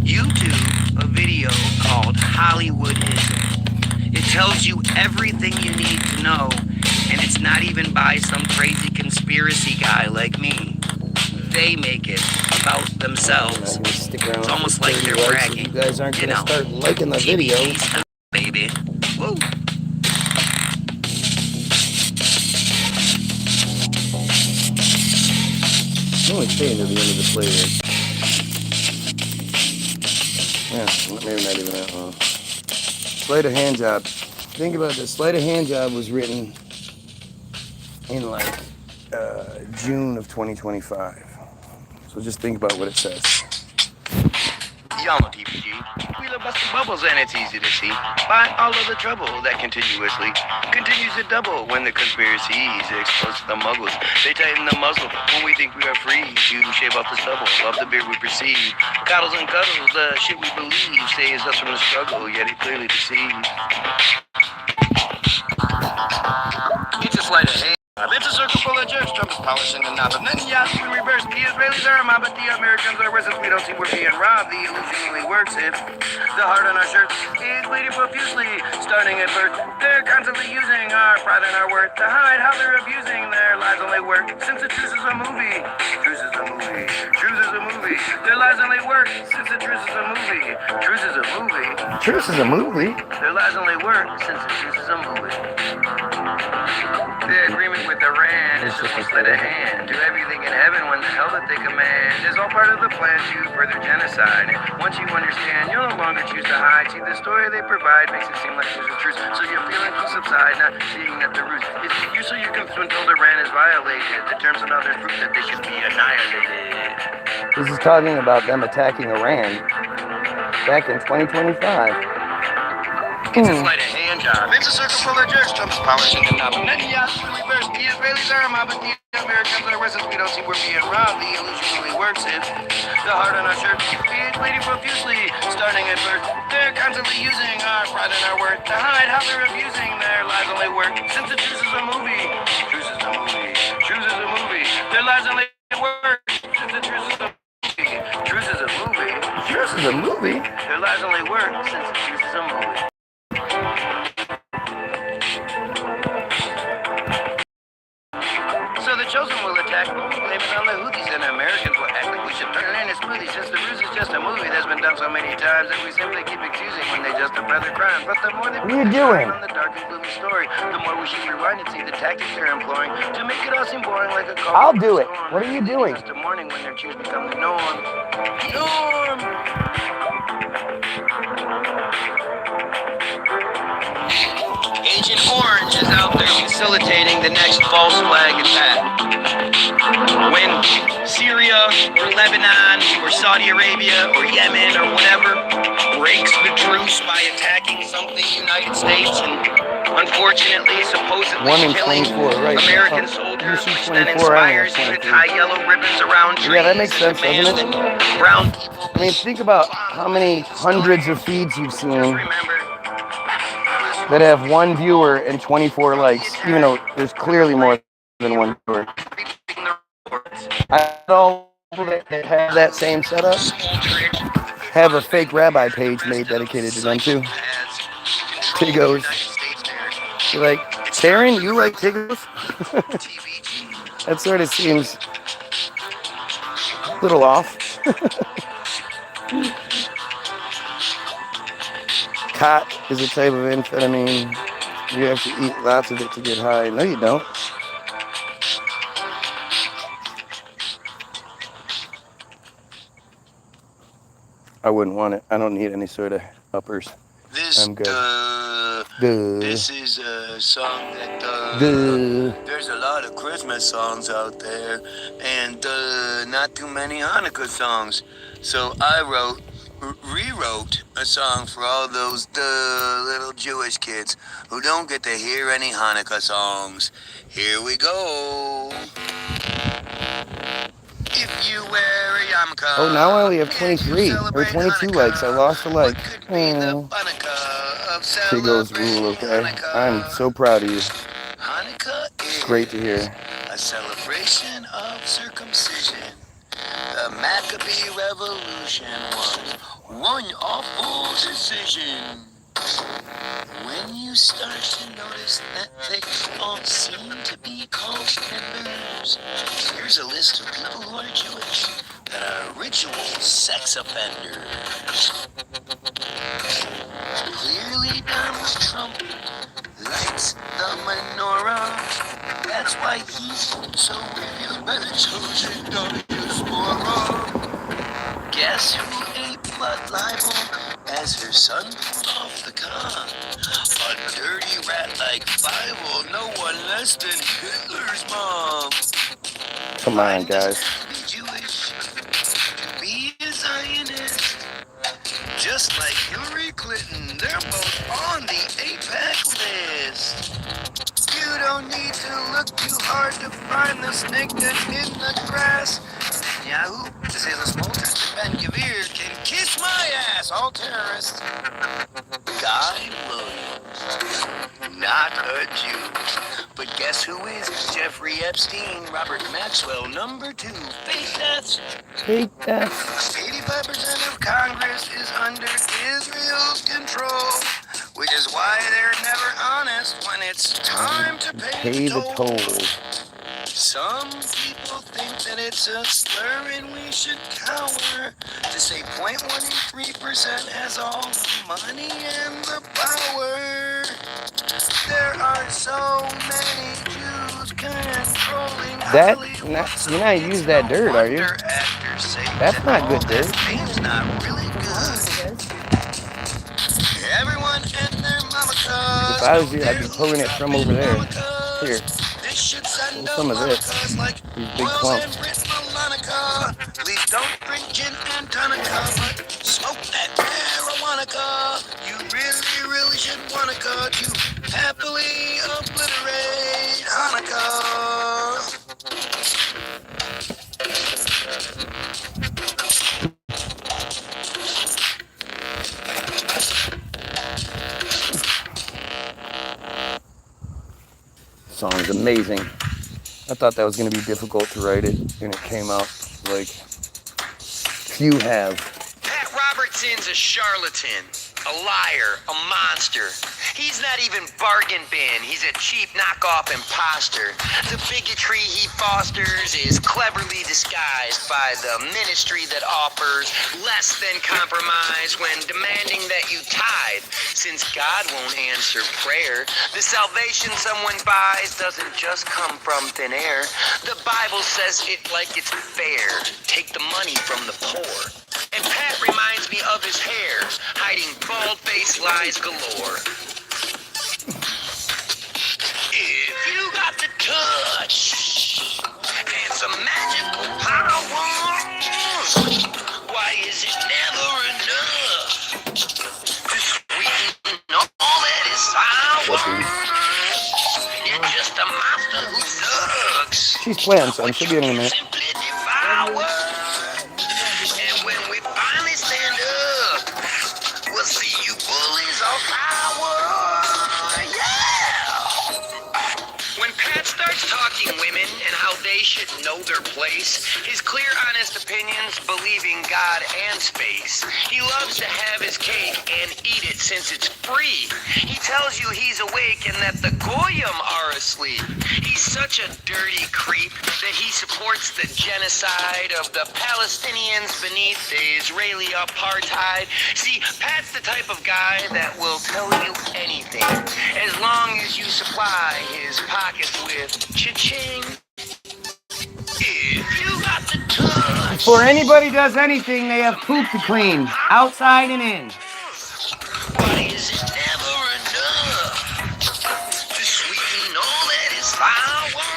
YouTube, a video called Hollywoodism. It tells you everything you need to know, and it's not even by some crazy conspiracy guy like me. They make it about themselves. It's almost like they're bragging. You guys aren't gonna start liking the video, baby. Woo. I'm only staying to the end of the play there. Yeah, maybe not even that long. Sleight of hand job. Think about this. Sleight of hand job was written in like June of 2025. So just think about what it says. Y'all know TPG. We love busting bubbles and it's easy to see. By all of the trouble that continuously continues to double when the conspiracy is exposed to the muggles. They tighten the muzzle when we think we are free to shave off the stubble of the beard we perceive. Coddles and cuddles, the shit we believe saves us from the struggle, yet it clearly deceives. It's a sleight of hand. It's a circle full of jerks, Trump's polishing the knob. And then, yes, we reverse. The Israelis are a mob, but the Americans are worse. We don't see we're being robbed. The illusion only works if the heart on our shirts is bleeding profusely, starting at birth. They're constantly using our pride and our worth to hide how they're abusing their lives only work. Since the truth is a movie, truth is a movie, truth is a movie. Their lives only work since the truth is a movie, truth is a movie. Truth is a movie. Their lives only work since the truth is a movie. The agreement with Iran is just a sleight of hand. Do everything in heaven when the hell that they command is all part of the plan to further genocide. Once you understand, you'll no longer choose to hide. See, the story they provide makes it seem like there's a truth. So you're feeling to subside, not seeing that the root is you, so you can when told Iran is violated. The terms and others prove that they should be annihilated. This is talking about them attacking Iran back in 2025. It's a sleight of hand job. It's a circle full of jerks. Trump's polishing the knob. And then, yes, we reverse. The Israelis are a mob, but the Americans are worse. We don't see we're being robbed. The illusion only works if the heart on our shirt is bleeding profusely, starting at birth. They're constantly using our pride and our worth to hide how they're abusing their lives only work. Since the truth is a movie, truth is a movie, truth is a movie. Their lives only work. Since the truth is a movie, truth is a movie. Truth is a movie. Their lives only work since the truth is a movie. So the chosen will attack, blame it on the Houthis, and Americans will act like we should turn in a smoothie. Since the ruse is just a movie that's been done so many times that we simply keep excusing when they justify their crimes. But the more they What are you doing? on the dark and gloomy story, the more we should rewind and see the tactics they're employing to make it all seem boring like a call. I'll do it. What are you doing? Just a morning when their cheers become the norm. Norm! Agent Orange is out there facilitating the next false flag attack. When Syria or Lebanon or Saudi Arabia or Yemen or whatever breaks the truce by attacking something United States and unfortunately supposedly 1 in killing 24, right. American soldiers, You see which then 24, I inspires am you to 23. tie yellow ribbons around trees. Yeah, that makes sense, doesn't it? And brown people. I mean, think about how many hundreds of feeds you've seen that have one viewer and 24 likes, even though there's clearly more than one viewer. I know that have that same setup have a fake rabbi page made dedicated to them too. Tigos. You're like, Taryn, you like Tigos? That sort of seems a little off. Khat is a type of amphetamine. You have to eat lots of it to get high. No, you don't. I wouldn't want it. I don't need any sort of uppers. I'm good. This is a song that there's a lot of Christmas songs out there, and not too many Hanukkah songs. So I rewrote a song for all those little Jewish kids who don't get to hear any Hanukkah songs. Here we go. If you wear a yarmulke. Oh, now I only have 23 or 22 likes. I lost a like. Tigos rule, okay? I'm so proud of you. Hanukkah It's great to hear. a celebration of circumcision. The Maccabee Revolution was one awful decision. When you start to notice that they all seem to be called peddlers, here's a list of people who are Jewish that are ritual sex offenders. Clearly Donald Trump lights the menorah. That's why he's so revealed by the chosen diaspora. Guess who ate blood libel as her son pulled off the car? A dirty rat like Bible, no one less than Hitler's mom. Come on, guys. To be Jewish, to be a Zionist. Just like Hillary Clinton, they're both on the APEC list. You don't need to look too hard to find the snake that's in the grass. Yahoo, this is a small Ben Gavir can kiss my ass, all terrorists. Guy Williams, not a Jew. But guess who is? Jeffrey Epstein, Robert Maxwell, number 2, fake deaths. Fake deaths. 85% of Congress is under Israel's control, which is why they're never honest when it's time to pay the toll. Some people think that it's a slur and we should cower to say 0.13% has all the money and the power. There are so many Jews controlling you're not use that dirt, are you? That's not good dirt. It's not really good. Everyone and their mama. If I was you, I'd be pulling it from over there. Here. Some of this. These big clumps. Please don't drink gin and tonica, but smoke that marijuana. You really should wanna go to happily obliterate Hanukkah. Song's amazing. I thought that was going to be difficult to write it, and it came out like few have. Pat Robertson's a charlatan, a liar, a monster. He's not even bargain bin. He's a cheap knockoff imposter. The bigotry he fosters is cleverly disguised by the ministry that offers less than compromise when demanding that you tithe. Since God won't answer prayer, the salvation someone buys doesn't just come from thin air. The Bible says it like it's fair. Take the money from the poor. And Pat reminds me of his hair, hiding bald-faced lies galore. If you got the touch and some magical powers, why is it never enough to sweeten all that is sour? You're just a monster who sucks. She's playing, so I'm should be in a minute. Simply devour. And when we finally stand up, we'll see you bullies on power. When Pat starts talking women and how they should know their place, his clear, honest opinions, believing God and space. He loves to have his cake and eat it since it's free. He tells you he's awake and that the Goyim are asleep. He's such a dirty creep that he supports the genocide of the Palestinians beneath the Israeli apartheid. See, Pat's the type of guy that will tell you anything as long as you supply his pockets with cha-ching. If you got the touch. Before anybody does anything, they have poop to clean, outside and in. Why is it never enough to sweeten all that is sour?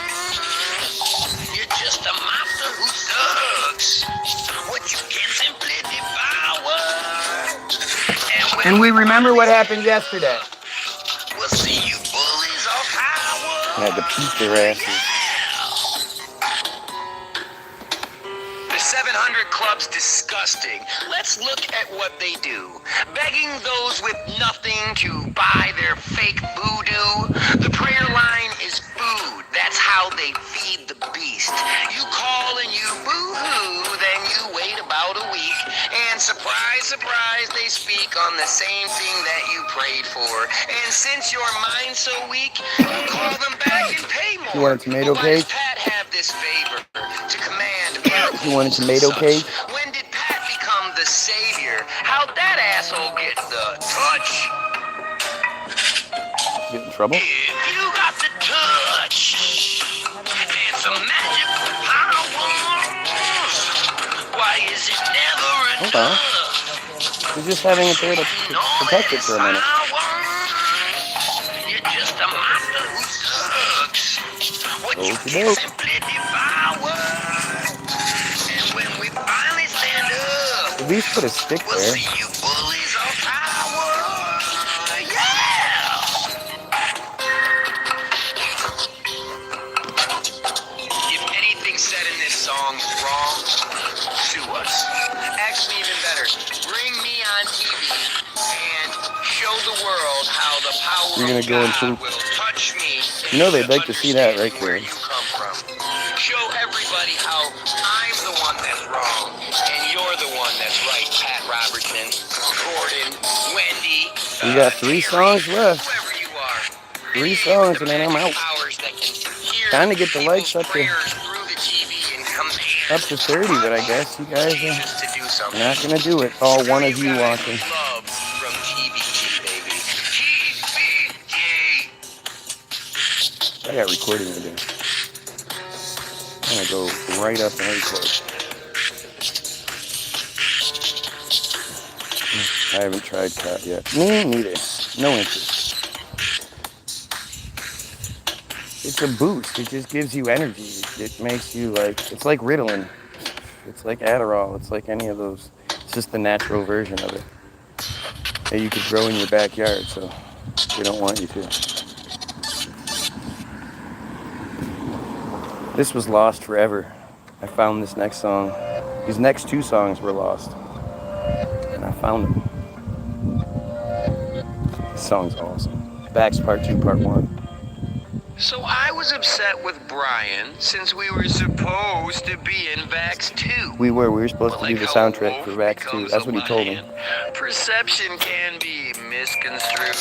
You're just a monster who sucks. What you can simply devour. And we remember what happened yesterday. We'll see you bullies on power. I had to beat their asses. 700 Club's disgusting. Let's look at what they do. Begging those with nothing to buy their fake voodoo. The prayer line is food. That's how they feed the beast. You call and you boo-hoo, then you wait about a week, and surprise, surprise, they speak on the same thing that you prayed for. And since your mind's so weak, you call them back and pay more. You want a tomato But why cake? does Pat have this favor to command miracles? You want a tomato and such? cake? When did Pat become the savior? How'd that asshole get the touch? Get in trouble? If you got the touch and some magical powers, why is it never enough? He's just having it there to protect it for a minute. You're just a monster who sucks. What you Okey can doke. simply devour. And when we finally stand up, At least put a stick we'll there. see you bullies on power. Yeah! If anything said in this song is wrong, sue us. Actually, even better, bring me on TV and show the world how the power You're gonna of go and God poop. will touch me. You know they'd like to see that, right, Where Karen? you come from. Show everybody how I'm the one that's wrong and you're the one that's right. Pat Robertson, Gordon, Wendy. We got 3 songs left. Whoever you are. 3 songs and then I'm out. Trying to get the likes up to 30, but I guess you guys are not gonna do it. All one of you watching. I got recording to do. I'm gonna go right up and record. I haven't tried cut yet. Me neither. No interest. It's a boost. It just gives you energy. It makes you it's like Ritalin. It's like Adderall. It's like any of those. It's just the natural version of it that you could grow in your backyard, so they don't want you to. This was lost forever. I found this next song. These next 2 songs were lost. And I found them. This song's awesome. Vax Part 2, Part 1. So I was upset with Brian since we were supposed to be in Vax 2. We were supposed to do the soundtrack for Vax 2. That's what he told me. Perception can be misconstrued.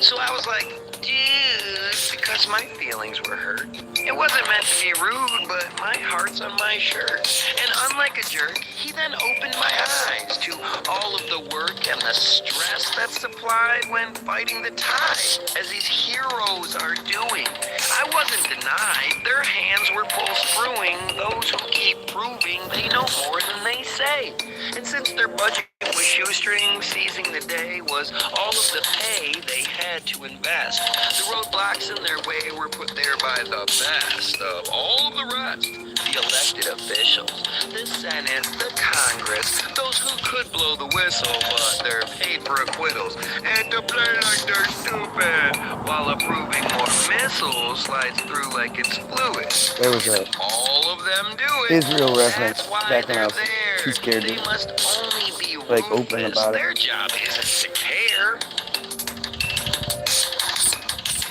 So I was like, dude, because my feelings were hurt. It wasn't meant to be rude, but my heart's on my shirt. And unlike a jerk, he then opened my eyes to all of the work and the stress that's supplied when fighting the tide, as these heroes are doing. I wasn't denied. Their hands were full screwing those who keep proving they know more than they say. And since their budget was shoestring, seizing the day was all of the pay they had to invest. The roadblocks in their way were put there by the best of all of the rest. The elected officials, the Senate, the Congress, those who could blow the whistle, but they're paid for acquittals. And to play like they're stupid, while approving more missiles slides through like it's fluid. There was a All of them do it. Israel reference That's why back when I they're was there. too scared They to must only be open ruthless. about it. Their job isn't to care.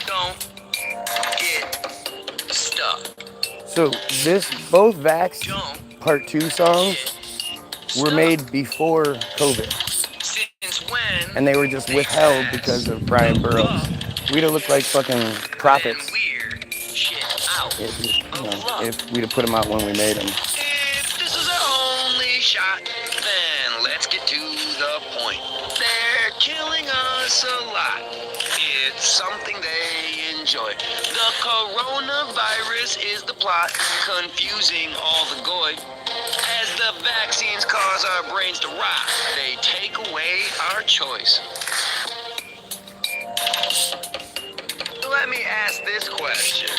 Don't get stuck. So both Vax Don't Part 2 songs were made before COVID. Since when? And they were just withheld because of Brian Burroughs. We'd have looked like fucking prophets Weird shit out. if we'd have put them out when we made them. If this is our only shot, then let's get to the point. They're killing us a lot. It's something they enjoy. The coronavirus is the plot, confusing all the goy. As the vaccines cause our brains to rot, they take away our choice. Let me ask this question.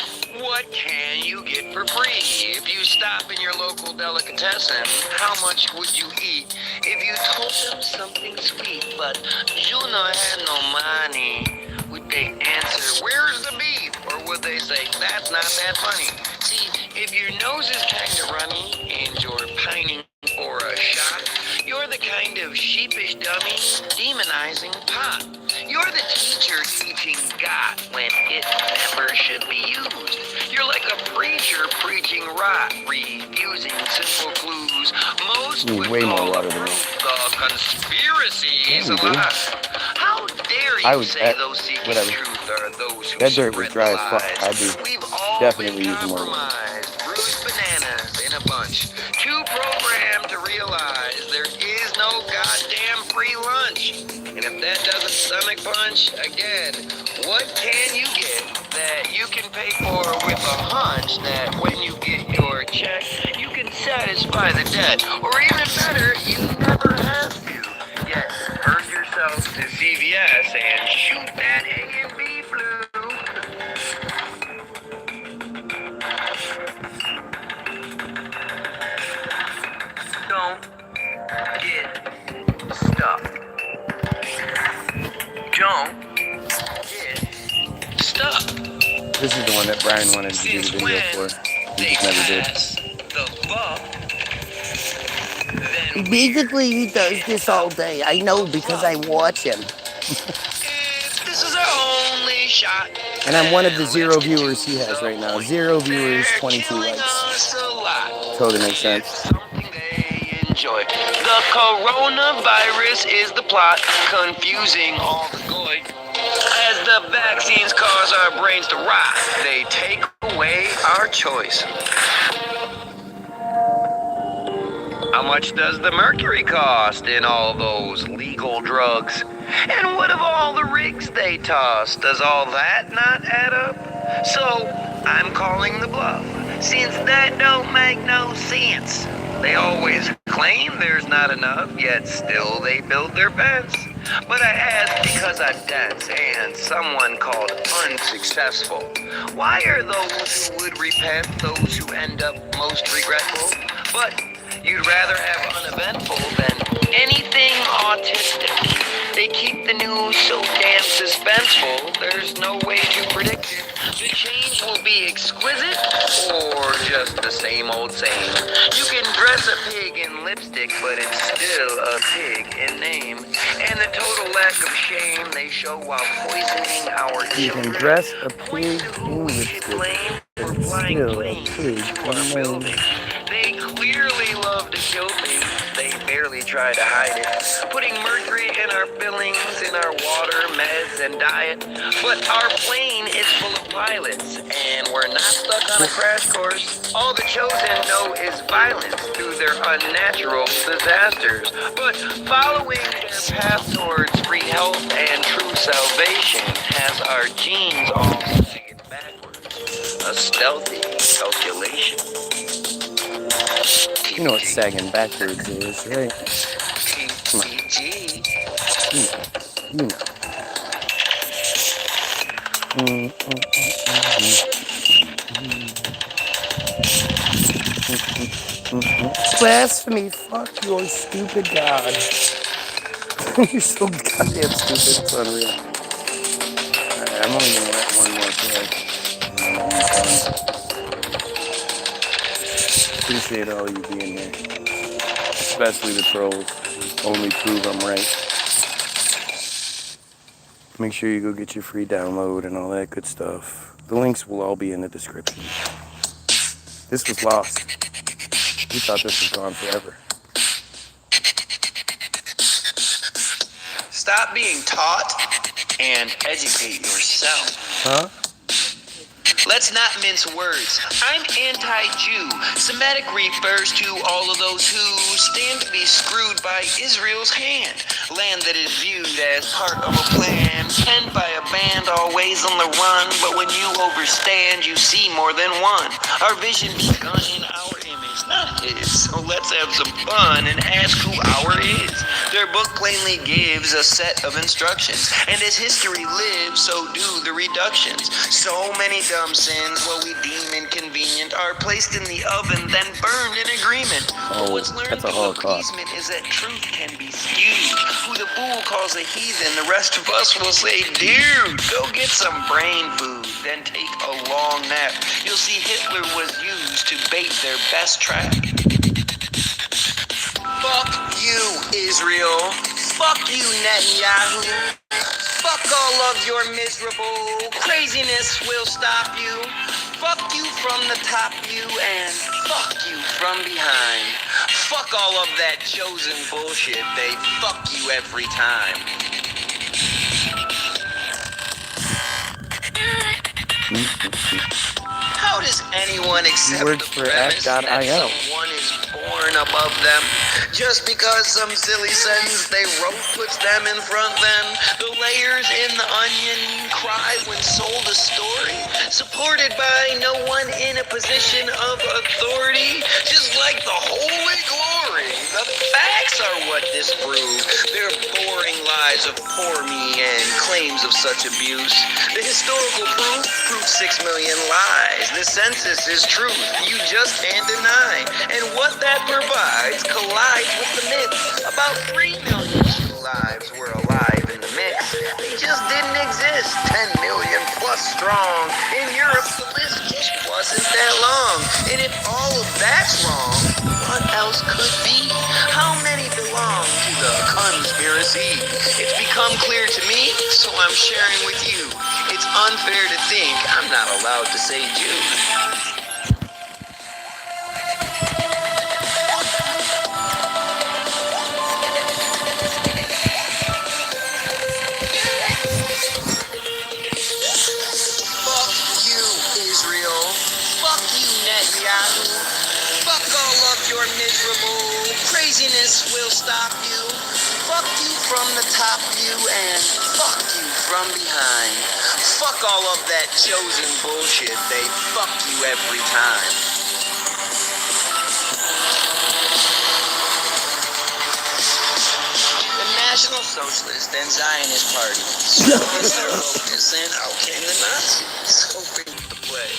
What can you get for free? If you stop in your local delicatessen, how much would you eat if you told them something sweet, but you no have no money? Would they answer, where's the beef? Or would they say, that's not that funny? See, if your nose is kind of runny and you're pining for a shot, you're the the kind of sheepish dummy demonizing pot. You're the teacher teaching God when it never should be used. You're like a preacher preaching rot, refusing simple clues. Most would way more call water than me. the conspiracies a lie. How dare I you would- say those seeking whatever. truth are those who That dirt was spread dry the as fuck. lies? I'd be We've all definitely been using more water. compromised, bruised bananas in a bunch. Too programmed to realize there is no goddamn free lunch. And if that doesn't stomach punch, again, what can you get that you can pay for with a hunch that when you get your check, you can satisfy the debt? Or even better, you never have to. Yes, hurt yourself to CVS and shoot that A and B flu. Don't get stuck. Don't get stuck. This is the one that Brian wanted to do Since the video when for. He they just never did. pass the buck, then Basically, he does this all day. I know because I watch him. if this is our only shot, And I'm one of the then 0 let's get viewers to he has the right now. point. 0 viewers, They're 22 killing likes. us a lot. Totally makes It's sense. something they enjoy. The coronavirus is the plot, confusing all the goy. As the vaccines cause our brains to rot, they take away our choice. How much does the mercury cost in all those legal drugs? And what of all the rigs they toss? Does all that not add up? So, I'm calling the bluff, since that don't make no sense. They always claim there's not enough, yet still they build their fence. But I ask because I'm dense and someone called unsuccessful. Why are those who would repent those who end up most regretful? But you'd rather have uneventful than anything autistic. They keep the news so damn suspenseful, there's no way to predict it. The change will be exquisite or just the same old same. You can dress a pig in lipstick, but it's still a pig in name. And the total lack of shame they show while poisoning our You can children. dress a Point pig to in who we should lipstick, blame but for it's flying still a planes pig into in our name. building. They clearly love to kill things. They barely try to hide it. Putting mercury in our fillings, in our water, meds, and diet. But our plane is full of pilots, and we're not stuck on a crash course. All the chosen know is violence through their unnatural disasters. But following their path towards free health and true salvation has our genes all moving backwards. A stealthy calculation. You know what sagging backwards is, right? TTG. You know. Blasphemy, fuck your stupid God. You're so goddamn stupid, it's unreal. Alright, I'm only gonna let one more play. Appreciate all you being here. Especially the trolls. Only prove I'm right. Make sure you go get your free download and all that good stuff. The links will all be in the description. This was lost. We thought this was gone forever. Stop being taught and educate yourself. Huh? Let's not mince words. I'm anti-Jew. Semitic refers to all of those who stand to be screwed by Israel's hand. Land that is viewed as part of a plan, penned by a band always on the run. But when you overstand, you see more than one. Our vision begun in our image, not his. So let's have some fun and ask who our is. Their book plainly gives a set of instructions. And as history lives, so do the reductions. So many dumb sins, what we deem inconvenient, are placed in the oven, then burned in agreement. But what's learned that's a through Holocaust. appeasement is that truth can be skewed. Who the fool calls a heathen, the rest of us will say, dude, go get some brain food, then take a long nap. You'll see Hitler was used to bait their best trap. Fuck you, Israel. Fuck you, Netanyahu. Fuck all of your miserable craziness will stop you. Fuck you from the top view and fuck you from behind. Fuck all of that chosen bullshit. They fuck you every time. How does anyone accept Keywords the for premise that app.io. someone is born above them just because some silly sentence they wrote puts them in front of them? The layers in the onion cry when sold a story, supported by no one in a position of authority, just like the holy glory. The facts are what disprove their boring lies of poor me and claims of such abuse. The historical proof 6 million lies. The census is truth, you just can't deny. And what that provides collides with the myth. About 3 million lives were alive in the mix. They just didn't exist. 10 million plus strong. In Europe, the list just wasn't that long. And if all of that's wrong, what else could be? How many belong to the conspiracy? It's become clear to me, so I'm sharing with you. It's unfair to think I'm not allowed to say Jew. Fuck you, Israel. Fuck you, Netanyahu. Fuck all of your miserable craziness will stop you. Fuck you from the top view and fuck you from behind. Fuck all of that chosen bullshit. They fuck you every time. The National Socialist and Zionist Party. Is their focus, and out came the Nazis, hoping to play.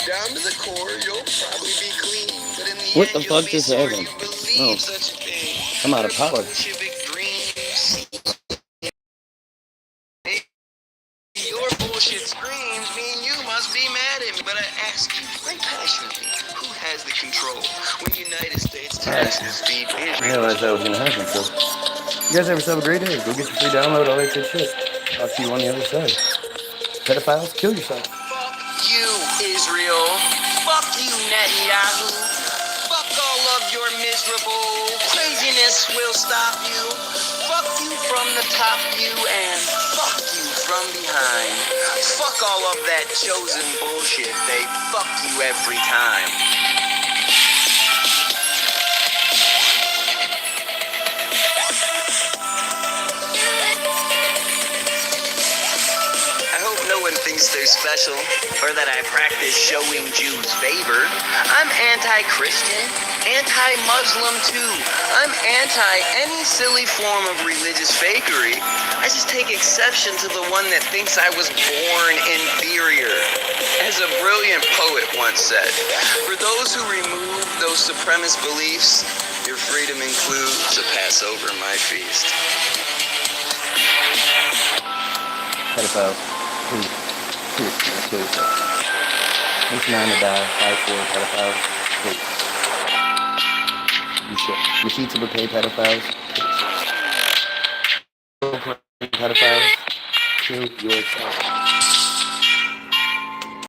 Down to the core, you'll probably be clean, but in the What end, the fuck just you'll be happened? sore you believe Oh, such a thing. I'm out of power. Bolshevik dreams. Your bullshit screams mean you must be mad at me, but I ask you quite passionately, who has the control when United States terrorists feed I Israel? realized that was gonna happen, so. You guys have yourself a great day. Go get your free download, all that good shit. I'll see you on the other side. Pedophiles, kill yourself. Fuck you, Israel. Fuck you, Netanyahu. Fuck all of your miserable craziness will stop you. Fuck you from the top view and fuck you from behind. Fuck all of that chosen bullshit. They fuck you every time. I hope no one thinks they're special or that I practice showing Jews favor. I'm anti-Christian, anti-Muslim too. I'm anti any silly form of religious fakery. I just take exception to the one that thinks I was born inferior. As a brilliant poet once said, for those who remove those supremacist beliefs, your freedom includes a Passover my feast. Pedophiles, please. Please, kill yourself. It's 9 to die, 5-4 pedophiles, please. You should. Receipts of repay pedophiles, please. Pedophiles, kill yourself.